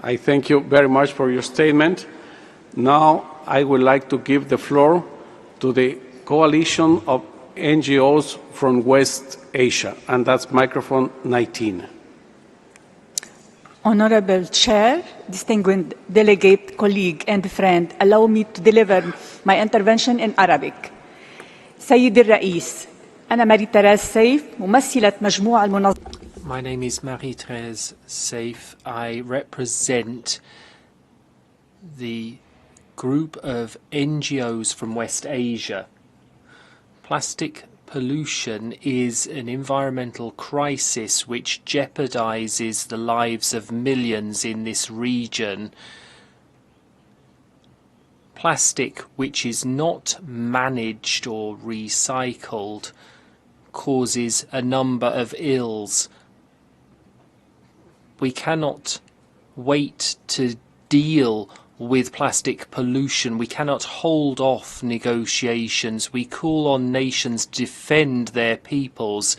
I thank you very much for your statement. Now I would like to give the floor to the coalition of NGOs from West Asia, and that's microphone 19. Honorable Chair, distinguished delegate, colleague, and friend, allow me to deliver my intervention in Arabic. سيد الرئيس، أنا ماري-تherese سيف، ممثلة مجموعة المنظمة. My name is Marie-Therese Saif. I represent the group of NGOs from West Asia. Plastic pollution is an environmental crisis which jeopardizes the lives of millions in this region. Plastic which is not managed or recycled causes a number of ills. We cannot wait to deal with plastic pollution. We cannot hold off negotiations. We call on nations to defend their peoples.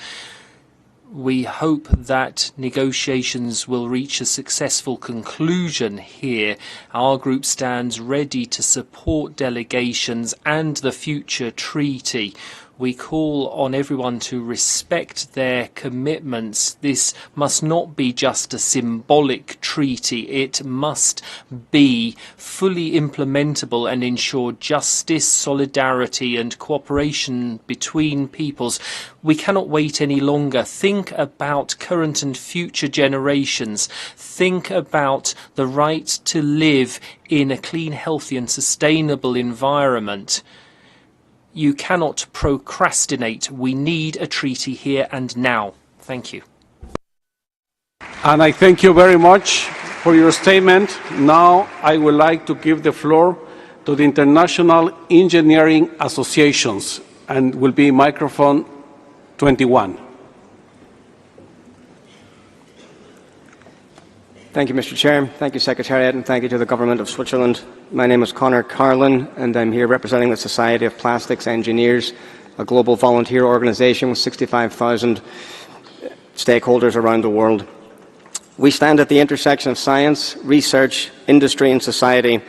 We hope that negotiations will reach a successful conclusion here. Our group stands ready to support delegations and the future treaty. We call on everyone to respect their commitments. This must not be just a symbolic treaty. It must be fully implementable and ensure justice, solidarity and cooperation between peoples. We cannot wait any longer. Think about current and future generations. Think about the right to live in a clean, healthy and sustainable environment. You cannot procrastinate. We need a treaty here and now. Thank you. And I thank you very much for your statement. Now I would like to give the floor to the International Engineering Associations, and will be microphone 21. Thank you, Mr. Chair. Thank you, Secretariat, and thank you to the Government of Switzerland. My name is Conor Carlin, and I'm here representing the Society of Plastics Engineers, a global volunteer organization with 65,000 stakeholders around the world. We stand at the intersection of science, research, industry, and society,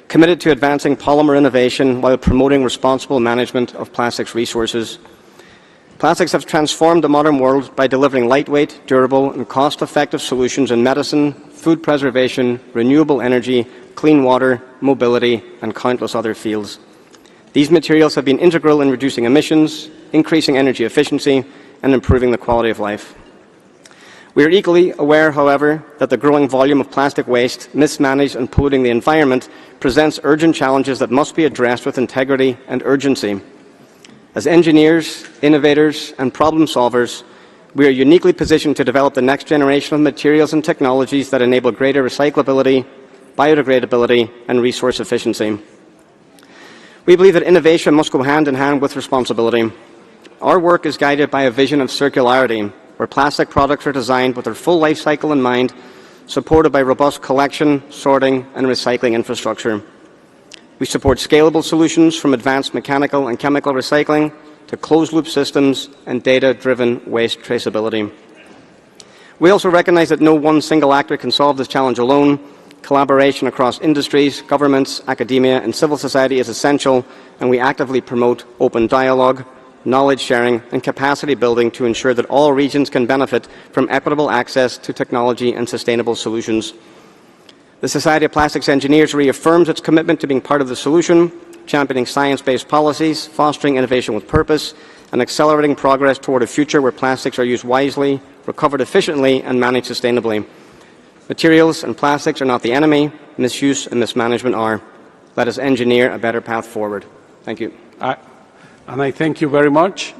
committed to advancing polymer innovation while promoting responsible management of plastics resources. Plastics have transformed the modern world by delivering lightweight, durable, and cost-effective solutions in medicine, food preservation, renewable energy, clean water, mobility, and countless other fields. These materials have been integral in reducing emissions, increasing energy efficiency, and improving the quality of life. We are equally aware, however, that the growing volume of plastic waste, mismanaged and polluting the environment, presents urgent challenges that must be addressed with integrity and urgency. As engineers, innovators, and problem solvers, we are uniquely positioned to develop the next generation of materials and technologies that enable greater recyclability, biodegradability, and resource efficiency. We believe that innovation must go hand in hand with responsibility. Our work is guided by a vision of circularity, where plastic products are designed with their full life cycle in mind, supported by robust collection, sorting, and recycling infrastructure. We support scalable solutions from advanced mechanical and chemical recycling to closed-loop systems and data-driven waste traceability. We also recognize that no one single actor can solve this challenge alone. Collaboration across industries, governments, academia, and civil society is essential, and we actively promote open dialogue, knowledge sharing, and capacity building to ensure that all regions can benefit from equitable access to technology and sustainable solutions. The Society of Plastics Engineers reaffirms its commitment to being part of the solution, championing science-based policies, fostering innovation with purpose, and accelerating progress toward a future where plastics are used wisely, recovered efficiently, and managed sustainably. Materials and plastics are not the enemy. Misuse and mismanagement are. Let us engineer a better path forward. Thank you. And I thank you very much.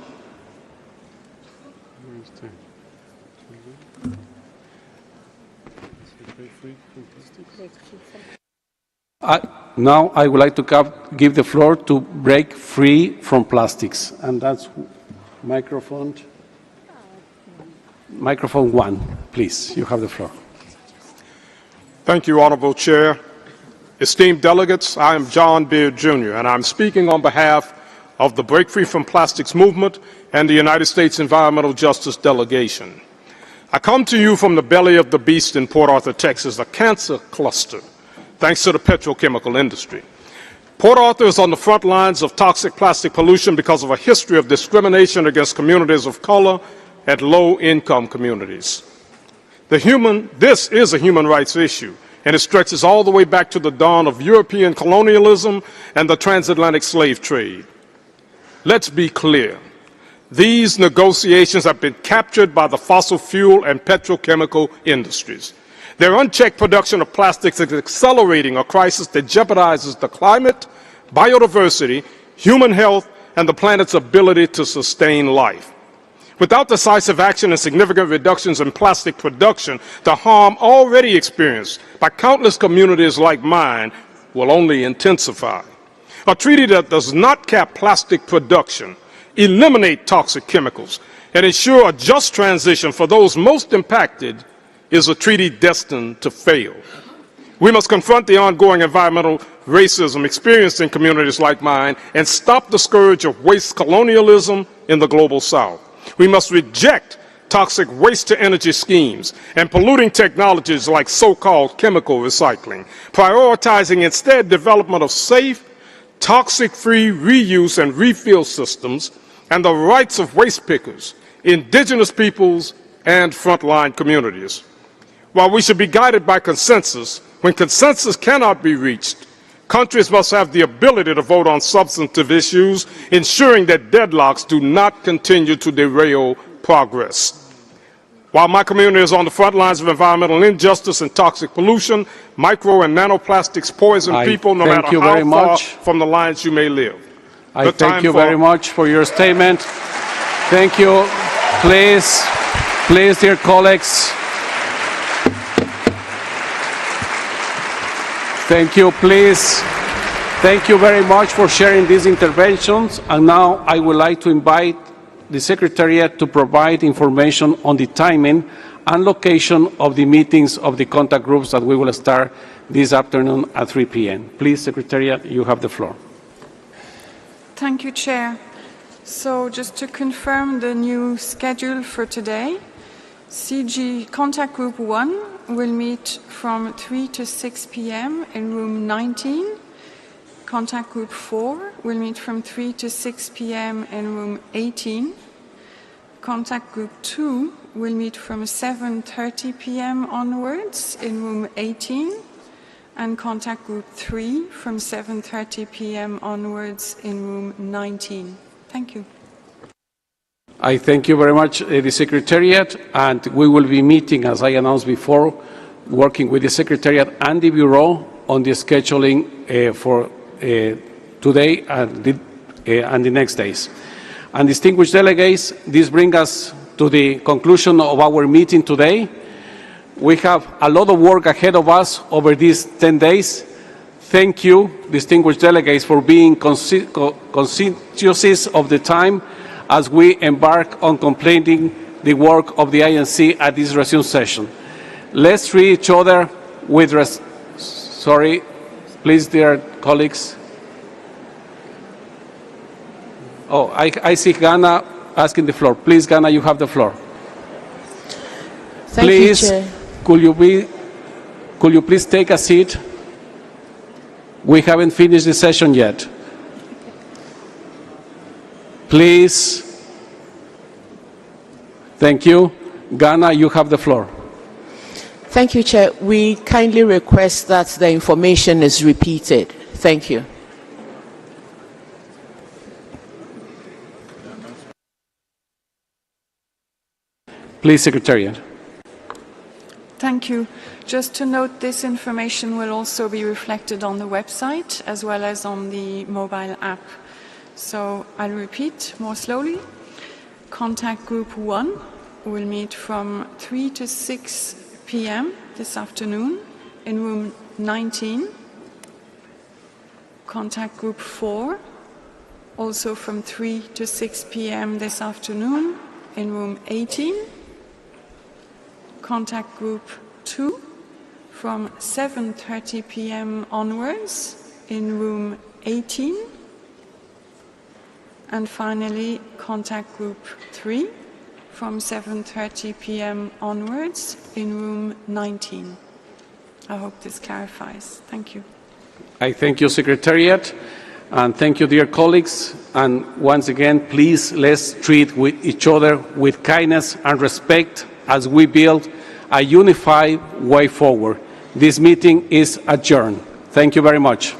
Now I would like to give the floor to Break Free from Plastics, and that's microphone 1, please. You have the floor. Thank you, Honorable Chair. Esteemed delegates, I am John Beard, Jr., and I'm speaking on behalf of the Break Free from Plastics movement and the United States Environmental Justice Delegation. I come to you from the belly of the beast in Port Arthur, Texas, a cancer cluster, thanks to the petrochemical industry. Port Arthur is on the front lines of toxic plastic pollution because of a history of discrimination against communities of color and low-income communities. This is a human rights issue, and it stretches all the way back to the dawn of European colonialism and the transatlantic slave trade. Let's be clear. These negotiations have been captured by the fossil fuel and petrochemical industries. Their unchecked production of plastics is accelerating a crisis that jeopardizes the climate, biodiversity, human health, and the planet's ability to sustain life. Without decisive action and significant reductions in plastic production, the harm already experienced by countless communities like mine will only intensify. A treaty that does not cap plastic production, eliminate toxic chemicals, and ensure a just transition for those most impacted is a treaty destined to fail. We must confront the ongoing environmental racism experienced in communities like mine and stop the scourge of waste colonialism in the global South. We must reject toxic waste-to-energy schemes and polluting technologies like so-called chemical recycling, prioritizing instead development of safe, toxic-free reuse and refill systems and the rights of waste pickers, indigenous peoples, and frontline communities. While we should be guided by consensus, when consensus cannot be reached, countries must have the ability to vote on substantive issues, ensuring that deadlocks do not continue to derail progress. While my community is on the front lines of environmental injustice and toxic pollution, micro and nanoplastics poison people no matter how far from the lines you may live. I thank you very much for your statement. Thank you. Please, dear colleagues. Thank you, please. Thank you very much for sharing these interventions. And now I would like to invite the Secretariat to provide information on the timing and location of the meetings of the contact groups that we will start this afternoon at 3 p.m. Please, Secretariat, you have the floor. Thank you, Chair. So just to confirm the new schedule for today, CG Contact Group 1 will meet from 3 to 6 p.m. in room 19. Contact Group 4 will meet from 3 to 6 p.m. in room 18. Contact Group 2 will meet from 7:30 p.m. onwards in room 18. And Contact Group 3 from 7:30 p.m. onwards in room 19. Thank you. I thank you very much, the Secretariat, and we will be meeting, as I announced before, working with the Secretariat and the Bureau on the scheduling for today and the next days. And distinguished delegates, this brings us to the conclusion of our meeting today. We have a lot of work ahead of us over these 10 days. Thank you, distinguished delegates, for being conscious of the time as we embark on completing the work of the INC at this resume session. Let's treat each other with sorry, please, dear colleagues. Oh, I see Ghana asking the floor. Please, Ghana, you have the floor. Thank please, you, Chair. Could you please take a seat? We haven't finished the session yet. Please. Thank you. Ghana, you have the floor. Thank you, Chair. We kindly request that the information is repeated. Thank you. Please, Secretariat. Thank you. Just to note, this information will also be reflected on the website as well as on the mobile app. So I'll repeat more slowly. Contact Group 1 will meet from 3 to 6 p.m. this afternoon in room 19. Contact Group 4 also from 3 to 6 p.m. this afternoon in room 18. Contact Group 2 from 7:30 p.m. onwards in room 18. And finally, contact group 3 from 7:30 p.m. onwards in room 19. I hope this clarifies. Thank you. I thank you, Secretariat, and thank you, dear colleagues. And once again, please, let's treat with each other with kindness and respect as we build a unified way forward. This meeting is adjourned. Thank you very much.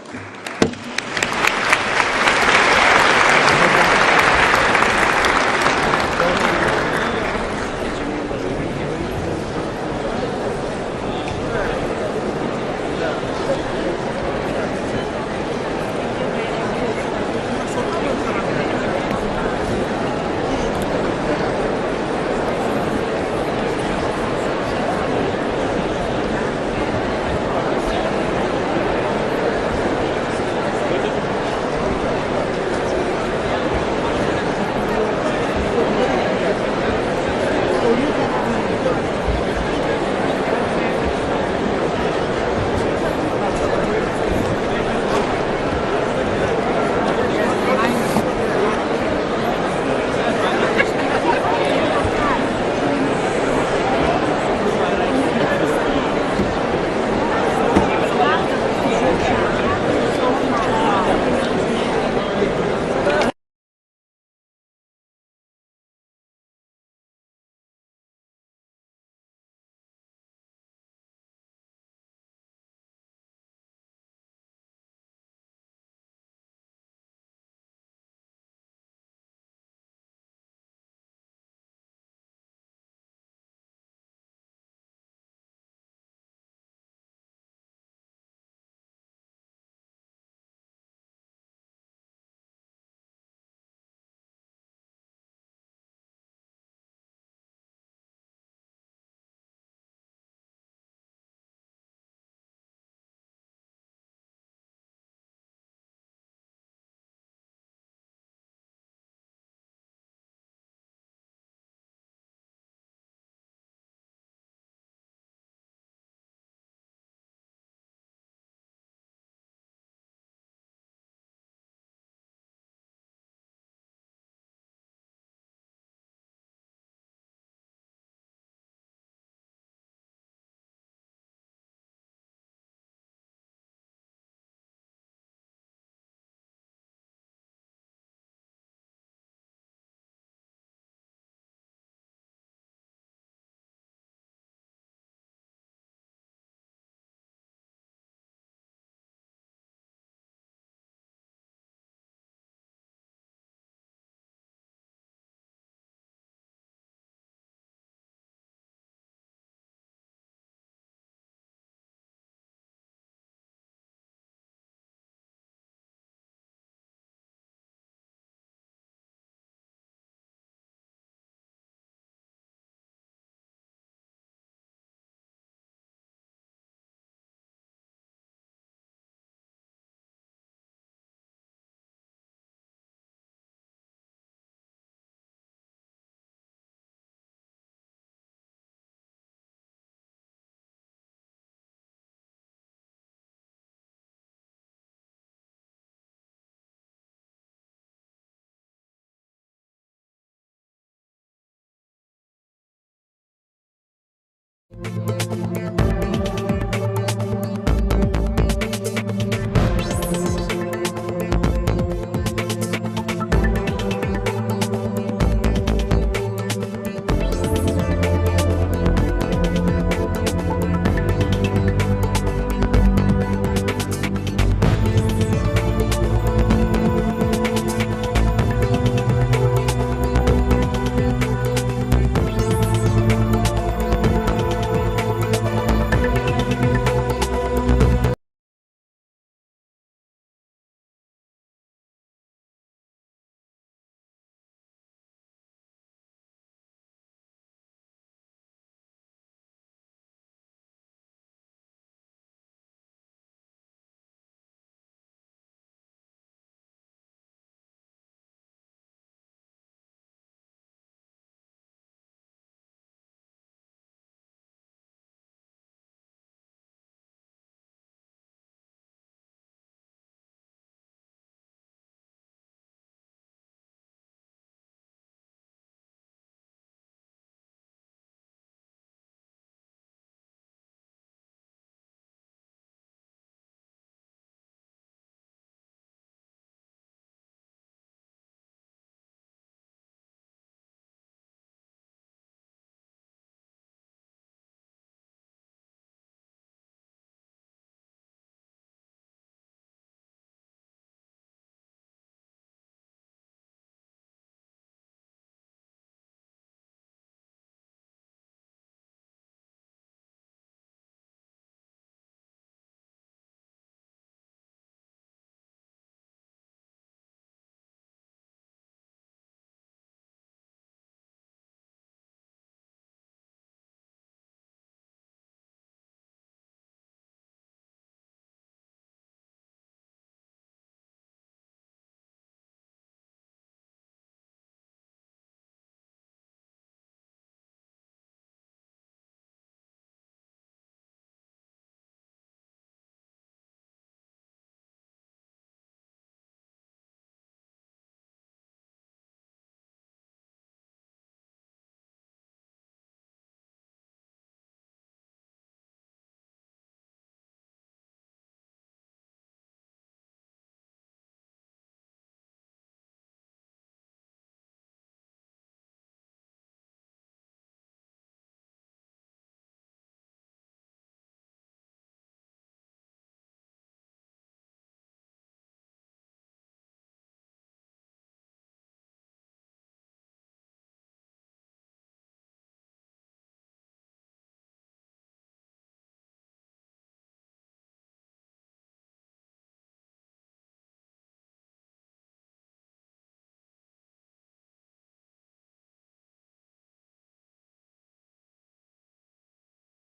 Thank you.